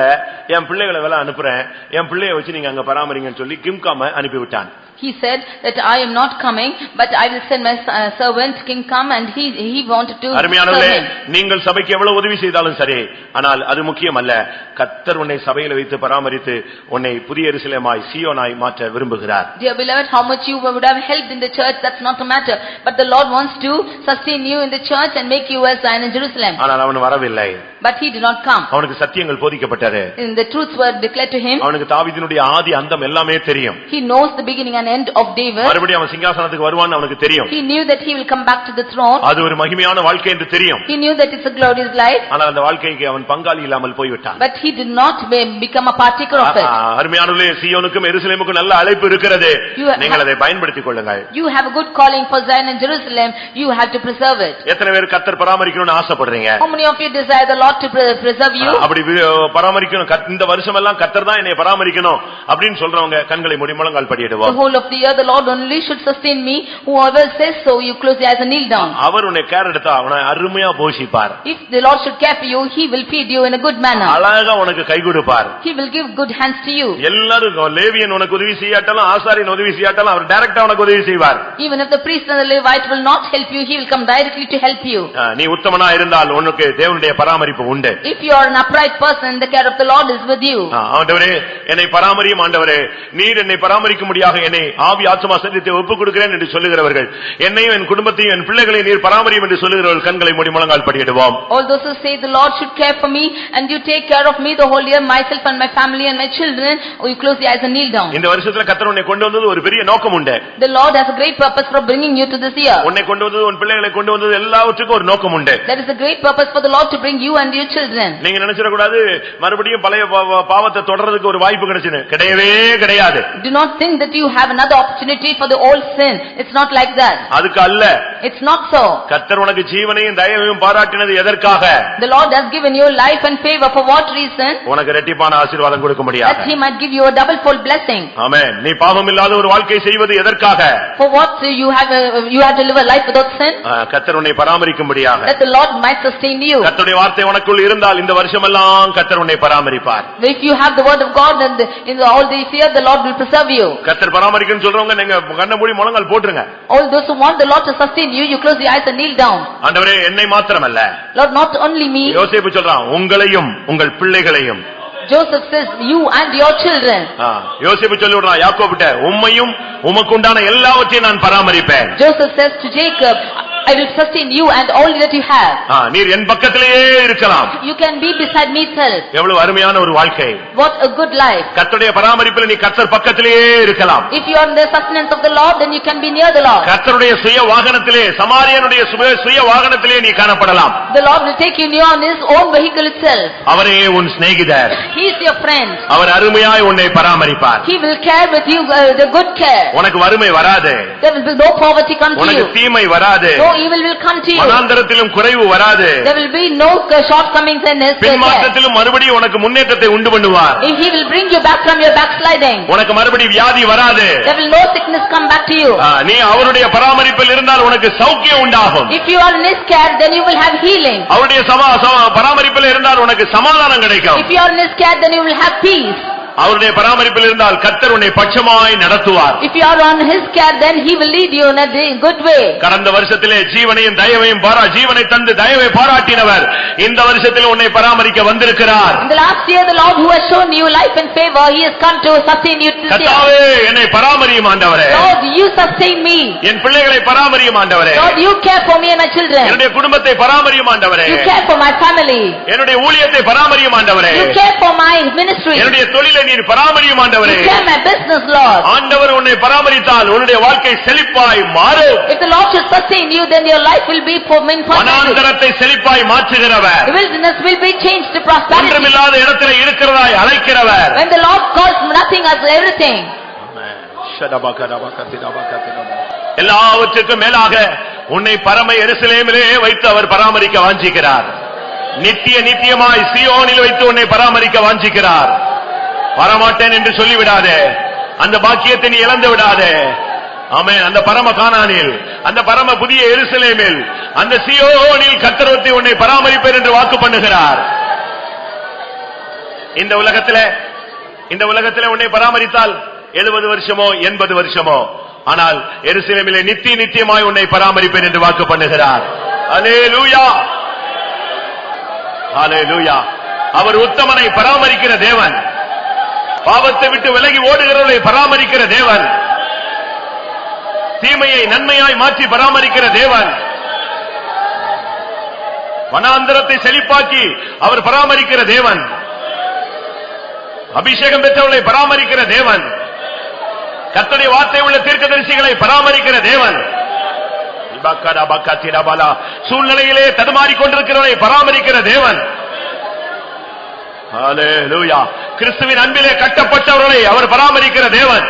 என் பிள்ளைகளை வேலை அனுப்புறேன், என் பிள்ளையை வச்சு நீங்க அங்க பராமரிங்கன்னு சொல்லி கிம்காம அனுப்பிவிட்டான். He said that I am not coming, but I will send my servant King come, and he wanted to அருமையானவர்களே, நீங்கள் சபைக்கு எவ்வளவு உதவி செய்தாலும் சரி, ஆனால் அது முக்கியமல்ல. கர்த்தர் உன்னை சபையில வைத்து பராமரித்து உன்னை புதிய எருசலேமாய் சீயோனாய் மாற்ற விரும்புகிறார். Dear beloved, how much you would have helped in the church, that's not a matter, but the Lord wants to sustain you in the church and make you as Zion in Jerusalem. ஆனால் அவன் வரவில்லை. But he did not come. அவனுக்கு சத்தியங்கள் போதிக்கப்பட்டது. And the truths were declared to him. அவனுக்கு தாவீதினுடைய ஆதி அந்தம் எல்லாமே தெரியும். He knows the beginning and end of David. மறுபடியும் அவன் சிங்காசனத்துக்கு வருவான்னு அவனுக்கு தெரியும். He knew that he will come back to the throne. அது ஒரு மகிமையான வாழ்க்கை என்று தெரியும். He knew that it's a glorious life. ஆனால் அந்த வாழ்க்கைக்கு அவன் பங்காளி இல்லாமல் போய்விட்டான். But he did not become a partaker of it. அருமையானவர்களே, சீயோனுக்கும் எருசலேமுக்கும் நல்ல அழைப்பு இருக்கிறது. நீங்கள் அதை பயன்படுத்திக் கொள்ளுங்கள். You have a good calling for Zion and Jerusalem. You have to preserve it. எத்தனை பேர் கர்த்தர் பராமரிக்கணும்னு ஆசைப்படுறீங்க? How many of you desire the Lord to preserve you? அப்படி பராமரிக்கணும், இந்த வருஷம் எல்லாம் கர்த்தர் தான் என்னை பராமரிக்கணும் அப்படின்னு சொல்றவங்க கண்களை மூடி முழங்கால் படியிடுவோம். The whole of the year the Lord only should sustain me. Whoever says so, you close your eyes and kneel down. அவர் உன்னை கேர் எடுத்தா அவனை அருமையா போஷிப்பார். If the Lord should care for you, he will feed you in a good manner. அழகா உனக்கு கை கொடுப்பார். He will give good hands to you. எல்லாரும் லேவியன் உனக்கு உதவி செய்யாட்டாலும், ஆசாரியன் உதவி செய்யாட்டாலும் அவர் டைரக்டா உனக்கு உதவி செய்வார். Even if the priest and the Levite will not help you, he will come directly to help you. நீ உத்தமனா இருந்தால் உனக்கு தேவனுடைய பராமரிப்பு உண்டு. If you are an upright person, the care of the Lord is with you. ஆண்டவரே, என்னை பராமரியும் ஆண்டவரே, நீர் என்னை பராமரிக்கும்படியாக என்னை ஆவி ஆத்துமா சரீரத்தை ஒப்புக் கொடுக்கிறேன் என்று சொல்லுகிறவர்கள், என்னையும் என் குடும்பத்தையும் என் பிள்ளைகளையும் நீர் பராமரியும் என்று சொல்லுகிறவர்கள் கண்களை மூடி முழங்கால் படியிடுவோம். All those who say the Lord should care for me and you take care of me the whole year, myself and my family and my children, you close your eyes and kneel down. இந்த வருஷத்துல கர்த்தர் உன்னை கொண்டு வந்தது ஒரு பெரிய நோக்கம் உண்டு. The Lord has a great purpose for bringing you to this year. உன்னை கொண்டு வந்தது, உன் பிள்ளைகளை கொண்டு வந்தது, எல்லாவற்றுக்கும் ஒரு நோக்கம் உண்டு. There is a great purpose for the Lord to bring you and your children. நீங்க நினைச்சிட கூடாது மறுபடியும் பழைய பாவத்தை தொடர்றதுக்கு ஒரு வாய்ப்பு கிடைச்சுன்னு. கிடையவே கிடையாது. Do not think that you have another opportunity for the old sin. It's not like that. அதுக்கு அல்ல. It's not so. கர்த்தர் உனக்கு ஜீவனையும் தயவையும் பாராட்டினது எதற்காக? The Lord has given you life and favor for what reason? உனக்கு இரட்டிப்பான ஆசீர்வாதம் கொடுக்க முடியாது. That he might give you a double fold blessing. ஆமென். நீ பாவம் இல்லாத ஒரு வாழ்க்கை செய்வது எதற்காக? For what you have to live a life without sin? கர்த்தர் உன்னை பராமரிக்கும்படியாக. That the Lord might sustain you. கர்த்தருடைய வார்த்தை உனக்குள் இருந்தால் இந்த வருஷமெல்லாம் கர்த்தர் உன்னை பராமரிப்பார். If you have the word of God, then in all this year the Lord will preserve you. கர்த்தர் பராமரிக்கணும்னு சொல்றவங்க நீங்க கண்ண மூடி முழங்கால் போட்டுருங்க. All those who want the Lord to sustain you, you close your eyes and kneel down. ஆண்டவரே, என்னை மாத்திரமல்ல, Lord, not only me. யோசேப்பு சொல்றான், உங்களையும் உங்கள் பிள்ளைகளையும். Joseph says you and your children. யோசேப்பு சொல்லிடுறான் யாக்கோபிட்ட, உம்மையும் உமக்குண்டான எல்லாவற்றையும் நான் பராமரிப்பேன். Joseph says to Jacob, I will sustain you and all that you have. நீர் என் பக்கத்திலேயே இருக்கலாம். You can be beside me self. எவ்வளவு அருமையான ஒரு வாழ்க்கை. What a good life. கர்த்தருடைய பராமரிப்பில் நீ கர்த்தர் பக்கத்திலேயே இருக்கலாம். If you are in the sustenance of the Lord, then you can be near the Lord. கர்த்தருடைய சுய வாகனத்திலே, சமாரியனுடைய சுய வாகனத்திலே நீ காணப்படலாம். The Lord will take you near on his own vehicle itself. அவரே உன் சிநேகிதர். He is your friend. அவர் அருமையாய் உன்னை பராமரிப்பார். He will care with you the good care. உனக்கு வறுமை வராது. There will be no poverty come to you. உனக்கு தீமை வராது. No evil will come to you. மனாந்தரத்திலும் குறைவு வராது. There will be no shortcomings in his care. பின்மாற்றத்திலும் மறுபடியும் உனக்கு முன்னேற்றத்தை உண்டு பண்ணுவார். He will bring you back from your backsliding. உனக்கு மறுபடியும் வியாதி வராது. There will no sickness come back to you. நீ அவருடைய பராமரிப்பில் இருந்தால் உனக்கு சௌக்கியம் உண்டாகும். If you are in his care, then you will have healing. அவருடைய பராமரிப்பில் இருந்தால் உனக்கு சமாதானம் கிடைக்கும். If you are in his care, then you will have peace. அவருடைய பராமரிப்பில் இருந்தால் கர்த்தர் உன்னை பட்சமாய் நடத்துவார். If you are on his care, then he will lead you in a good way. கடந்த வருஷத்திலே ஜீவனையும் தயவையும் ஜீவனை தந்து தயவை பாராட்டினவர் இந்த வருஷத்தில் உன்னை பராமரிக்க வந்திருக்கிறார். In the last year, the Lord who has shown you life and favor, he has come to sustain you this year. கர்த்தாவே என்னை பராமரியும் ஆண்டவரே. Lord, you sustain me. என் பிள்ளைகளை பராமரியும் ஆண்டவரே. Lord, you care for me and my children. என்னுடைய குடும்பத்தை பராமரியும் ஆண்டவரே. You care for my family. என்னுடைய ஊழியத்தை பராமரியும் ஆண்டவரே. You care for my ministry. என்னுடைய தொழிலை நீர் பராமரியும் ஆண்டவரே. You care my business, Lord. ஆண்டவர் உன்னை பராமரித்தால் உன்னுடைய வாழ்க்கை செழிப்பாய் மாறும். If the Lord should sustain you, then your life will be for men. வனாந்தரத்தை செழிப்பாய் மாற்றுகிறவர். The wilderness will be changed to prosperity. ஒன்றுமில்லாத இடத்திலே இருக்கிறதாய் அழைக்கிறவர். When the Lord calls nothing as everything. எல்லாவற்றுக்கும் மேலாக உன்னை பரம எருசலேமிலே வைத்து அவர் பராமரிக்க வாஞ்சிக்கிறார். நித்தியமாய் சீயோனில் வைத்து உன்னை பராமரிக்க வாஞ்சிக்கிறார். வரமாட்டேன் என்று சொல்லிவிடாதே, அந்த பாக்கியத்தை நீ இழந்து விடாதே. ஆமென். அந்த பரம கானானில், அந்த பரம புதிய எருசலேமில், அந்த சீயோனில் கர்த்தர் உன்னை பராமரிப்பேன் என்று வாக்கு பண்ணுகிறார். இந்த உலகத்திலே உன்னை பராமரித்தால் 70 வருஷமோ 80 வருஷமோ, ஆனால் எருசலேமிலே நித்தியமாய் உன்னை பராமரிப்பேன் என்று வாக்கு பண்ணுகிறார். அல்லேலூயா, அல்லேலூயா. அவர் உத்தமனை பராமரிக்கிற தேவன், பாவத்தை விட்டு விலகி ஓடுகிறவர்களை பராமரிக்கிற தேவன், தீமையை நன்மையாய் மாற்றி பராமரிக்கிற தேவன், வனாந்தரத்தை செழிப்பாக்கி அவர் பராமரிக்கிற தேவன், அபிஷேகம் பெற்றவர்களை பராமரிக்கிற தேவன், கர்த்தருடைய வார்த்தை உள்ள தீர்க்கதரிசிகளை பராமரிக்கிற தேவன், சூழ்நிலையிலே தடுமாறிக் கொண்டிருக்கிறவரை பராமரிக்கிற தேவன். ஹல்லேலூயா. கிறிஸ்துவின் அன்பிலே கட்டப்பட்டவர்களை அவர் பராமரிக்கிற தேவன்.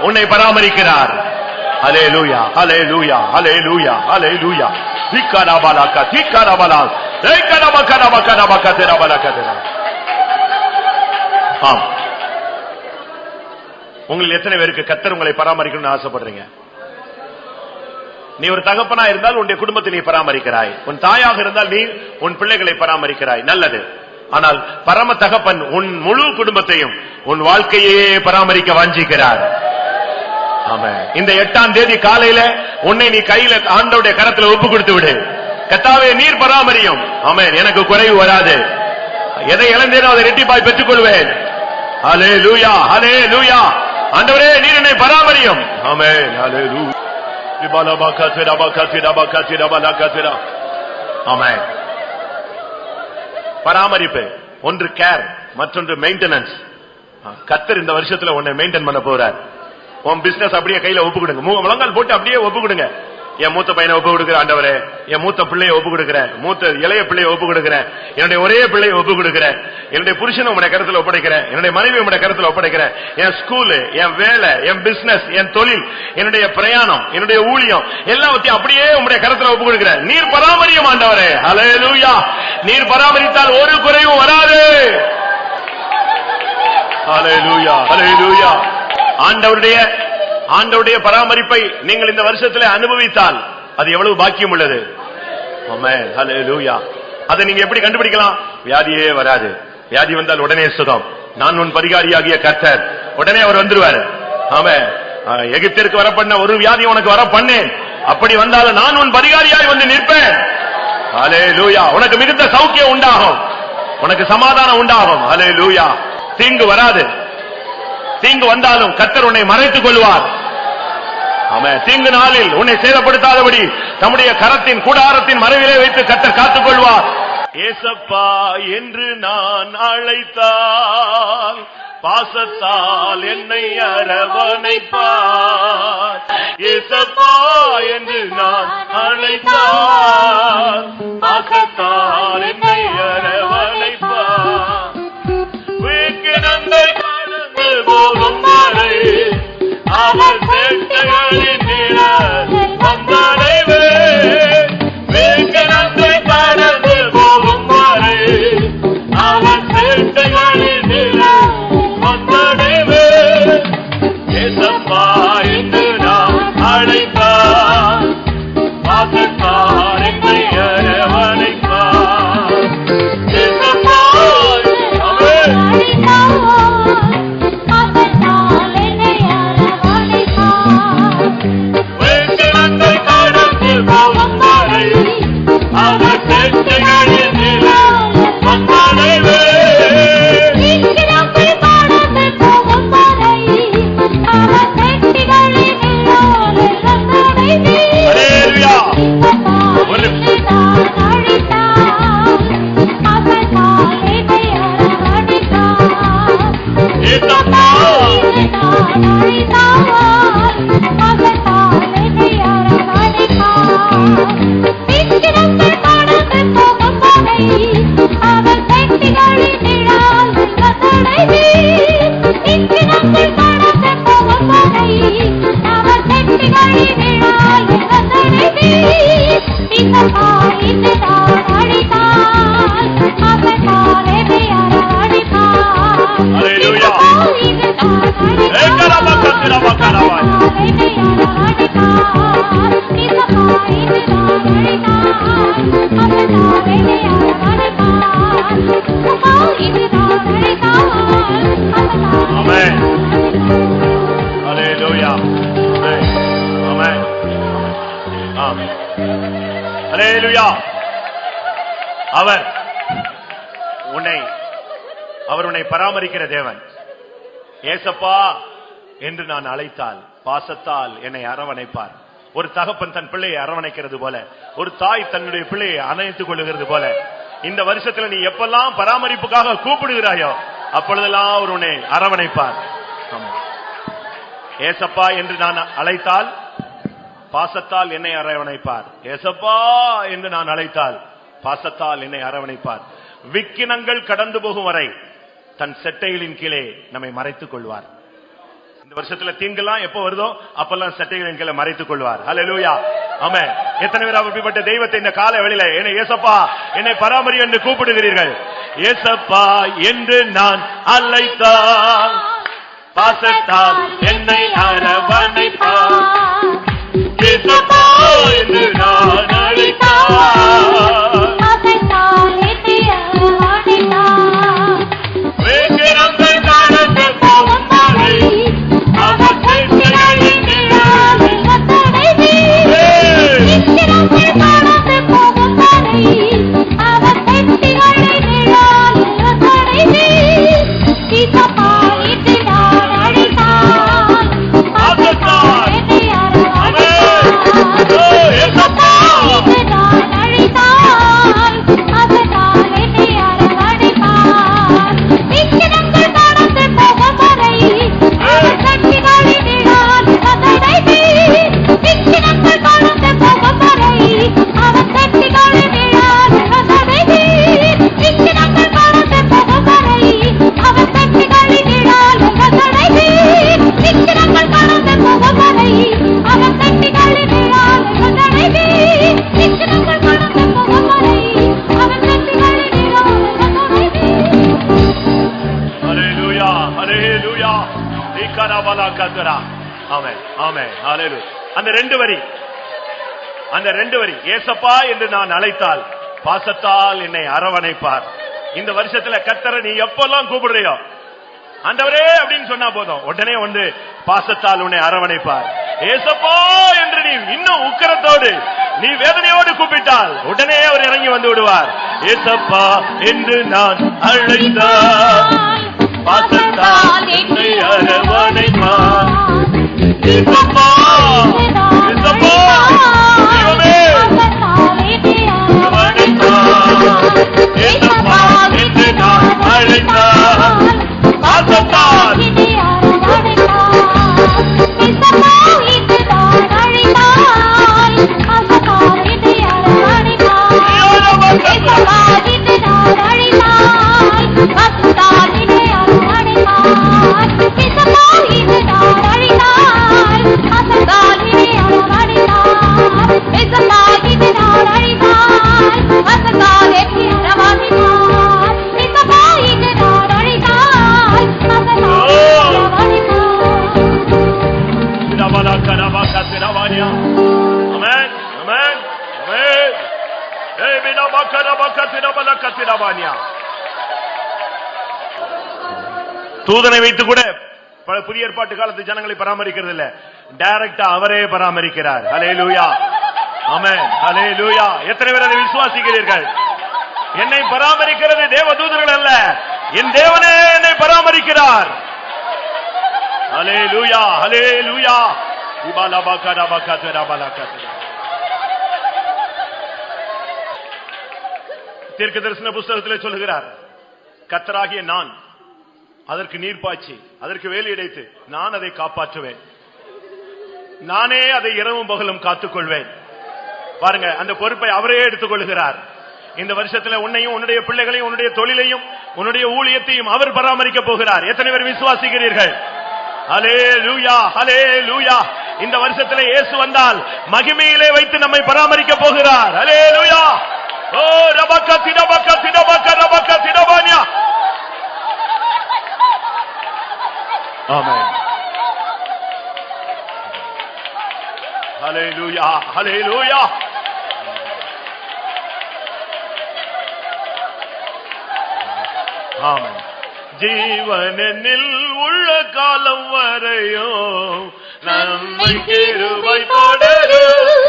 உன்னை பராமரிக்கிறார். ஹல்லேலூயா, ஹல்லேலூயா, ஹல்லேலூயா, ஹல்லேலூயா. ஆம். உங்களில் எத்தனை பேருக்கு கர்த்தர் உங்களை பராமரிக்கணும்னு ஆசைப்படுறீங்க? நீ ஒரு தகப்பனா இருந்தால் உன்னுடைய குடும்பத்தை நீ பராமரிக்கிறாய். உன் தாயாக இருந்தால் நீ உன் பிள்ளைகளை பராமரிக்கிறாய். நல்லது. ஆனால் பரம தகப்பன் உன் முழு குடும்பத்தையும் உன் வாழ்க்கையே பராமரிக்க வாஞ்சிக்கிறார். ஆமென். இந்த 8ஆம் தேதி காலையில உன்னை நீ கையில ஆண்டவருடைய கரத்துல ஒப்பு கொடுத்து விடு. கர்த்தாவே நீர் பராமரியும். ஆமென். எனக்கு குறைவு வராது. எதை இழந்தேனோ அதை இரட்டிப்பாய் பெற்றுக் கொள்வேன். ஹல்லேலூயா, ஹல்லேலூயா. ஆண்டவரே நீர் என்னை பராமரியும். ஆமென். ஹல்லேலூயா. ஆமென். பராமரிப்பு ஒன்று கேர், மற்றொன்று மெயின்டெனன்ஸ். கர்த்தர் இந்த வருஷத்துல உன்னை மெயின்டைன் பண்ண போறார். உன் பிசினஸ் அப்படியே கையில ஒப்பு கொடுங்க. முழங்கால் போட்டு அப்படியே ஒப்பு கொடுங்க. என் மூத்த பையனை ஒப்பு கொடுக்கிற ஆண்டவரே, என் மூத்த பிள்ளையை ஒப்பு கொடுக்கிறேன், மூத்த இளைய பிள்ளையை ஒப்பு கொடுக்கிறேன், என்னுடைய ஒரே பிள்ளையை ஒப்பு கொடுக்கிறேன், என்னுடைய புருஷனை உங்களுடைய கருத்துல ஒப்படைக்கிறேன், என்னுடைய மனைவி உங்களுடைய கருத்துல ஒப்படைக்கிறேன், என் ஸ்கூலு, என் வேலை, என் பிசினஸ், என் தொழில், என்னுடைய பிரயாணம், என்னுடைய ஊழியம் எல்லாத்தையும் அப்படியே உங்களுடைய கருத்துல ஒப்பு கொடுக்கிறேன். நீர் பராமரியும் ஆண்டவரே. ஹல்லேலூயா. நீர் பராமரித்தால் ஒரு குறைவும் வராது. ஹல்லேலூயா, ஹல்லேலூயா. ஆண்டவருடைய பராமரிப்பை நீங்கள் இந்த வருஷத்திலே அனுபவித்தால் அது எவ்வளவு பாக்கியம் உள்ளது. ஆமென். ஹல்லேலூயா. அதை நீங்க எப்படி கண்டுபிடிக்கலாம்? வியாதியே வராது. வியாதி வந்தால் உடனே சுகம். நான் உன் பரிகாரியாகிய கர்த்தர். உடனே அவர் வந்துருவாரு. ஆமென். எகிப்திற்கு வரப்பண்ண ஒரு வியாதி உனக்கு வர பண்ணேன். அப்படி வந்தாலும் நான் உன் பரிகாரியாய் வந்து நிற்பேன். ஹல்லேலூயா. உனக்கு மிகுந்த சௌக்கியம் உண்டாகும், உனக்கு சமாதானம் உண்டாகும். ஹல்லேலூயா. தீங்கு வராது. தீங்கு வந்தாலும் கர்த்தர் உன்னை மறைத்துக் கொள்வார். ஆமென். தீங்கு நாளில் உன்னை சேதப்படுத்தாதபடி தம்முடைய கரத்தின் கூடாரத்தின் மறைவிலே வைத்து கர்த்தர் காத்துக் கொள்வார். ஏசப்பா என்று நான் அழைத்தால் பாசத்தால் என்னை அரவணைப்பார். ஏசப்பா என்று நான் அழைத்தால் பாசத்தால் என்னை அரவணைப்பார். வீக்கு நன்மை கடந்து போகும் வரை அவர் சேட்டைகளின் நிழல் வந்தடைவே. வீக்கு நன்மை கடந்து போகும் வரை அவர் சேட்டைகளின் நிழல் வந்தடைவே. ஏசப்பா என்று நான் அழைத்தார் பாசத்தார் என்னை அரவணைப்பார். ஏசப்பா ஹல்லேலூயா. ஆமென். ஆமென். ஹல்லேலூயா. அவர் உன்னை பராமரிக்கிற தேவன். ஏசப்பா என்று நான் அழைத்தால் பாசத்தால் என்னை அரவணைப்பார். ஒரு தகப்பன் தன் பிள்ளையை அரவணைக்கிறது போல, ஒரு தாய் தன்னுடைய பிள்ளையை அணைத்துக் கொள்ளுகிறது போல, இந்த வருஷத்துல நீ எப்பெல்லாம் பராமரிப்புக்காக கூப்பிடுகிறாயோ அப்பொழுதெல்லாம் அவர் உன்னை அரவணைப்பார். ஏசப்பா என்று நான் அழைத்தால் பாசத்தால் என்னை அரவணைப்பார். ஏசப்பா என்று நான் அழைத்தால் பாசத்தால் என்னை அரவணைப்பார். விக்கினங்கள் கடந்து போகும் வரை தன் செட்டைகளின் கீழே நம்மை மறைத்துக் கொள்வார். இந்த வருஷத்துல தீங்கெல்லாம் எப்ப வருதோ அப்பெல்லாம் செட்டைகளின் கீழே மறைத்துக் கொள்வார். ஹல்லேலூயா. ஆமென். எத்தனை பேர் அப்படிப்பட்ட தெய்வத்தை இந்த கால வேளையில என்னை ஏசப்பா என்னை பராமரி என்று கூப்பிடுகிறீர்கள்? ஏசப்பா என்று நான் அழைத்தால் பாசத்தால் என்னை அரவணைப்பார். ஏசப்பா என்று நான் அழைத்தால் அந்த ரெண்டு வரி ஏசப்பா என்று நான் அழைத்தால் பாசத்தால் என்னை அரவணைப்பார். இந்த வருஷத்துல கர்த்தரை நீ எப்பெல்லாம் கூப்பிடுறியோ ஆண்டவரே அப்படின்னு சொன்னா போதும், உடனே வந்து பாசத்தால் உன்னை அரவணைப்பார். ஏசப்பா என்று நீ இன்னும் உக்கரத்தோடு நீ வேதனையோடு கூப்பிட்டால் உடனே அவர் இறங்கி வந்து விடுவார். ஏசப்பா என்று நான் அழைத்தால் பாசத்தால் என்னை அரவணைப்பார். ஏசப்பா ஏசப்பா ஏசப்பா என்று நான் அழைத்தால் பாசத்தால் தூதனை வைத்து கூட புதிய ஏற்பாட்டு காலத்து ஜனங்களை பராமரிக்கிறது இல்ல, டைரக்டா அவரே பராமரிக்கிறார். ஹல்லேலூயா. ஆமென். ஹல்லேலூயா. எத்தனை பேர் அதை விசுவாசிக்கிறீர்கள்? என்னை பராமரிக்கிறது தேவதூதர்கள் அல்ல, என் தேவனே என்னை பராமரிக்கிறார். ஹல்லேலூயா. ஹல்லேலூயா. தீர்க்க தரிசன புஸ்தகத்தில் சொல்லுகிறார், கர்த்தராகிய நான் அதற்கு நீர் பாய்ச்சி அதற்கு வேலி அடைத்து நான் அதை காப்பாற்றுவேன், நானே அதை இரவும் பகலும் காத்துக்கொள்வேன். பாருங்க, அந்த பொறுப்பை அவரே எடுத்துக் கொள்கிறார். இந்த வருஷத்துல உன்னையும் உன்னுடைய பிள்ளைகளையும் உன்னுடைய தொழிலையும் உன்னுடைய ஊழியத்தையும் அவர் பராமரிக்க போகிறார். எத்தனை பேர் விசுவாசிக்கிறீர்கள்? ஹல்லேலூயா. ஹல்லேலூயா. இந்த வருஷத்துல இயேசு வந்தால் மகிமையிலே வைத்து நம்மை பராமரிக்க போகிறார். ஹல்லேலூயா. ஓ ரபக்க திடபக்க திடபக்க ரபக்க திடபானியா. ஆமென். ஹல்லேலூயா. ஹல்லேலூயா. ஆமென். ஜீவனில் உள்ள காலம் வரை வரையும் நன்மை கிருபை தொடரும்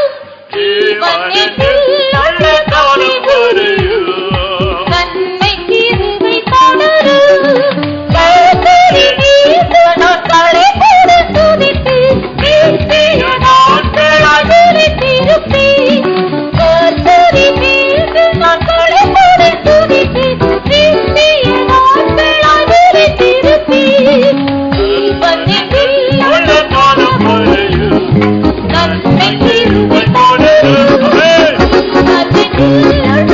ஜீவனத்தில் உள்ள காலம் வரையும் நன்மை கிருபை தொடரும் கர்த்தரின் நீதி நாட்களை கூட துதித்து நித்திய நாட்களாய் நிலைத்திருப்பேன் கர்த்தரின் நீதி நாட்களை கூட துதித்து நித்திய நாட்களாய் நிலைத்திருப்பேன் ஜீவனத்தில் உள்ள காலம் வரையும் நன்மை கிருபை தொடரும் நன்மை கிருபை தொடரும்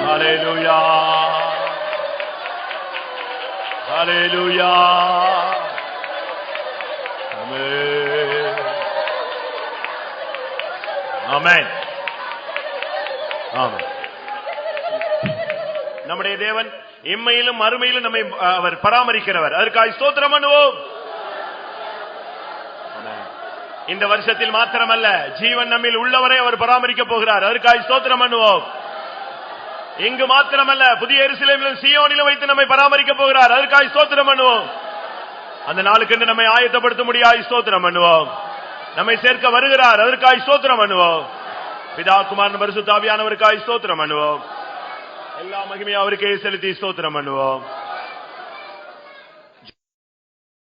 Hallelujah. Hallelujah. Amen. Amen. Amen. நம்முடைய தேவன் இம்மையிலும் மறுமையிலும் நம்மை அவர் பராமரிக்கிறவர். அதற்காக ஸ்தோத்திரம் பண்ணுவோம். இந்த வருஷத்தில் மாத்திரமல்ல, ஜீவன் நம்மில் உள்ளவரை அவர் பராமரிக்க போகிறார். அதற்காக ஸ்தோத்திரம் பண்ணுவோம். இங்கு மாத்திரமல்ல, புதிய எருசலேமிலும் சீயோனிலும் வைத்து நம்மை பராமரிக்க போகிறார். அதற்காக ஸ்தோத்திரம் பண்ணுவோம். அந்த நாளுக்கு நம்மை ஆயத்தப்படுத்த முடியாது. ஸ்தோத்திரம் பண்ணுவோம். நம்மை சேர்க்க வருகிறார். அதற்காக ஸ்தோத்திரம் பண்ணுவோம். பிதா குமாரன் பரிசுத்த ஆவியானவருக்காக ஸ்தோத்திரம் பண்ணுவோம். எல்லா மகிமையும் அவருக்கே செலுத்தி ஸ்தோத்திரம் பண்ணுவோம்.